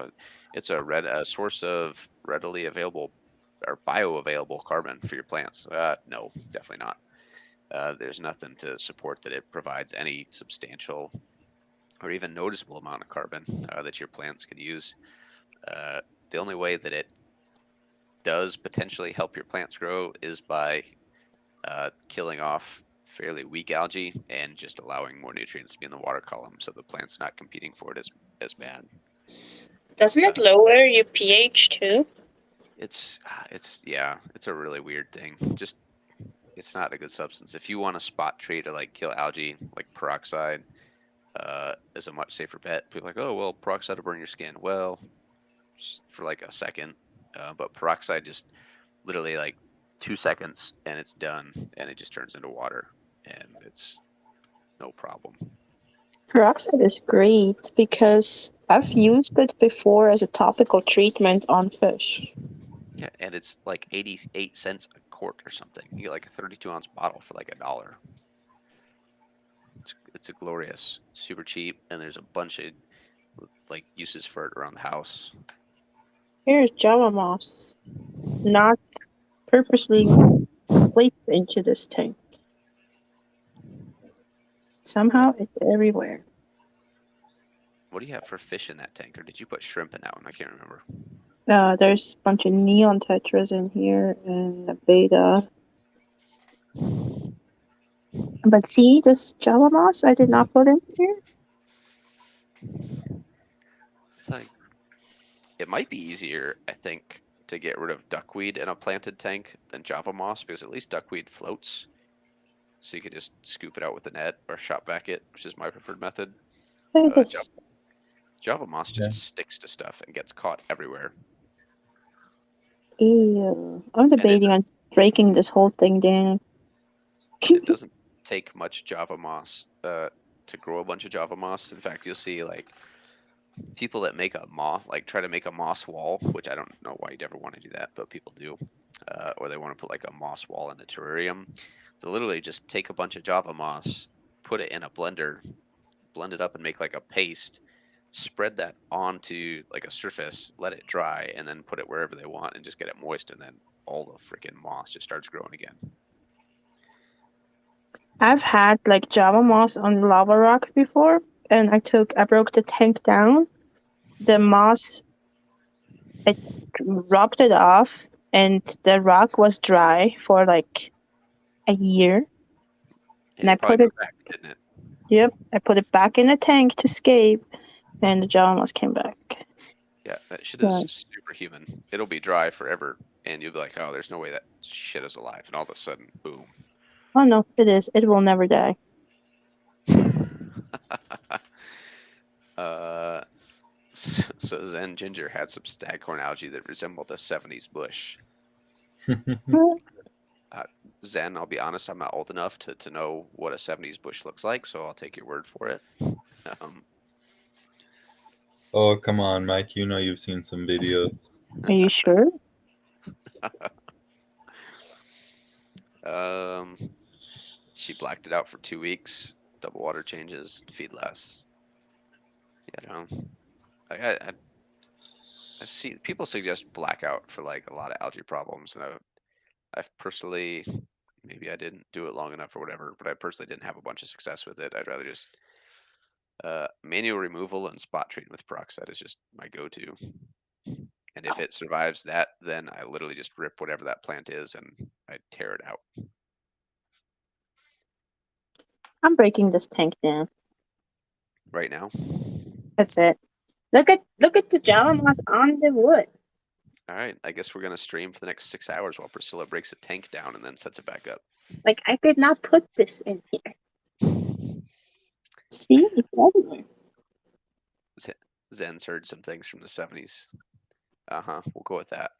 it's a source of readily available or bioavailable carbon for your plants. No, definitely not. There's nothing to support that it provides any substantial or even noticeable amount of carbon that your plants could use. The only way that it does potentially help your plants grow is by killing off fairly weak algae and just allowing more nutrients to be in the water column, so the plant's not competing for it as bad. Doesn't it lower your pH too? It's a really weird thing. Just it's not a good substance. If you want to spot treat or like kill algae, like peroxide is a much safer bet. People are like, oh well, peroxide will burn your skin. Well, for like a second, but peroxide just literally like 2 seconds and it's done, and it just turns into water, and it's no problem. Peroxide is great because I've used it before as a topical treatment on fish. Yeah, and it's like 88 cents a quart or something. You get like a 32-ounce bottle for like $1. It's a glorious, super cheap, and there's a bunch of like uses for it around the house. Here's Java moss, not purposely placed into this tank. Somehow it's everywhere. What do you have for fish in that tank, or did you put shrimp in that one? I can't remember. There's a bunch of neon tetras in here and a beta. But see, this Java moss I did not put in here. It's like it might be easier, I think, to get rid of duckweed in a planted tank than Java moss, because at least duckweed floats. So you could just scoop it out with a net or shop back it, which is my preferred method. Look at this. Java moss just sticks to stuff and gets caught everywhere. Ew. I'm debating on breaking this whole thing down. It doesn't take much Java moss to grow a bunch of Java moss. In fact, you'll see like people that make a moss, like try to make a moss wall, which I don't know why you'd ever want to do that, but people do. Or they want to put like a moss wall in a terrarium. They literally just take a bunch of Java moss, put it in a blender, blend it up and make like a paste, spread that onto like a surface, let it dry, and then put it wherever they want and just get it moist, and then all the freaking moss just starts growing again. I've had like Java moss on lava rock before, and I broke the tank down. The moss, I rubbed it off, and the rock was dry for like a year. And I it probably put it, grew back, didn't it? yep, I put it back in the tank to escape, and the Java moss came back. Yeah, that shit Yeah. is superhuman. It'll be dry forever, and you'll be like, oh, there's no way that shit is alive. And all of a sudden, boom. Oh no, it is. It will never die. So Zen Ginger had some staghorn algae that resembled a 70s bush. Zen, I'll be honest, I'm not old enough to know what a 70s bush looks like, so I'll take your word for it. Oh, come on, Mike. You know you've seen some videos. Are you sure? She blacked it out for 2 weeks, double water changes, feed less. You know, I've seen people suggest blackout for like a lot of algae problems, and I've personally, maybe I didn't do it long enough or whatever, but I personally didn't have a bunch of success with it. I'd rather just manual removal and spot treatment with peroxide is just my go-to. And if it survives that, then I literally just rip whatever that plant is and I tear it out. I'm breaking this tank down. Right now. That's it. Look at the Java moss on the wood. All right, I guess we're gonna stream for the next 6 hours while Priscilla breaks the tank down and then sets it back up. Like, I did not put this in here. See, it's everywhere. Zen's heard some things from the 70s. We'll go with that.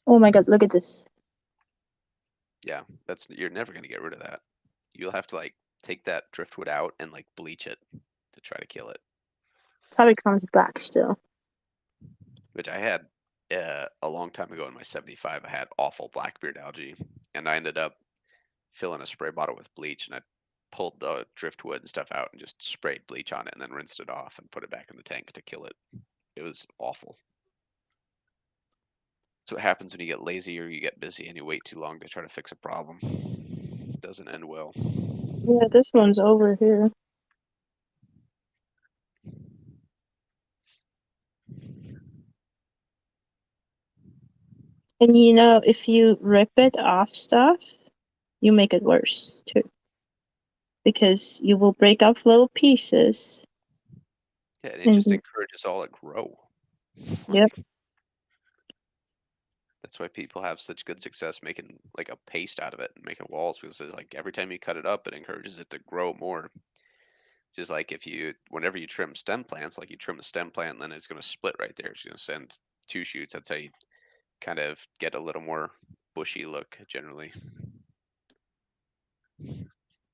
Oh my god, look at this. Yeah, you're never gonna get rid of that. You'll have to like take that driftwood out and like bleach it to try to kill it. Probably comes back still. Which I had a long time ago in my 75. I had awful blackbeard algae, and I ended up filling a spray bottle with bleach, and I pulled the driftwood and stuff out and just sprayed bleach on it, and then rinsed it off and put it back in the tank to kill it. It was awful. That's what happens when you get lazy or you get busy and you wait too long to try to fix a problem. It doesn't end well. Yeah, this one's over here. And you know, if you rip it off stuff, you make it worse too. Because you will break off little pieces. Yeah, and it just encourages all to grow. Yep. That's why people have such good success making like a paste out of it and making walls, because it's like every time you cut it up, it encourages it to grow more. Just like whenever you trim stem plants, like you trim a stem plant, and then it's going to split right there. It's going to send 2 shoots. That's how you kind of get a little more bushy look generally.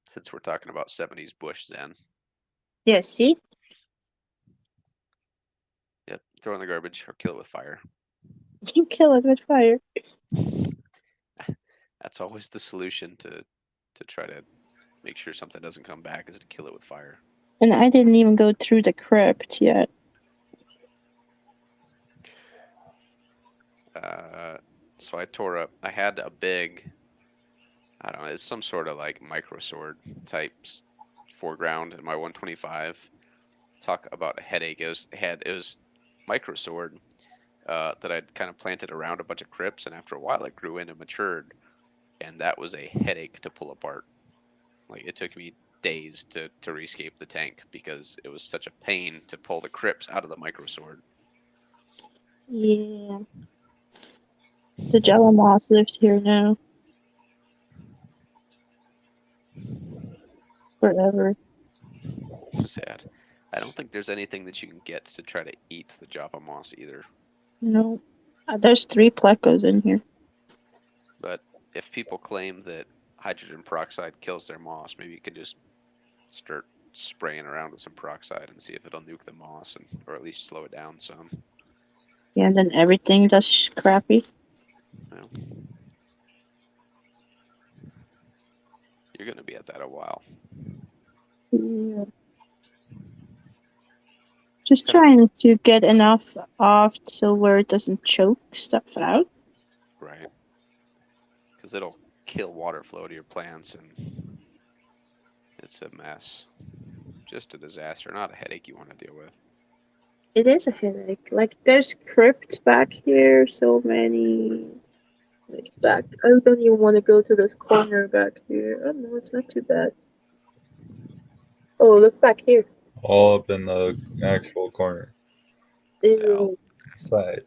Since we're talking about 70s bush, Zen. Yeah, see? Yep, throw it in the garbage or kill it with fire. You kill it with fire. That's always the solution to try to make sure something doesn't come back, is to kill it with fire. And I didn't even go through the crypt yet. So I had a big, I don't know, it's some sort of like micro sword type foreground in my 125. Talk about a headache. It was micro sword that I'd kind of planted around a bunch of crypts, and after a while it grew in and matured, and that was a headache to pull apart. Like, it took me days to rescape the tank because it was such a pain to pull the crypts out of the micro sword. Yeah. The Java moss lives here now. Forever. Sad. I don't think there's anything that you can get to try to eat the Java moss either. No. There's 3 plecos in here. But if people claim that hydrogen peroxide kills their moss, maybe you could just start spraying around with some peroxide and see if it'll nuke the moss, or at least slow it down some. Yeah, and then everything does crappy. Well, you're going to be at that a while. Yeah. Just trying to get enough off so where it doesn't choke stuff out. Right. Because it'll kill water flow to your plants, and It's a mess. Just a disaster, not a headache you want to deal with. It is a headache. Like there's crypts back here, so many. Like back, I don't even want to go to this corner back here. Oh no, it's not too bad. Oh, look back here. All up in the actual corner So Ew. side.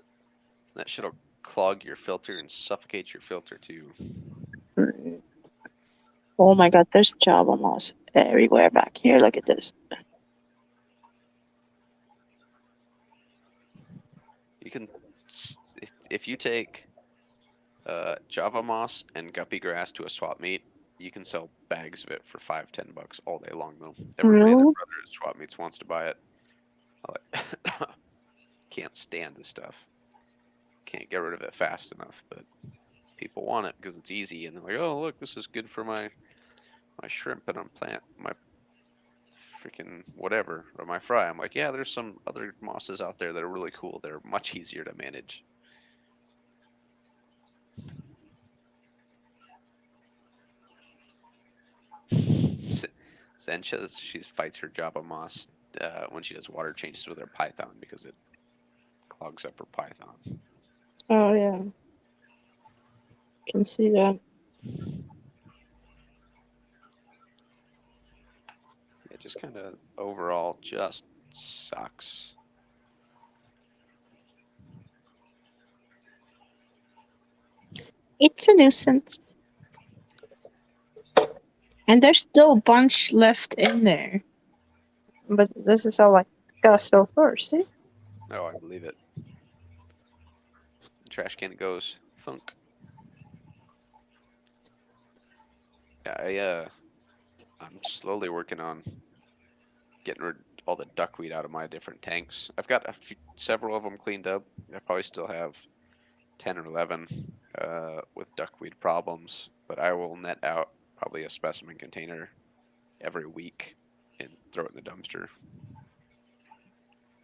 that shit'll clog your filter and suffocate your filter too. Oh my god, there's Java moss everywhere back here. Look at this. You can, if you take Java moss and guppy grass to a swap meet, you can sell bags of it for $5-10 all day long though. Everybody and their Really? brother at swap meets wants to buy it. I can't stand this stuff. Can't get rid of it fast enough, but people want it because it's easy and they're like, oh look, this is good for my shrimp and my freaking whatever, or my fry. I'm like, yeah, there's some other mosses out there that are really cool. They're much easier to manage. Zen says she fights her Java moss when she does water changes with her Python because it clogs up her Python. Oh yeah. Can see that. It just kind of overall just sucks. It's a nuisance. And there's still a bunch left in there. But this is all I got so far, see? Oh, I believe it. The trash can goes thunk. Yeah, I'm slowly working on getting rid of all the duckweed out of my different tanks. I've got several of them cleaned up. I probably still have 10 or 11 with duckweed problems, but I will net out probably a specimen container every week and throw it in the dumpster.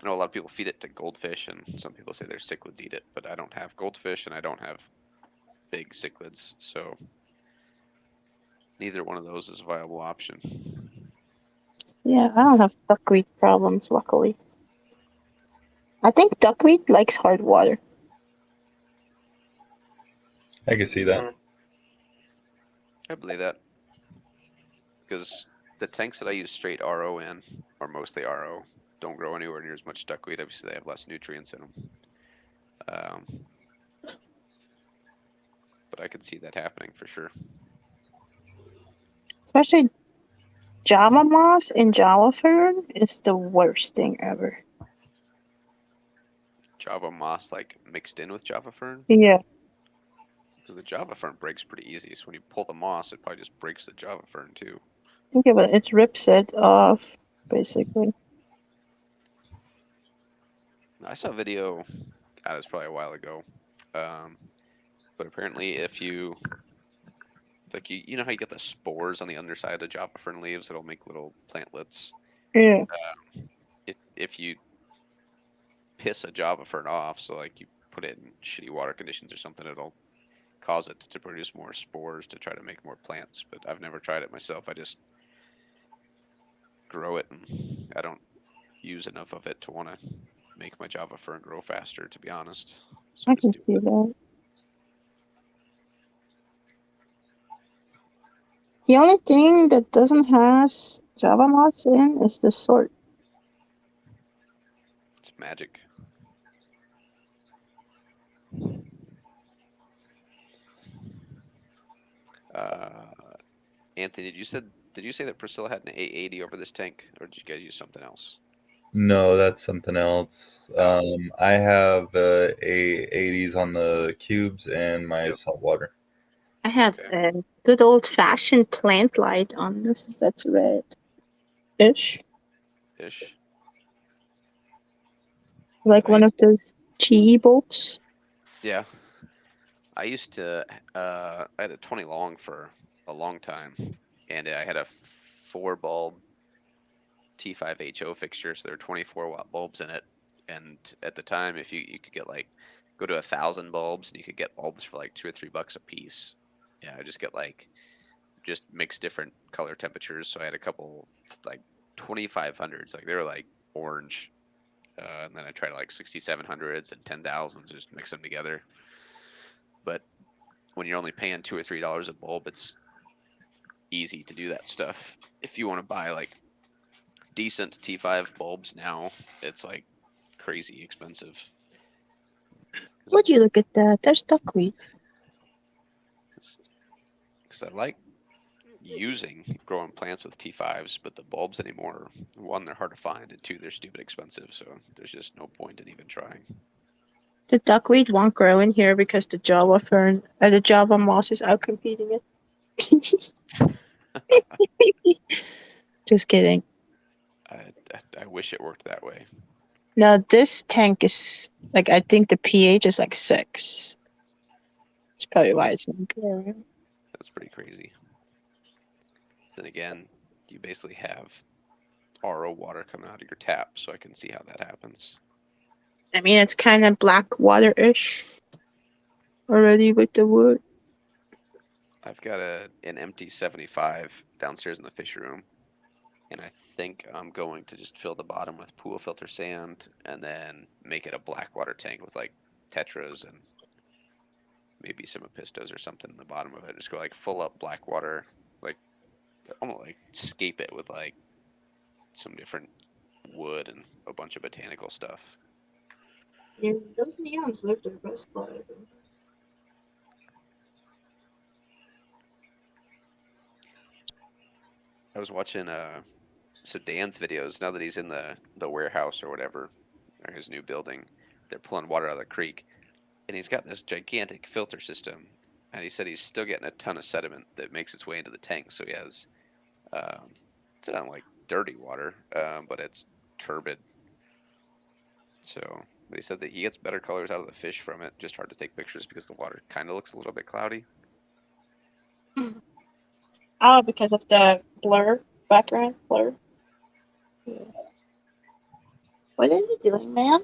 I know a lot of people feed it to goldfish, and some people say their cichlids eat it, but I don't have goldfish and I don't have big cichlids, so neither one of those is a viable option. Yeah, I don't have duckweed problems, luckily. I think duckweed likes hard water. I can see that. I believe that because the tanks that I use straight RO in are mostly RO. Don't grow anywhere near as much duckweed. Obviously, they have less nutrients in them. But I could see that happening for sure. Especially Java moss and Java fern is the worst thing ever. Java moss like mixed in with Java fern? Yeah. Because the Java fern breaks pretty easy. So when you pull the moss, it probably just breaks the Java fern too. Think of it, it rips it off, basically. I saw a video, God, it was probably a while ago. But apparently if you, like you know how you get the spores on the underside of Java fern leaves that'll make little plantlets? Yeah. If you piss a Java fern off, so like you put it in shitty water conditions or something, it'll cause it to produce more spores to try to make more plants. But I've never tried it myself. I just grow it and I don't use enough of it to want to make my Java fern grow faster, to be honest. So I just can do see it. that. The only thing that doesn't has Java moss in is the sort. It's magic. Anthony, did you say that Priscilla had an 880 over this tank, or did you guys use something else? No, that's something else. Oh. I have A80s on the cubes and my Yep. saltwater. I have Okay. a good old fashioned plant light on this that's red ish. Ish. Like I one of used, those GE bulbs. yeah. I used to. I had a 20 long for a long time, and I had a 4 bulb T5HO fixture, so there were 24-watt bulbs in it. And at the time, if you could get like go to 1,000 bulbs, and you could get bulbs for like $2 or $3 a piece. Yeah, I just get like just mix different color temperatures. So I had a couple like 2500s, like they were like orange, and then I tried like 6700s and 10,000s, just mix them together. But when you're only paying $2 or $3 a bulb, it's easy to do that stuff. If you want to buy like decent T5 bulbs now, it's like crazy expensive. Would you look at that? There's duckweed. Because I like using growing plants with T5s, but the bulbs anymore, one, they're hard to find, and two, they're stupid expensive. So there's just no point in even trying. The duckweed won't grow in here because the Java fern, the Java moss is out competing it. Just kidding. I wish it worked that way. Now this tank is like, I think the pH is like 6. That's probably why it's not growing. That's pretty crazy. Then again, you basically have RO water coming out of your tap, so I can see how that happens. I mean, it's kind of black water-ish already with the wood. I've got an empty 75 downstairs in the fish room, and I think I'm going to just fill the bottom with pool filter sand and then make it a black water tank with like tetras and maybe some apistos or something in the bottom of it. Just go like full up black water, like almost like scape it with like some different wood and a bunch of botanical stuff. Yeah, those neons look their best color. I was watching so Dan's videos now that he's in the warehouse or whatever, or his new building. They're pulling water out of the creek, and he's got this gigantic filter system. And he said he's still getting a ton of sediment that makes its way into the tank. So he has, it's not like dirty water, but it's turbid. So, but he said that he gets better colors out of the fish from it. Just hard to take pictures because the water kind of looks a little bit cloudy. Oh, because of the blur, background blur. Yeah. What are you doing, man?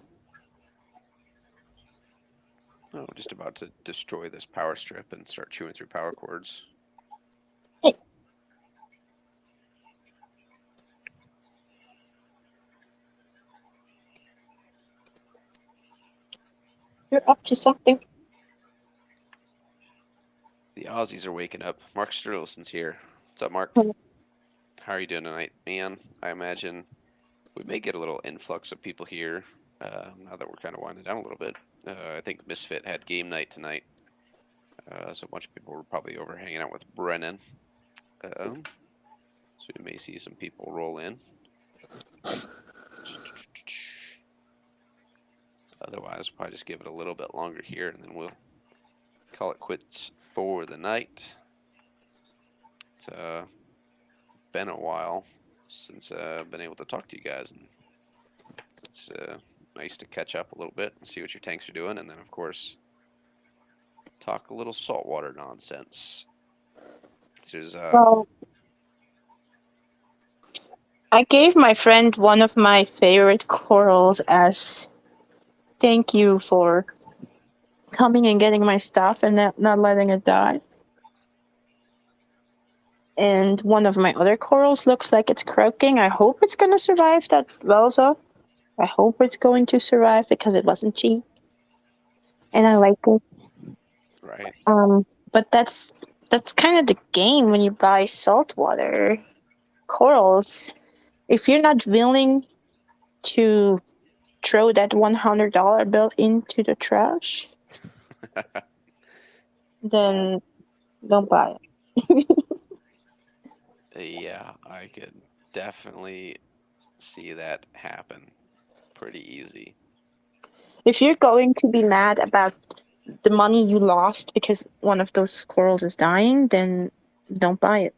Oh, just about to destroy this power strip and start chewing through power cords. Hey. You're up to something. The Aussies are waking up. Mark Sturluson's here. What's up, Mark? Hello. How are you doing tonight, man? I imagine we may get a little influx of people here now that we're kind of winding down a little bit. I think Misfit had game night tonight, so a bunch of people were probably over hanging out with Brennan. So we may see some people roll in. Otherwise, we'll probably just give it a little bit longer here, and then we'll call it quits for the night. It's been a while since I've been able to talk to you guys, and it's nice to catch up a little bit and see what your tanks are doing, and then of course talk a little saltwater nonsense. There's Well, I gave my friend one of my favorite corals as thank you for coming and getting my stuff and not letting it die. And one of my other corals looks like it's croaking. I hope it's going to survive that Velza. I hope it's going to survive because it wasn't cheap. And I like it. right. But that's kind of the game when you buy saltwater corals. If you're not willing to throw that $100 bill into the trash, then don't buy it. Yeah, I could definitely see that happen pretty easy. If you're going to be mad about the money you lost because one of those corals is dying, then don't buy it.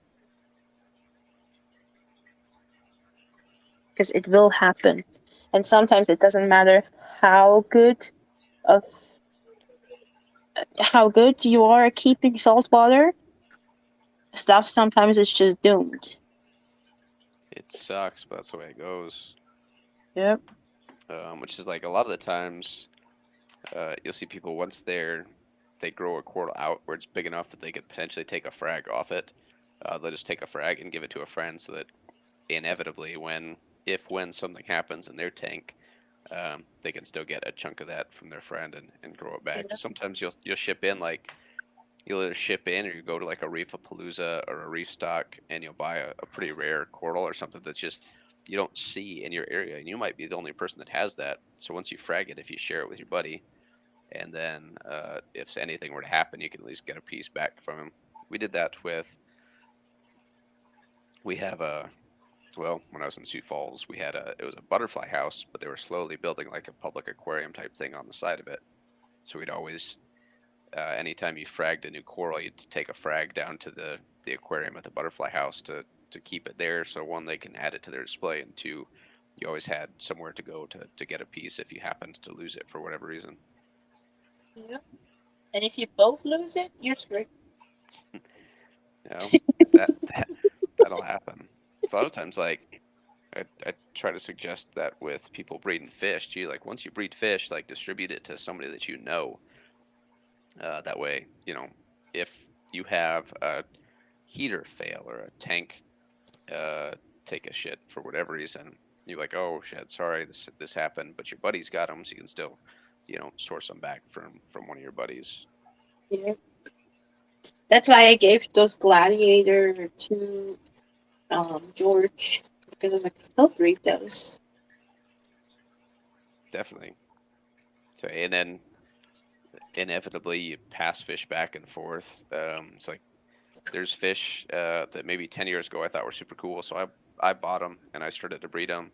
Because it will happen. And sometimes it doesn't matter how good you are at keeping salt water. Stuff sometimes it's just doomed. It sucks, but that's the way it goes. Yep. Which is like a lot of the times you'll see people once they grow a coral out where it's big enough that they could potentially take a frag off it. they'll just take a frag and give it to a friend, so that inevitably, when something happens in their tank, they can still get a chunk of that from their friend and grow it back. Yeah. Sometimes you'll ship in, like, you'll either ship in or you go to like a Reef-a-Palooza or a Reef Stock, and you'll buy a pretty rare coral or something that's just you don't see in your area, and you might be the only person that has that. So once you frag it, if you share it with your buddy, and then if anything were to happen, you can at least get a piece back from him. We did that with, we have a, well, when I was in Sioux Falls, we had it was a butterfly house, but they were slowly building like a public aquarium type thing on the side of it. So we'd always, anytime you fragged a new coral, you'd take a frag down to the aquarium at the butterfly house to keep it there. So one, they can add it to their display, and two, you always had somewhere to go to get a piece if you happened to lose it for whatever reason. Yeah. And if you both lose it, you're screwed. You know, that'll happen. So a lot of times, like, I try to suggest that with people breeding fish too. Like, once you breed fish, like, distribute it to somebody that you know. That way, you know, if you have a heater fail or a tank take a shit for whatever reason, you're like, oh shit, sorry, this happened, but your buddy's got them, so you can still, you know, source them back from one of your buddies. Yeah. That's why I gave those gladiator to George, because I was like, he'll breed those. Definitely. So, and then inevitably you pass fish back and forth. It's like, there's fish that maybe 10 years ago I thought were super cool, so I bought them and I started to breed them,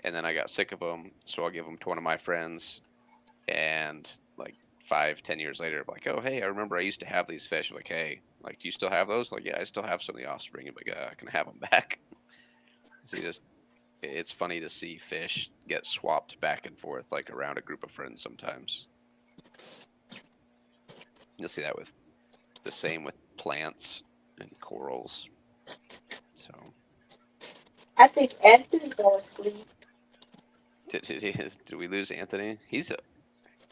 and then I got sick of them, so I'll give them to one of my friends, and like 5-10 years later, I'm like, oh hey, I remember I used to have these fish. I'm like, hey, like, do you still have those? Like, yeah, I still have some of the offspring. I'm like, can I have them back? So it's funny to see fish get swapped back and forth, like, around a group of friends sometimes. You'll see that with the same with plants and corals. So I think Anthony fell asleep. did we lose Anthony?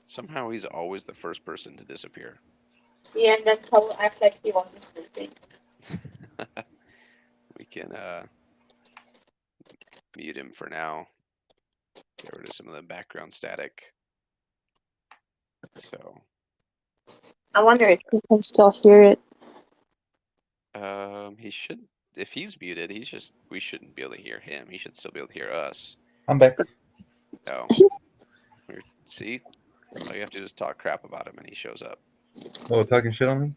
Somehow he's always the first person to disappear. Yeah, and then Cole acts like he wasn't sleeping. We can mute him for now. Get rid of some of the background static. So I wonder if you can still hear it. he should, if he's muted, we shouldn't be able to hear him. He should still be able to hear us. I'm back. Oh. See? All you have to do is talk crap about him and he shows up. Oh, talking shit on me?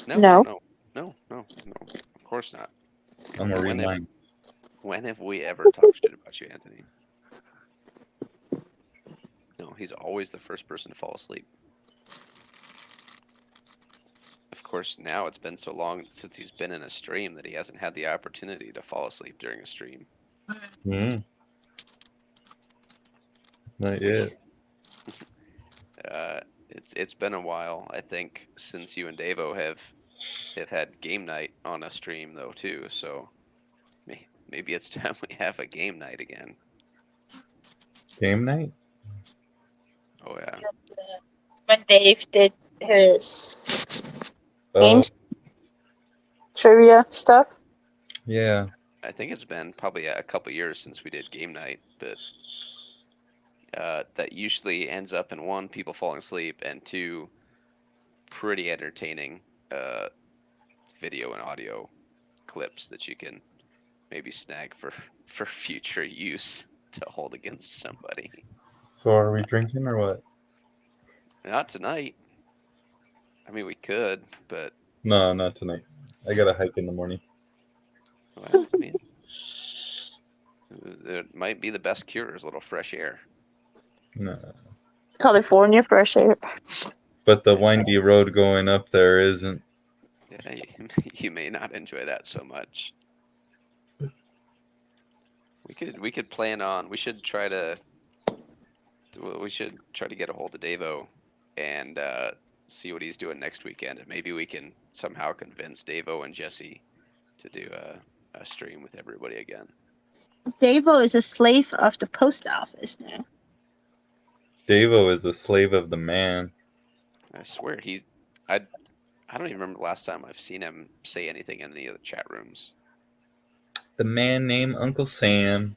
No. No. Of course not. I'm gonna read mine. When have we ever talked shit about you, Anthony? No, he's always the first person to fall asleep. Of course, now it's been so long since he's been in a stream that he hasn't had the opportunity to fall asleep during a stream. Not yet. It's been a while, I think, since you and Davo have had game night on a stream though too. So maybe it's time we have a game night again. Game night? Oh yeah. When Dave did his games trivia stuff. Yeah. I think it's been probably a couple years since we did game night, but that usually ends up in, one, people falling asleep, and two, pretty entertaining video and audio clips that you can maybe snag for future use to hold against somebody. So are we drinking or what? Not tonight. I mean, we could, but No, not tonight. I got a hike in the morning. well, I mean, it might be the best cure is a little fresh air. No. California fresh air. But the windy road going up there isn't. Yeah, you may not enjoy that so much. We could plan on. We should try to get a hold of Davo and see what he's doing next weekend, and maybe we can somehow convince Davo and Jesse to do a stream with everybody again. Davo is a slave of the post office now. Davo is a slave of the man. I swear I don't even remember the last time I've seen him say anything in any of the chat rooms. The man named Uncle Sam.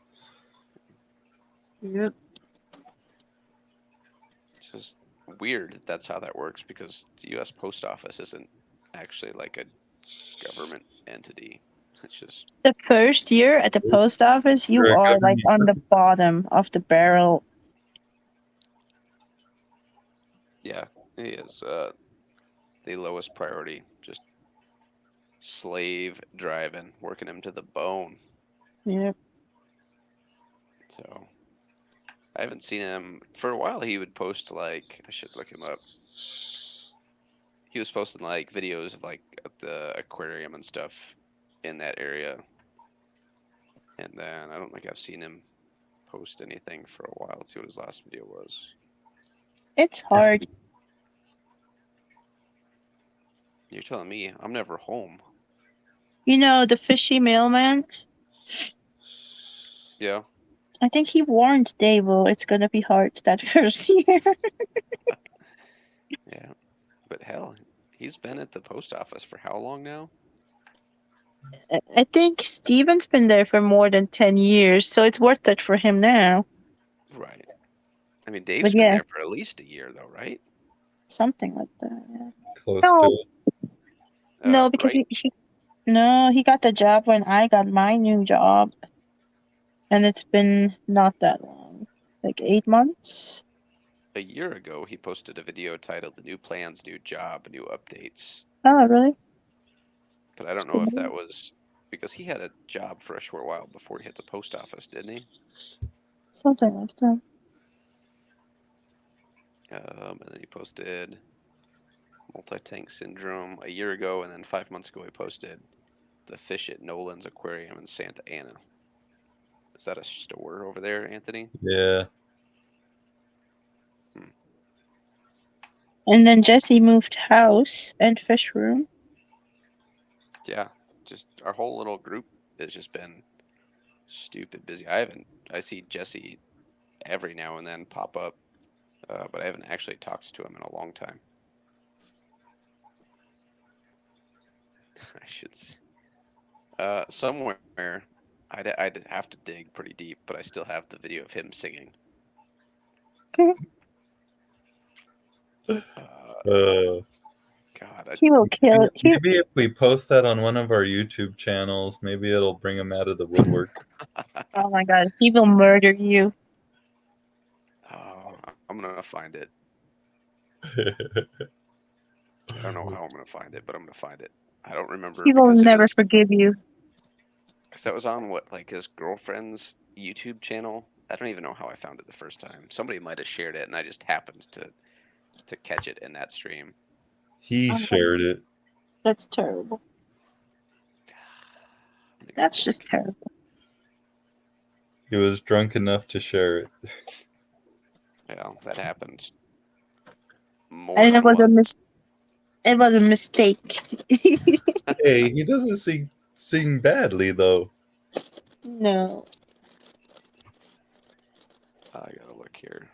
Yep. It's just weird that that's how that works because the U.S. Post Office isn't actually like a government entity. It's just The first year at the post office, you You're a are like government on the bottom of the barrel. yeah, he is the lowest priority. Just slave driving, working him to the bone. Yep. So I haven't seen him for a while. He would post like I should look him up. He was posting like videos of like at the aquarium and stuff in that area. And then I don't think I've seen him post anything for a while. Let's see what his last video was. It's hard. You're telling me I'm never home. You know, the Fishy mailman, Yeah. I think he warned Davo it's gonna be hard that first year. Yeah. But hell, he's been at the post office for how long now? I think Steven's been there for more than 10 years, so it's worth it for him now. Right. I mean, Dave's yeah. been there for at least a year, though, right? Something like that, yeah. Close No, to it. no, because Right. he got the job when I got my new job. And it's been not that long. Like 8 months. A year ago, he posted a video titled "The New Plans, New Job, New Updates." Oh, really? But I don't know if that was because he had a job for a short while before he hit the post office, didn't he? Something like that. And then he posted multi-tank syndrome a year ago, and then 5 months ago he posted the fish at Nolan's Aquarium in Santa Ana. Is that a store over there, Anthony? Yeah. And then Jesse moved house and fish room. Yeah, just our whole little group has just been stupid busy. I see Jesse every now and then pop up, but I haven't actually talked to him in a long time. I should. Somewhere I'd have to dig pretty deep, but I still have the video of him singing. Uh, God, He will kill it. maybe if we post that on one of our YouTube channels, maybe it'll bring him out of the woodwork. Oh my god, he will murder you. Oh, I'm gonna find it. I don't know how I'm gonna find it, but I'm gonna find it. I don't remember He will because never forgive you. because that was on what like his girlfriend's YouTube channel. I don't even know how I found it the first time. Somebody might have shared it, and I just happened to catch it in that stream. He shared it. That's terrible. That's just terrible. He was drunk enough to share it. Yeah, that happened. More And than once. it was a mistake. Hey, he doesn't sing badly though. No. I gotta look here.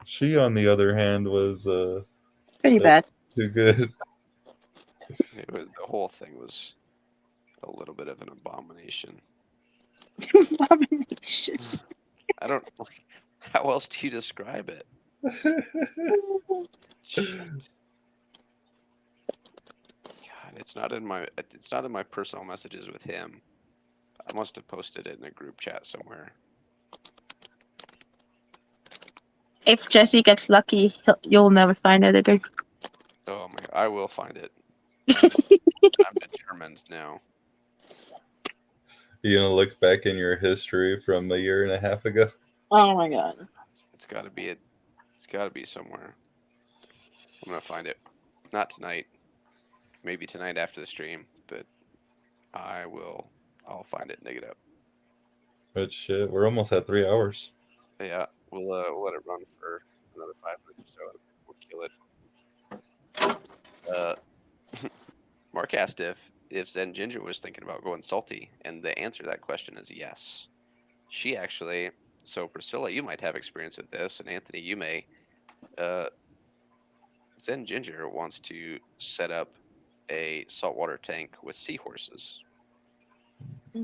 She, on the other hand, was Pretty bad. too good. It was the whole thing was a little bit of an abomination. Abomination. I don't. How else do you describe it? Shit. God, it's not in my personal messages with him. I must have posted it in a group chat somewhere. If Jesse gets lucky, you'll never find it again. Oh my! I will find it. I'm determined now. You gonna look back in your history from a year and a half ago? Oh my god. It's got to be it. It's got to be somewhere. I'm gonna find it. Not tonight. Maybe tonight after the stream, but I'll find it and dig it up. But shit, we're almost at 3 hours. Yeah, we'll let it run for another 5 minutes or so. We'll kill it. Mark asked if Zen Ginger was thinking about going salty, and the answer to that question is yes. She actually. So Priscilla, you might have experience with this, and Anthony, you may. Uh, Zen Ginger wants to set up a saltwater tank with seahorses.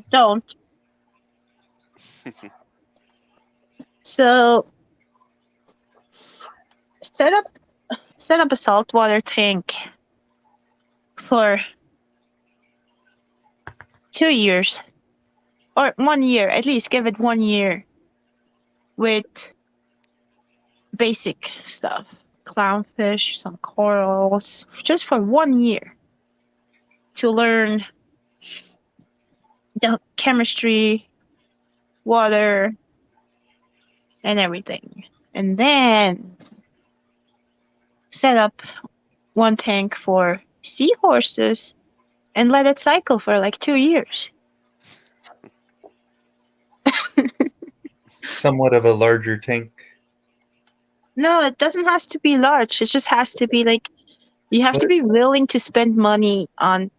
Don't. So set up a saltwater tank for 2 years or 1 year. At least give it 1 year with basic stuff, clownfish, some corals, just for 1 year to learn the chemistry, water, and everything. And then set up one tank for seahorses and let it cycle for like 2 years. Somewhat of a larger tank. No, it doesn't have to be large. It just has to be like, you have to What? be willing to spend money on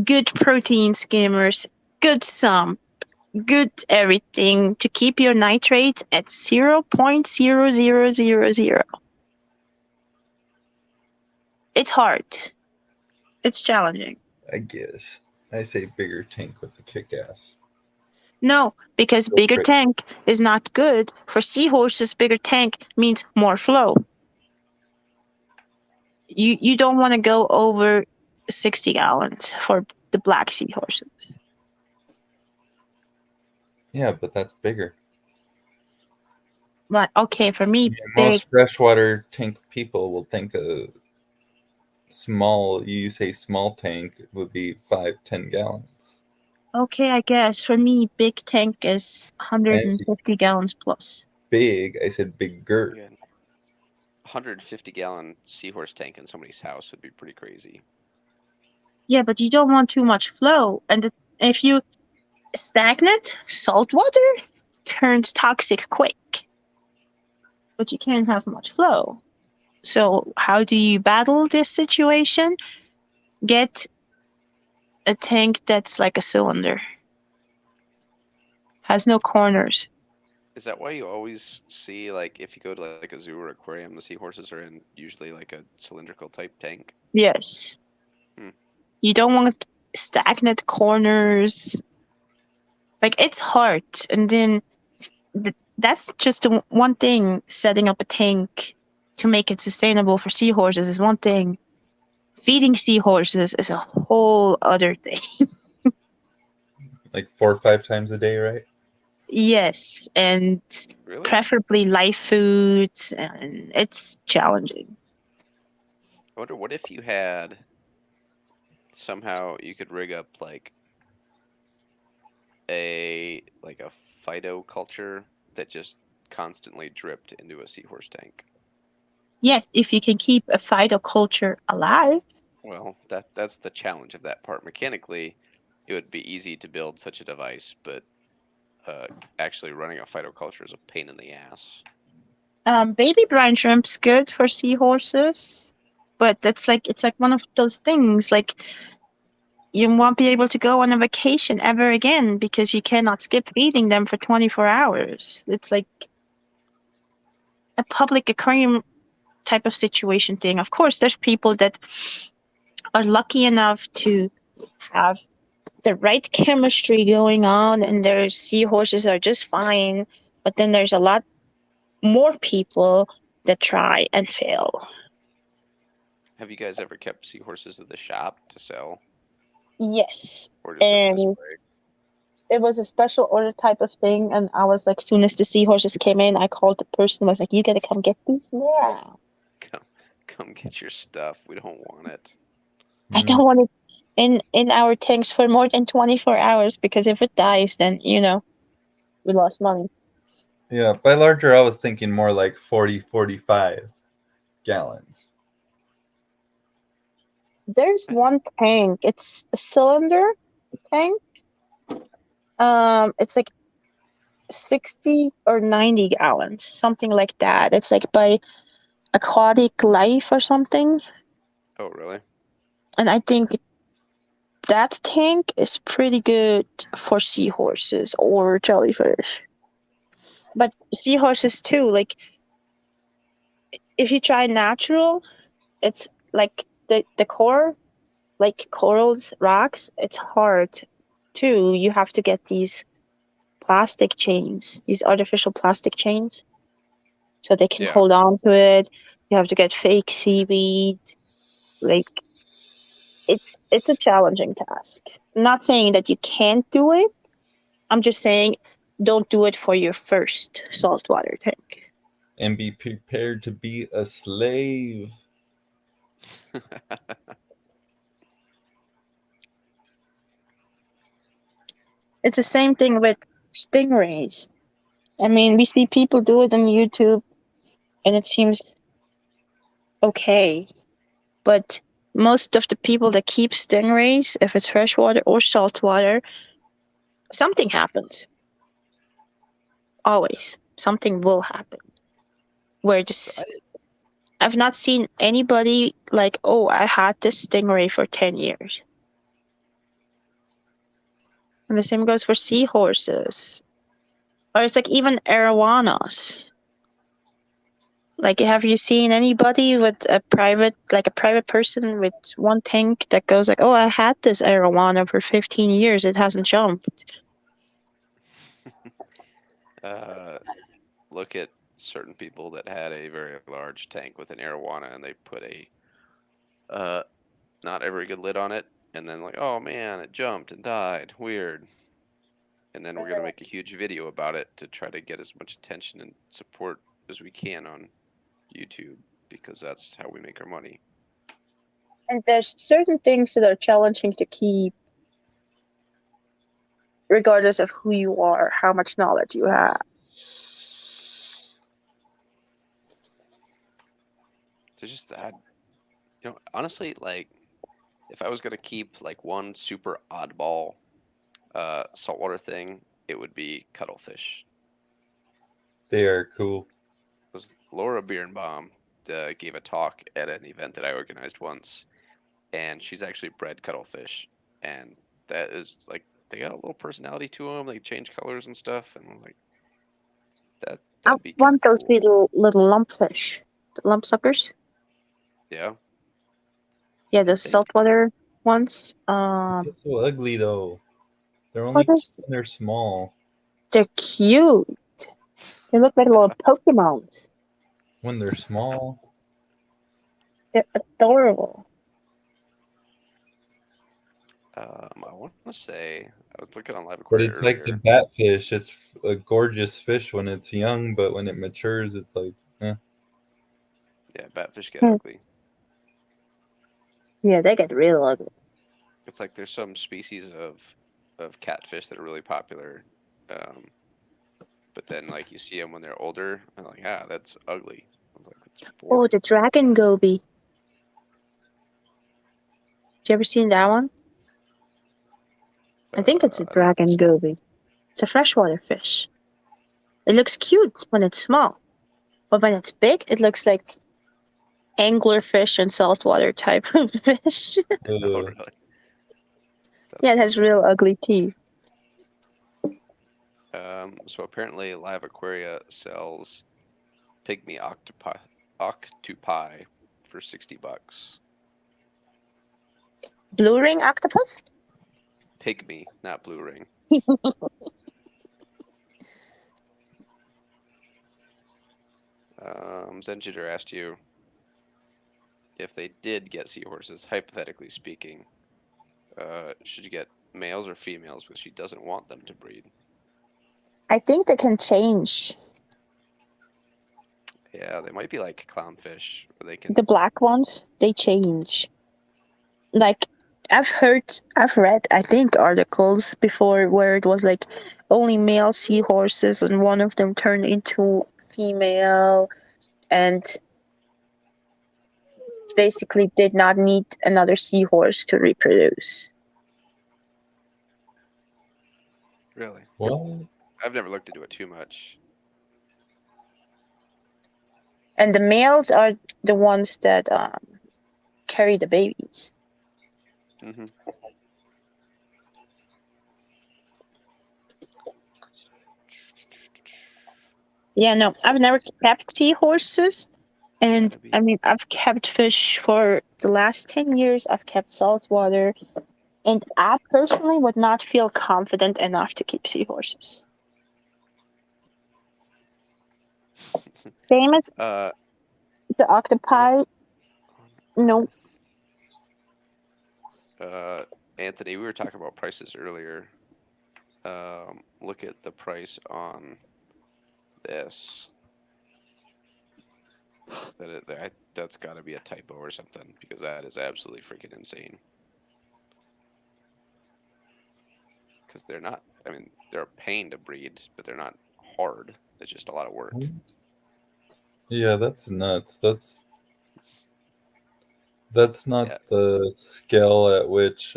good protein skimmers, good sump, good everything to keep your nitrates at 0.0000. It's hard. It's challenging. I guess. I say bigger tank with the kick-ass. No, because bigger tank is not good. For seahorses, bigger tank means more flow. You don't want to go over 60 gallons for the black seahorses. Yeah, but that's bigger. But okay, for me, Most freshwater tank people will think a small, you say small tank would be 5-10 gallons. okay, I guess for me, big tank is 150 gallons plus. Big, I said bigger. Yeah. 150-gallon seahorse tank in somebody's house would be pretty crazy. Yeah, but you don't want too much flow. And if you stagnate, salt water turns toxic quick. But you can't have much flow. So how do you battle this situation? Get a tank that's like a cylinder. Has no corners. Is that why you always see, like, if you go to like a zoo or aquarium, the seahorses are in usually like a cylindrical type tank? Yes. Hmm. You don't want stagnant corners. Like, it's hard. And then that's just one thing. Setting up a tank to make it sustainable for seahorses is one thing. Feeding seahorses is a whole other thing. Like 4 or 5 times a day, right? Yes, and Really? preferably live foods, and it's challenging. I wonder what if you had somehow you could rig up like a phytoculture that just constantly dripped into a seahorse tank. Yeah, if you can keep a phytoculture alive. Well, that's the challenge of that part. Mechanically, it would be easy to build such a device, but actually running a phytoculture is a pain in the ass. Baby brine shrimp's good for seahorses, but it's like one of those things like you won't be able to go on a vacation ever again because you cannot skip feeding them for 24 hours. It's like a public aquarium type of situation thing. Of course, there's people that are lucky enough to have the right chemistry going on and their seahorses are just fine. But then there's a lot more people that try and fail. Have you guys ever kept seahorses at the shop to sell? Yes. Or just And display? it was a special order type of thing. And I was like, soon as the seahorses came in, I called the person, was like, you gotta come get these now. Come get your stuff. We don't want it. I don't want it in our tanks for more than 24 hours because if it dies, then, we lost money. Yeah, by larger, I was thinking more like 40, 45 gallons. There's one tank. It's a cylinder tank. It's like 60 or 90 gallons, something like that. It's like by Aquatic Life or something. Oh, really? And I think that tank is pretty good for seahorses or jellyfish. But seahorses too, like if you try natural, it's like the core, like corals, rocks. It's hard too. You have to get these plastic chains, these artificial plastic chains, so they can Yeah. hold on to it. You have to get fake seaweed. Like it's a challenging task. I'm not saying that you can't do it. I'm just saying don't do it for your first saltwater tank. And be prepared to be a slave. It's the same thing with stingrays. I mean, we see people do it on YouTube and it seems okay. But most of the people that keep stingrays, if it's freshwater or saltwater, something happens. Always. Something will happen. Where just I've not seen anybody like, oh, I had this stingray for 10 years. And the same goes for seahorses. Or it's like even arowanas. Like, have you seen anybody with a private person with one tank that goes like, oh, I had this arowana for 15 years. It hasn't jumped. Look at certain people that had a very large tank with an arowana and they put a not a very good lid on it, and then like, oh man, it jumped and died. Weird. And then we're gonna make a huge video about it to try to get as much attention and support as we can on YouTube, because that's how we make our money. And there's certain things that are challenging to keep, regardless of who you are, how much knowledge you have. There's just that, honestly, like, if I was gonna keep like one super oddball saltwater thing, it would be cuttlefish. They are cool. Because Laura Birnbaum gave a talk at an event that I organized once, and she's actually bred cuttlefish, and that is like, they got a little personality to them. They change colors and stuff, and I'm like, I that'd be kind want of those cool. little lumpfish, the lump suckers. Yeah, Yeah, I those think. saltwater ones. It's so ugly though. They're Oh, only cute when they're small. they're cute. They look like little Pokemons. When they're small. They're adorable. I want to say I was looking on Live But Aquaria it's like the earlier. batfish. It's a gorgeous fish when it's young, but when it matures, it's like, eh. Yeah, batfish get ugly. Yeah, they get real ugly. It's like there's some species of catfish that are really popular, but then like you see them when they're older, and like, that's ugly. I was like, that's Oh, boring. the dragon goby. Did you ever seen that one? I think it's a dragon goby. It's a freshwater fish. It looks cute when it's small, but when it's big, it looks like anglerfish and saltwater type of fish. Oh, really? Yeah, it has real ugly teeth. So apparently, Live Aquaria sells pygmy octopi for $60. Blue ring octopus? Pygmy, not blue ring. Zenjitter asked you if they did get seahorses, hypothetically speaking, should you get males or females, because she doesn't want them to breed. I think they can change. Yeah, they might be like clownfish, where they can. The black ones, they change. Like, I've read, I think, articles before where it was like only male seahorses and one of them turned into female and basically did not need another seahorse to reproduce. Really? What? I've never looked into it too much. And the males are the ones that carry the babies. Mm-hmm. Yeah, no, I've never kept seahorses, And Gotta be. I mean, I've kept fish for the last 10 years. I've kept saltwater. And I personally would not feel confident enough to keep seahorses. Same as What the octopi. on No, earth? Anthony, we were talking about prices earlier. Look at the price on this. That's got to be a typo or something, because that is absolutely freaking insane. Because they're not. I mean, they're a pain to breed, but they're not hard. It's just a lot of work. Yeah, that's nuts. That's not Yeah, the scale at which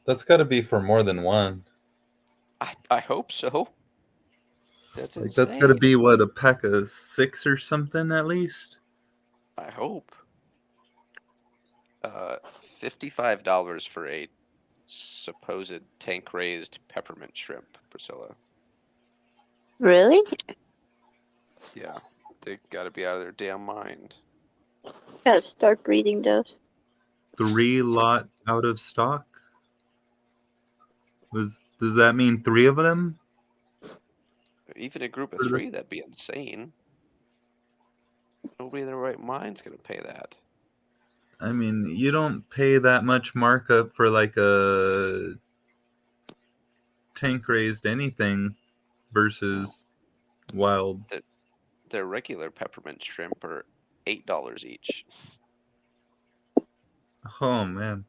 that's got to be for more than one. I hope so. That's Like that's got to insane. be what, a pack of 6 or something at least. I hope. $55 for a supposed tank raised peppermint shrimp, Priscilla. really? Yeah, they gotta be out of their damn mind. Gotta start breeding those. 3 lot out of stock. Does that mean 3 of them? Even a group of 3, that'd be insane. Nobody in their right mind's gonna pay that. I mean, you don't pay that much markup for like a tank raised anything versus wild. Their regular peppermint shrimp are $8 each. Oh man.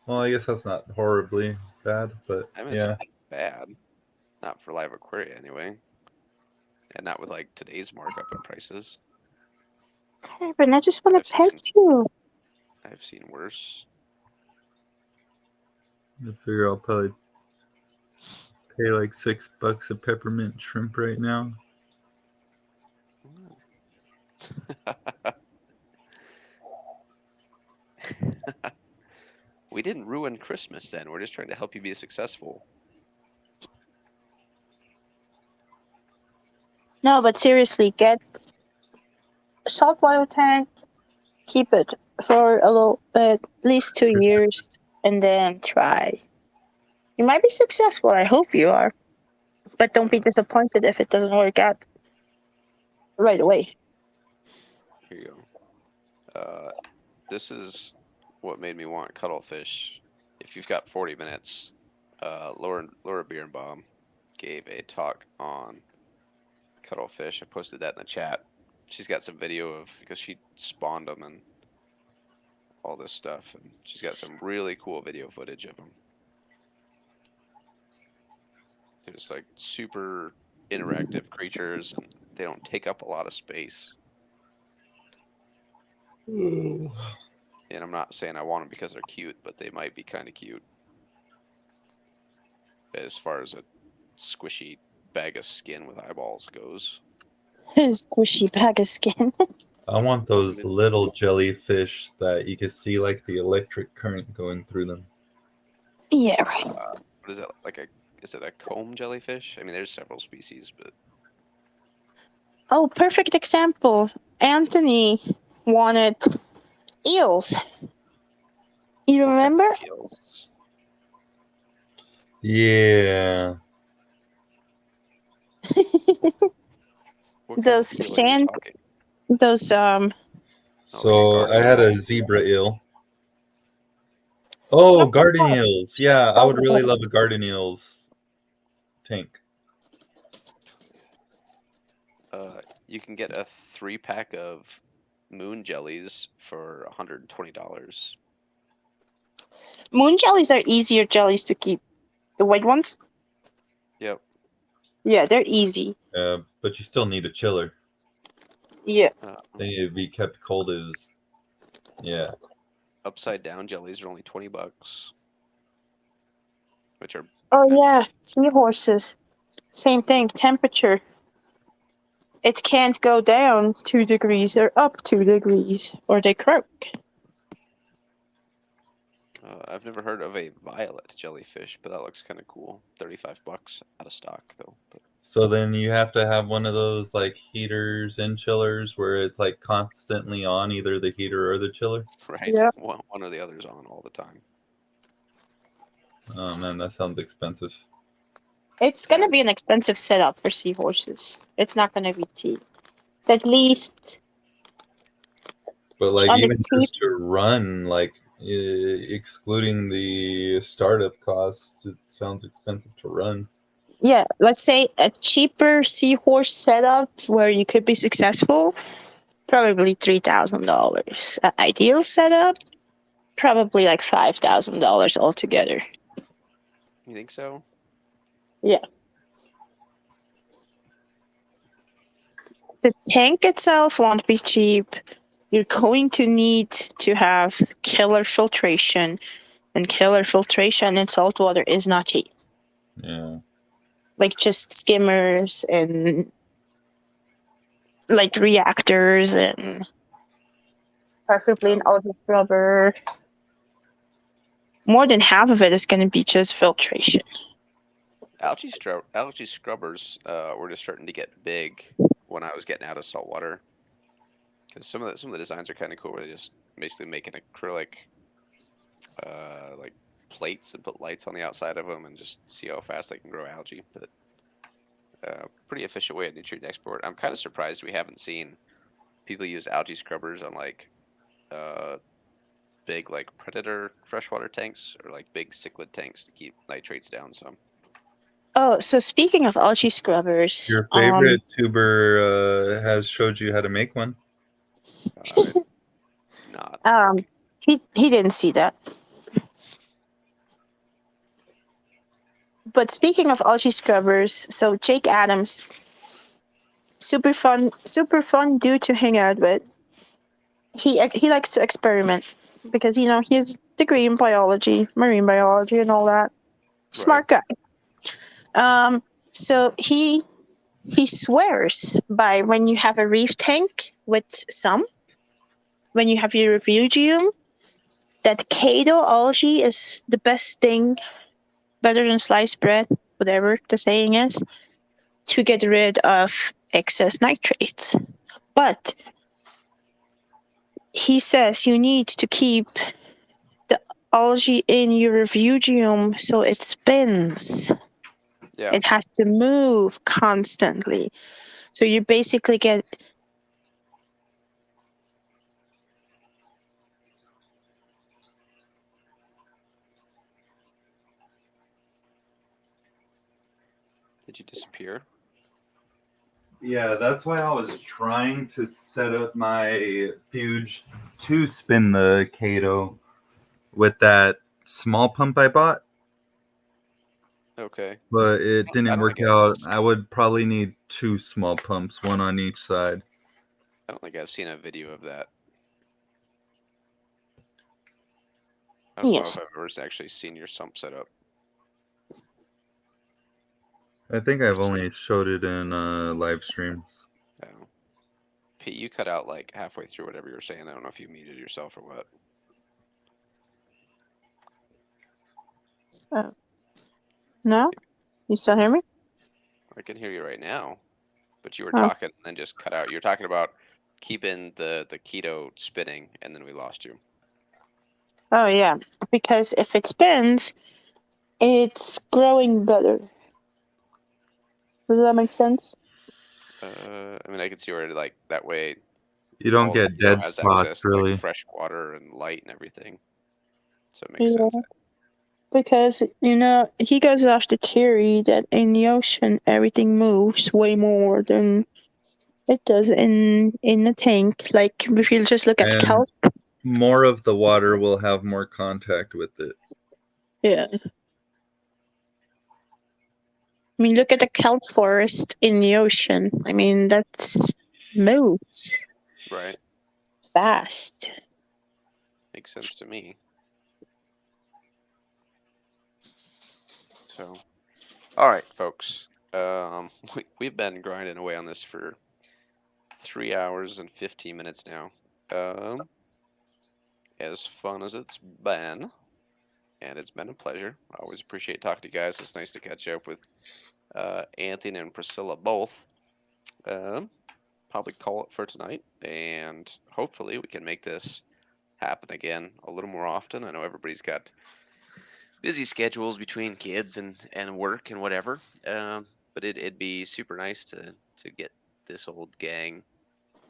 Well, I guess that's not horribly bad, but I mean, it's yeah. not bad. Not for live aquaria anyway. And not with like today's markup and prices. But I just want I've to pet seen you. I've seen worse. I figure I'll probably pay like $6 a peppermint shrimp right now. We didn't ruin Christmas then. We're just trying to help you be successful. No, but seriously, get a saltwater tank, keep it for a little bit, at least 2 years, and then try. You might be successful. I hope you are. But don't be disappointed if it doesn't work out right away. Here you go. This is what made me want cuttlefish. If you've got 40 minutes, Laura Birnbaum gave a talk on cuttlefish. I posted that in the chat. She's got some video of, because she spawned them and all this stuff, and she's got some really cool video footage of them. They're just like super interactive creatures, and they don't take up a lot of space. And I'm not saying I want them because they're cute, but they might be kind of cute. As far as a squishy bag of skin with eyeballs goes. Squishy bag of skin. I want those little jellyfish that you can see like the electric current going through them. Yeah, right. What is that, like is it a comb jellyfish? I mean, there's several species, but... Oh, perfect example. Anthony wanted eels. You remember? Gills. Yeah. What kind Those of eel are you sand, talking? those So I had a zebra eel. Oh, garden eels. Yeah, I would really love a garden eels tank. You can get a 3-pack of moon jellies for $120. moon jellies are easier jellies to keep. The white ones? Yep. Yeah, they're easy. But you still need a chiller. Yeah. They need to be kept cold as, yeah. Upside down jellies are only $20, which are... Oh I mean, yeah, seahorses. Same thing. Temperature. It can't go down 2 degrees or up 2 degrees, or they croak. I've never heard of a violet jellyfish, but that looks kind of cool. $35 out of stock though. But... So then you have to have one of those like heaters and chillers where it's like constantly on, either the heater or the chiller. Right. Yeah. One or the other's on all the time. Oh man, that sounds expensive. It's gonna be an expensive setup for seahorses. It's not gonna be cheap. It's at least But like on the even cheap. just to run, like excluding the startup costs, it sounds expensive to run. Yeah, let's say a cheaper seahorse setup where you could be successful, probably $3,000. An ideal setup, probably like $5,000 altogether. You think so? Yeah. The tank itself won't be cheap. You're going to need to have killer filtration, and killer filtration in saltwater is not cheap. Yeah. Like just skimmers and like reactors and preferably an auto scrubber. More than half of it is going to be just filtration. Algae scrubbers were just starting to get big when I was getting out of saltwater. Because some of the designs are kind of cool, where they just basically make an acrylic like plates and put lights on the outside of them and just see how fast they can grow algae. But pretty efficient way of nutrient export. I'm kind of surprised we haven't seen people use algae scrubbers on like big like predator freshwater tanks or like big cichlid tanks to keep nitrates down some. Oh, so speaking of algae scrubbers, Your favorite tuber has showed you how to make one. Not. he didn't see that. But speaking of algae scrubbers, so Jake Adams, super fun dude to hang out with. He likes to experiment because he has a degree in biology, marine biology, and all that. Smart guy. So he swears by when you have a reef tank with some, when you have your refugium, that Kato algae is the best thing, better than sliced bread, whatever the saying is, to get rid of excess nitrates. But he says you need to keep the algae in your refugium so it spins. Yeah. It has to move constantly. So you basically get Did you disappear? Yeah, that's why I was trying to set up my Fuge to spin the Kato with that small pump I bought. Okay. But it I didn't don't work think out. I would probably need 2 small pumps, one on each side. I don't think I've seen a video of that. I don't know if I've ever actually seen your sump set up. I think I've only showed it in live streams. Oh. Pete, you cut out like halfway through whatever you were saying. I don't know if you muted yourself or what. No? You still hear me? I can hear you right now, but you were talking and then just cut out. You're talking about keeping the keto spinning, and then we lost you. Oh yeah, because if it spins, it's growing better. Does that make sense? I mean, I can see where like that way You don't all the get keto dead has spots, access to really. like fresh water and light and everything, so it makes sense. Because he goes off the theory that in the ocean everything moves way more than it does in the tank. Like if you just look at And kelp. more of the water will have more contact with it. Yeah. I mean, look at the kelp forest in the ocean. I mean, that's moves Right. fast. Makes sense to me. So, all right, folks. We've been grinding away on this for 3 hours and 15 minutes now. As fun as it's been, and it's been a pleasure. I always appreciate talking to you guys. It's nice to catch up with Anthony and Priscilla both. Probably call it for tonight, and hopefully we can make this happen again a little more often. I know everybody's got busy schedules between kids and work and whatever, but it'd be super nice to get this old gang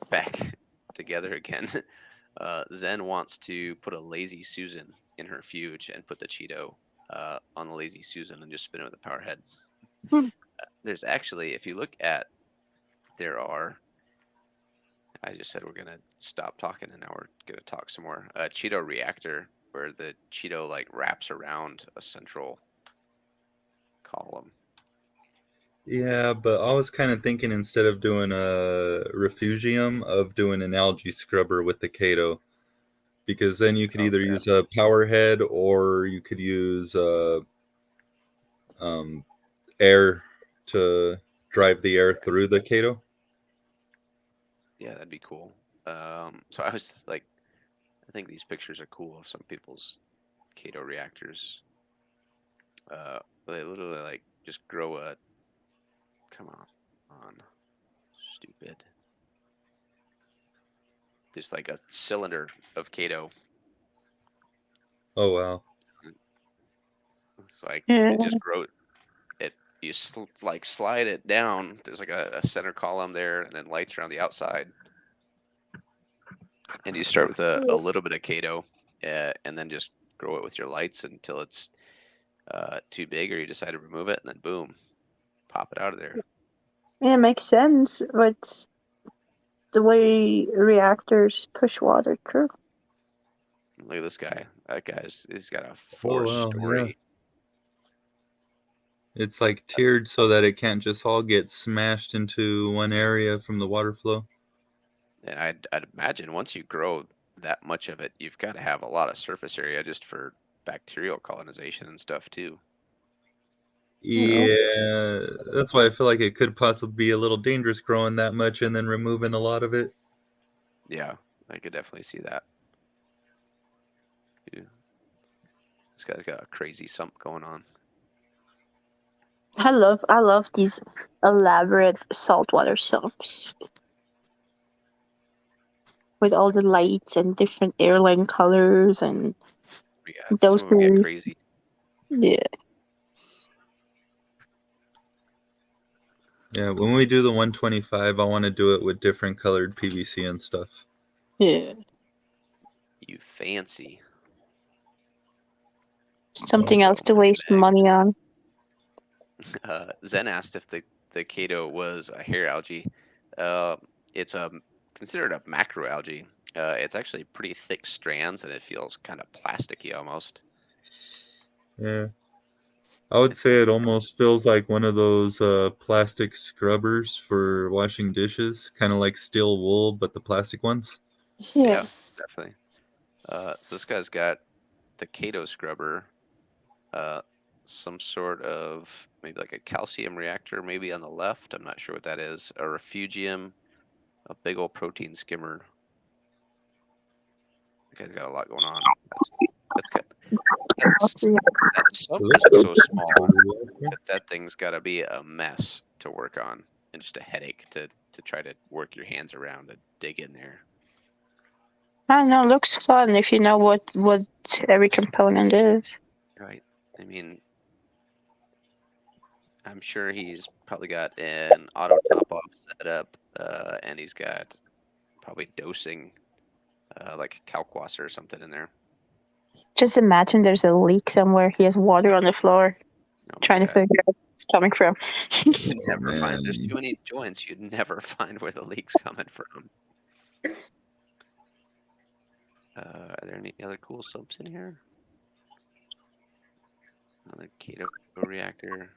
back together again. Zen wants to put a lazy Susan in her fuge and put the Cheeto on the lazy Susan and just spin it with a power head. There's actually, if you look at, there are, I just said we're going to stop talking and now we're going to talk some more. A Cheeto reactor where the Cheeto like wraps around a central column. Yeah, but I was kind of thinking instead of doing a refugium, of doing an algae scrubber with the Kato. Because then you could either use a power head or you could use air to drive the air through the Kato. Yeah, that'd be cool. So I was like, I think these pictures are cool of some people's Kato reactors. They literally like just grow a, come on, stupid. Just like a cylinder of Kato. Oh wow! It's like it just grow it. You like slide it down. There's like a center column there, and then lights around the outside. And you start with a little bit of Kato, and then just grow it with your lights until it's too big, or you decide to remove it, and then boom, pop it out of there. Yeah, it makes sense, but the way reactors push water through. Look at this guy. That he's got a Yeah. It's like tiered so that it can't just all get smashed into one area from the water flow. And I'd imagine once you grow that much of it, you've got to have a lot of surface area just for bacterial colonization and stuff too. Yeah, that's why I feel like it could possibly be a little dangerous growing that much and then removing a lot of it. Yeah, I could definitely see that. Ew. This guy's got a crazy sump going on. I love these elaborate saltwater sumps with all the lights and different airline colors and those some of them get crazy. Yeah. Yeah, when we do the 125, I want to do it with different colored PVC and stuff. Yeah. You fancy. Something else to waste money on. Zen asked if the Kato was a hair algae. It's considered a macroalgae. It's actually pretty thick strands, and it feels kind of plasticky almost. Yeah. I would say it almost feels like one of those plastic scrubbers for washing dishes, kind of like steel wool, but the plastic ones. Yeah, definitely. So this guy's got the Kato scrubber, some sort of maybe like a calcium reactor, maybe on the left. I'm not sure what that is. A refugium, a big old protein skimmer. The guy's got a lot going on. That's good. That sump is so small that thing's got to be a mess to work on and just a headache to try to work your hands around and dig in there. I don't know, looks fun if you know what every component is. Right. I mean, I'm sure he's probably got an auto top off setup, and he's got probably dosing like Kalkwasser or something in there. Just imagine there's a leak somewhere. He has water on the floor, trying to figure out where it's coming from. You'd never find. There's too many joints. You'd never find where the leak's coming from. Are there any other cool sumps in here? Another Kato reactor.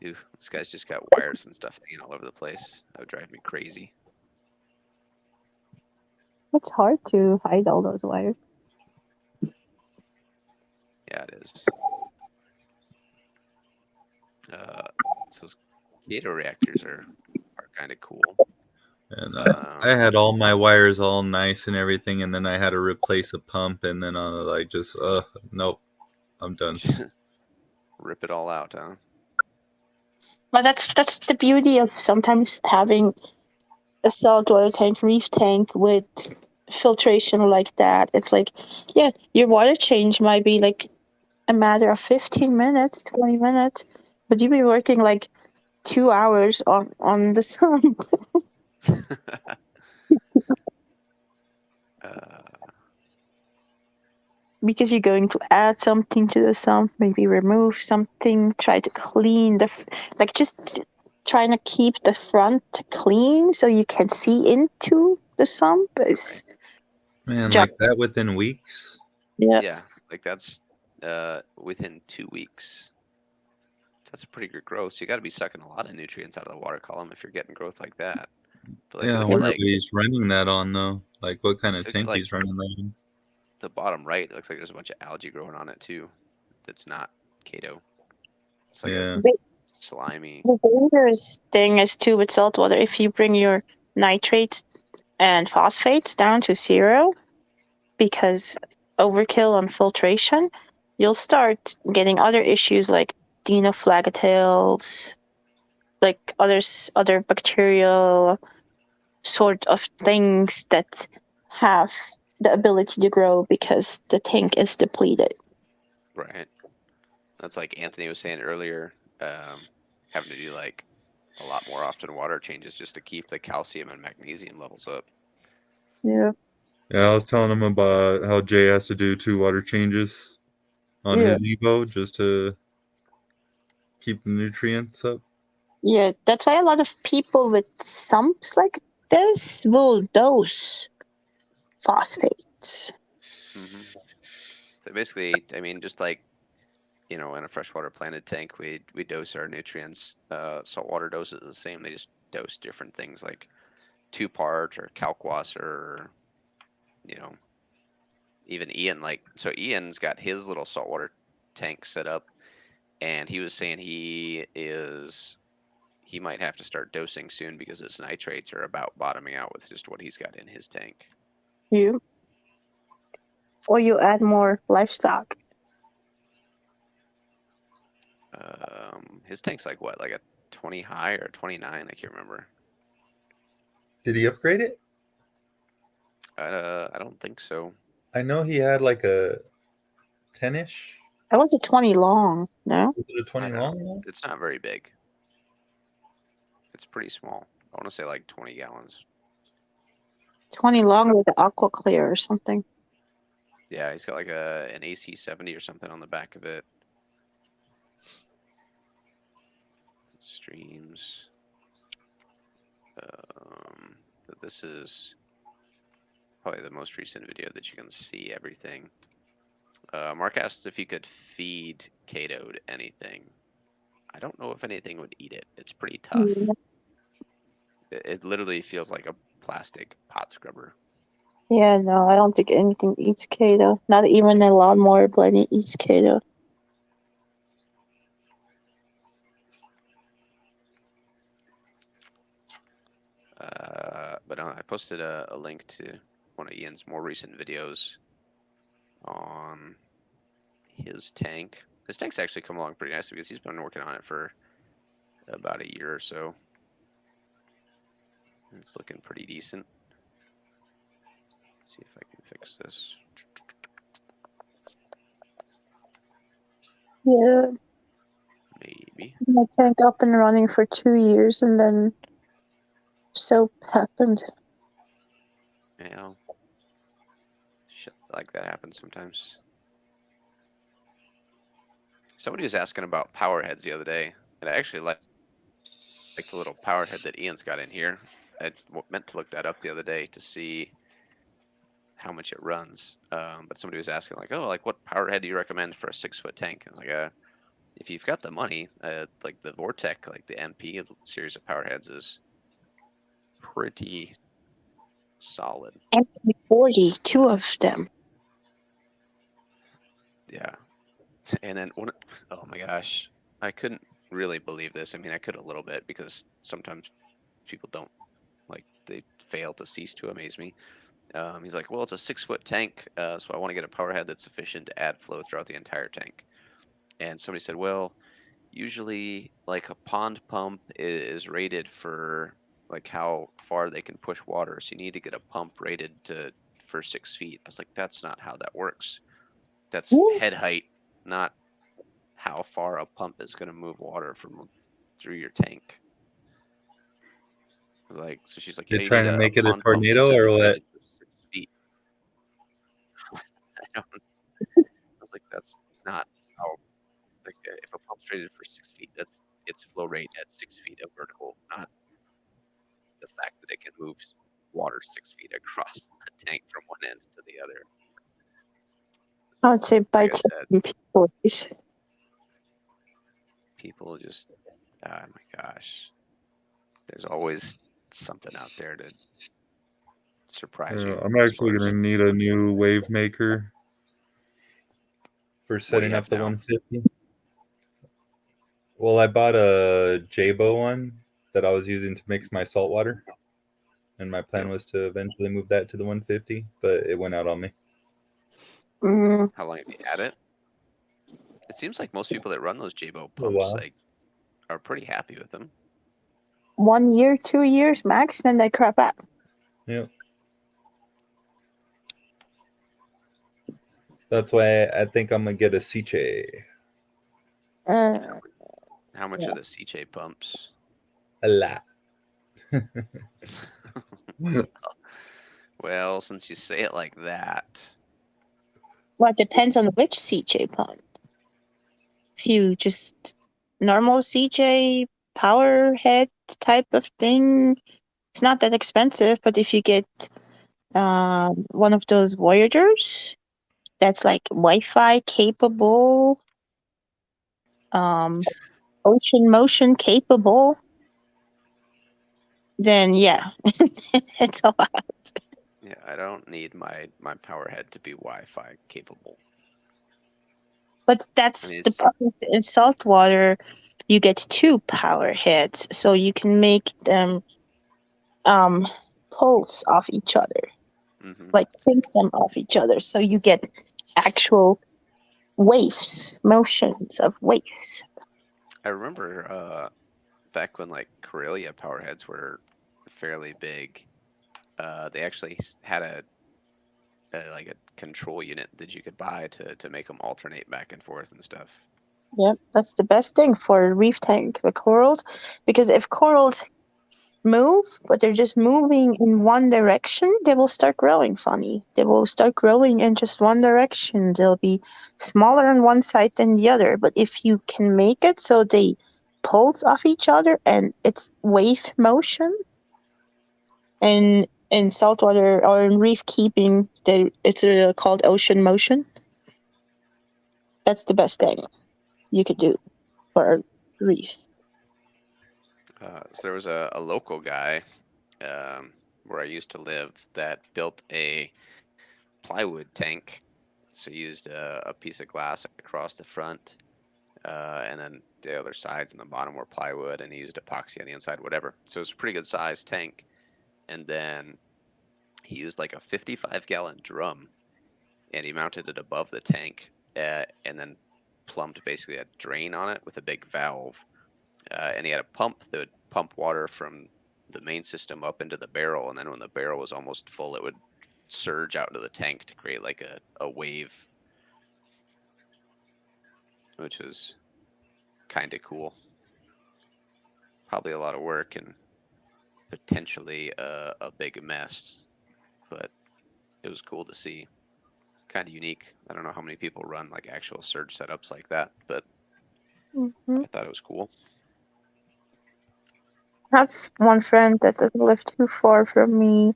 Ooh, this guy's just got wires and stuff hanging all over the place. That would drive me crazy. It's hard to hide all those wires. Yeah, it is. So Kato reactors are kind of cool. And I had all my wires all nice and everything, and then I had to replace a pump, and then I was like, just nope, I'm done. Rip it all out, huh? But that's the beauty of sometimes having a saltwater tank, reef tank with filtration like that. It's like, yeah, your water change might be like a matter of 15 minutes, 20 minutes, but you've been working like 2 hours on the sump because you're going to add something to the sump, maybe remove something, try to clean like just trying to keep the front clean so you can see into the sump is Man, job. like that within weeks. Yeah. Yeah, like that's within 2 weeks. That's a pretty good growth. So you got to be sucking a lot of nutrients out of the water column if you're getting growth like that. But like Yeah, I look at wonder what like he's running that on though. Like what kind of look at tank like he's running that in. the bottom right. It looks like there's a bunch of algae growing on it too. That's not Kato. It's like a Yeah. slimy. The dangerous thing is too with saltwater, if you bring your nitrates and phosphates down to zero because overkill on filtration, you'll start getting other issues like dinoflagellats, like other bacterial sort of things that have the ability to grow because the tank is depleted. Right. That's like Anthony was saying earlier, having to do like a lot more often water changes just to keep the calcium and magnesium levels up. Yeah. Yeah, I was telling him about how Jay has to do 2 water changes on Yeah. his Evo just to keep the nutrients up. Yeah, that's why a lot of people with sumps like this will dose phosphates. Hmm. So basically, I mean, just like in a freshwater planted tank, we dose our nutrients. Saltwater doses the same. They just dose different things like 2 part or kalkwasser, or you know, even Ian. Like so, Ian's got his little saltwater tank set up, and he was saying he might have to start dosing soon because his nitrates are about bottoming out with just what he's got in his tank. You or you add more livestock. His tank's like what, like a 20 high or 29? I can't remember. Did he upgrade it? I don't think so. I know he had like a 10-ish. That was a 20 long, no? Was it a 20 I don't know. long one? It's not very big. It's pretty small. I want to say like 20 gallons. 20 long with the aqua clear or something. Yeah, he's got like an AC 70 or something on the back of it. Streams. This is probably the most recent video that you can see everything. Mark asked if you could feed Kato to anything. I don't know if anything would eat it. It's pretty tough. Yeah. It literally feels like a plastic pot scrubber. Yeah, no, I don't think anything eats Kato. Not even a lawnmower blade eats Kato. But I posted a link to one of Ian's more recent videos on his tank. His tank's actually come along pretty nicely because he's been working on it for about a year or so. It's looking pretty decent. See if I can fix this. Yeah. Maybe. My tank up and running for 2 years and then soap happened. Yeah. Shit like that happens sometimes. Somebody was asking about power heads the other day, and I actually like the little power head that Ian's got in here. I meant to look that up the other day to see how much it runs. But somebody was asking like, oh, like what power head do you recommend for a 6-foot tank? And like, if you've got the money, like the Vortec, like the MP series of power heads is pretty solid. And 40, two of them. Yeah. And then oh my gosh, I couldn't really believe this. I mean, I could a little bit because sometimes people don't, like, they fail to cease to amaze me. He's like, well, it's a 6-foot tank, so I want to get a power head that's sufficient to add flow throughout the entire tank. And somebody said, well, usually like a pond pump is rated for like how far they can push water. So you need to get a pump rated for 6 feet. I was like, that's not how that works. That's Ooh. head height, not how far a pump is going to move water from through your tank. I was like, so she's like, yeah, You're you need trying to a make it a pond pump that tornado says or it's what? rated for 6 feet. I was like, that's not how. Like, if a pump's rated for 6 feet, that's its flow rate at 6 feet of vertical, not the fact that it can move water 6 feet across a tank from one end to the other. I would say by Like I said, people. people just, oh my gosh, there's always something out there to surprise you. I'm As actually far going as to need a new wave maker for what do setting you up have the now? 150. Well, I bought a Jabo one that I was using to mix my saltwater, and my plan Yep. was to eventually move that to the 150, but it went out on me. Mm, How long have you had it? It seems like most people that run those Jabo A pumps while. like are pretty happy with them. 1 year, 2 years max, then they crap out. Yep. That's why I think I'm gonna get a Ciche. Uh, How much yeah. are the CJ pumps? A lot. Well, since you say it like that, Well, it depends on which CJ pump. If you just normal CJ power head type of thing, it's not that expensive. But if you get one of those Voyagers that's like Wi-Fi capable, ocean motion capable, then yeah, it's a lot. yeah, I don't need my power head to be Wi-Fi capable. But I that's mean, the problem in saltwater. You get two power heads, so you can make them pulse off each other, like sync them off each other, so you get actual waves, motions of waves. I remember back when like Corellia power heads were fairly big. They actually had a like a control unit that you could buy to make them alternate back and forth and stuff. Yep, that's the best thing for a reef tank with corals, because if corals move, but they're just moving in one direction, they will start growing funny. They will start growing in just one direction. They'll be smaller on one side than the other. But if you can make it so they pulse off each other and it's wave motion, and in saltwater or in reef keeping, it's called ocean motion. That's the best thing you could do for a reef. So there was a local guy where I used to live that built a plywood tank. So he used a piece of glass across the front, and then the other sides and the bottom were plywood, and he used epoxy on the inside, whatever. So it's a pretty good sized tank. And then he used like a 55-gallon drum, and he mounted it above the tank, and then plumbed basically a drain on it with a big valve. And he had a pump that would pump water from the main system up into the barrel, and then when the barrel was almost full, it would surge out into the tank to create like a wave, which is kind of cool. Probably a lot of work and potentially a big mess, but it was cool to see. Kind of unique. I don't know how many people run like actual surge setups like that, but Mm-hmm. I thought it was cool. I have one friend that doesn't live too far from me,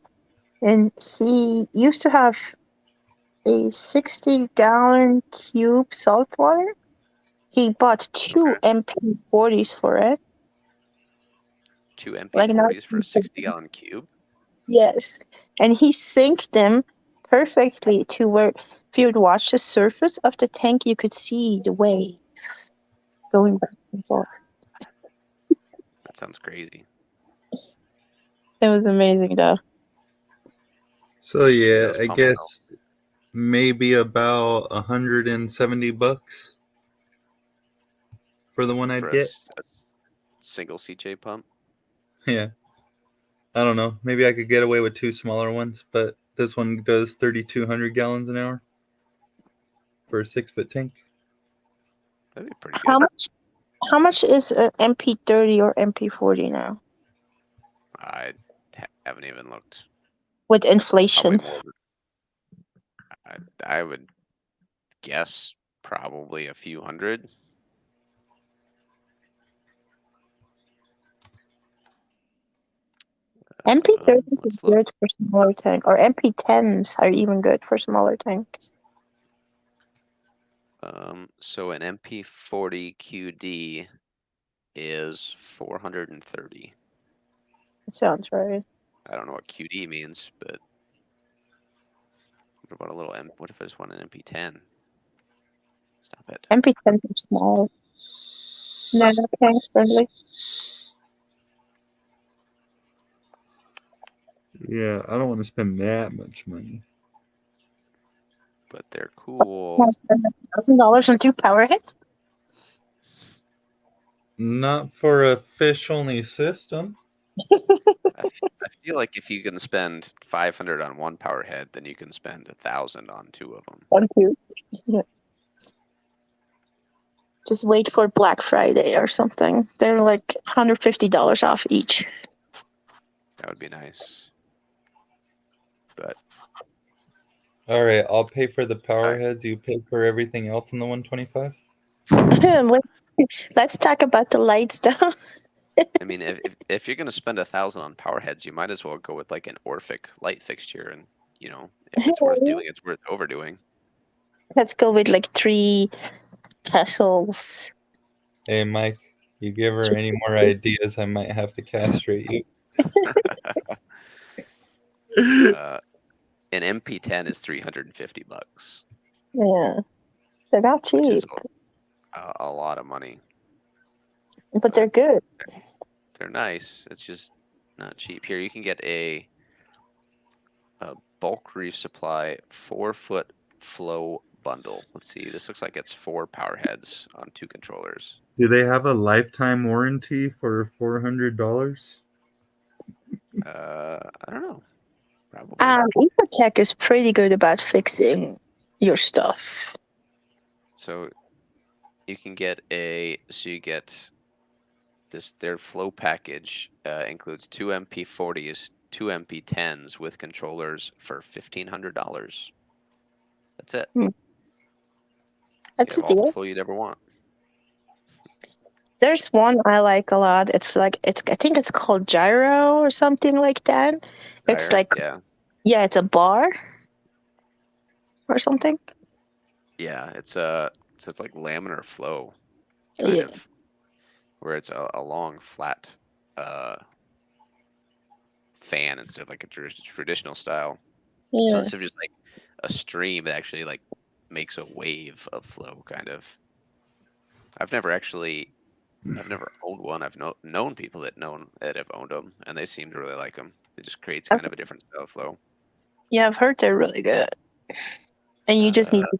and he used to have a 60-gallon cube saltwater. He bought two Okay. MP40s for it. Two Like not MP40s for a 60-gallon cube. yes, and he synced them perfectly to where if you would watch the surface of the tank, you could see the wave going back and forth. That sounds crazy. It was amazing, though. So yeah, Those I pumps though. guess maybe about $170 for the one I'd for get. a single CJ pump. Yeah. I don't know. Maybe I could get away with 2 smaller ones, but this one does 3,200 gallons an hour for a 6-foot tank. That'd be pretty good. How much is an MP30 or MP40 now I haven't even looked. with Probably inflation? more. I would guess probably a few hundred. MP30s is Let's look. good for smaller tank, or MP10s are even good for smaller tanks. So an MP40 QD is 430. That sounds right. I don't know what QD means, but what about a little what if I just want an MP10? Stop it. MP10s are small. No, not tank friendly. Yeah, I don't want to spend that much money. But they're cool. $1,000 on 2 power heads? Not for a fish-only system. I feel like if you can spend 500 on one power head, then you can spend 1,000 on 2 of them. 1, 2. Yeah. Just wait for Black Friday or something. They're like $150 off each. That would be nice. But All right, I'll pay for the power Alright. heads. You pay for everything else in the 125? Let's talk about the lights though. I mean, if you're gonna spend 1,000 on power heads, you might as well go with like an Orphic light fixture, and if it's worth doing, it's worth overdoing. Let's go with like 3 tassels. Hey, Mike, you give her any more ideas, I might have to castrate you. An MP10 is $350. Yeah, they're not Which cheap, is a lot of money. but they're good. They're nice. It's just not cheap. Here, you can get a bulk reef supply 4-foot flow bundle. Let's see. This looks like it's 4 power heads on 2 controllers. Do they have a lifetime warranty for $400? I don't know. Probably. Ecotech is pretty good about fixing your stuff. So you can get you get their flow package includes 2 MP40s, 2 MP10s with controllers for $1,500. That's it. That's You a have all the deal. flow you'd ever want. There's one I like a lot. I think it's called Gyro or something like that. It's Gyro, like yeah, it's a bar or something. yeah. It's like laminar flow, kind of, where it's a long flat fan instead of like a traditional style. Yeah. So instead of just like a stream, it actually like makes a wave of flow, kind of. I've never owned one. I've known people that have owned them, and they seem to really like them. It just creates kind of a different style of flow. Yeah, I've heard they're really good. And you just need to...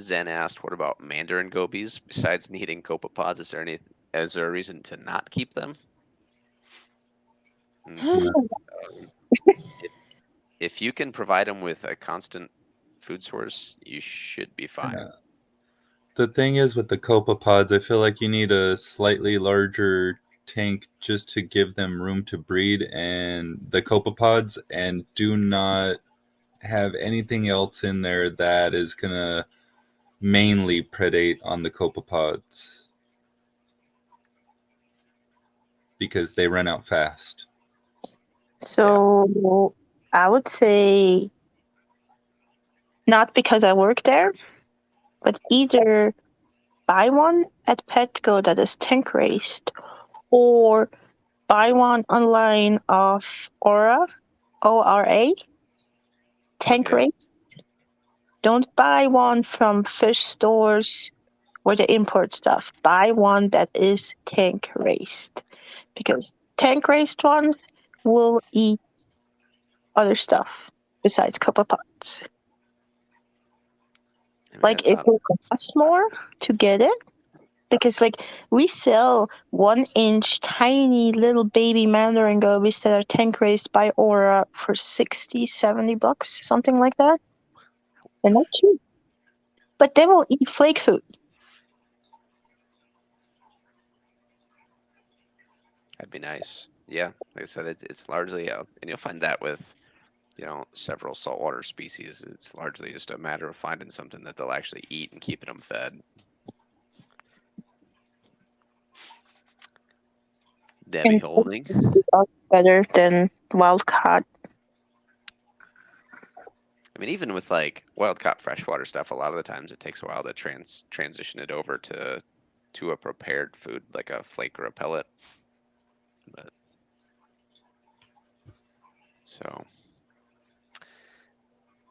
Zen asked, "What about mandarin gobies? Besides needing copepods, is there a reason to not keep them?" If you can provide them with a constant food source, you should be fine. Yeah. The thing is with the copepods, I feel like you need a slightly larger tank just to give them room to breed, and the copepods, and do not have anything else in there that is going to mainly predate on the copepods because they run out fast. So I would say, not because I work there, but either buy one at Petco that is tank raised, or buy one online of Ora, ORA, tank raised. Don't buy one from fish stores or the import stuff. Buy one that is tank raised, because tank raised one will eat other stuff besides copepods. mean, Like it's it not. will cost more to get it because like we sell 1 inch tiny little baby mandarin gobies that are tank raised by Aura for $60-$70, something like that. They're not cheap, but they will eat flake food. That'd be nice. Yeah, like I said, it's largely and you'll find that with several saltwater species. It's largely just a matter of finding something that they'll actually eat and keeping them fed. Debbie And holding. are better than wild caught. I mean, even with like wild caught freshwater stuff, a lot of the times it takes a while to transition it over to a prepared food like a flake or a pellet. But so,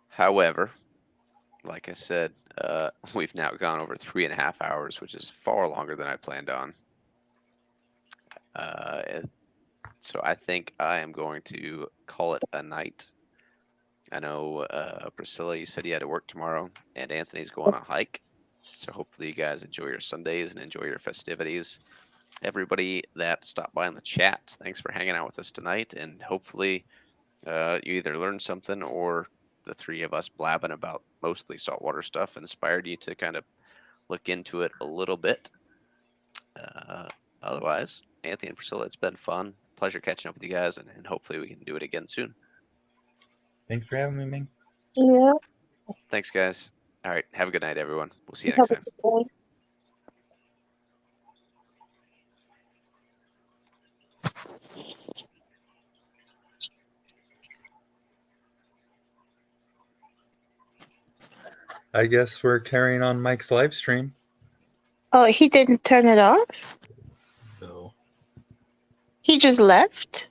however, like I said, we've now gone over 3.5 hours, which is far longer than I planned on. So I think I am going to call it a night. I know, Priscilla, you said you had to work tomorrow, and Anthony's going on a hike. So hopefully you guys enjoy your Sundays and enjoy your festivities. Everybody that stopped by in the chat, thanks for hanging out with us tonight, and hopefully you either learned something or the three of us blabbing about mostly saltwater stuff inspired you to kind of look into it a little bit. Otherwise, Anthony and Priscilla, it's been fun. Pleasure catching up with you guys, and hopefully we can do it again soon. Thanks for having me, Ming. Yeah. Thanks, guys. All right, have a good night, everyone. We'll see you next time. I guess we're carrying on Mike's live stream. Oh, he didn't turn it off? So He just left?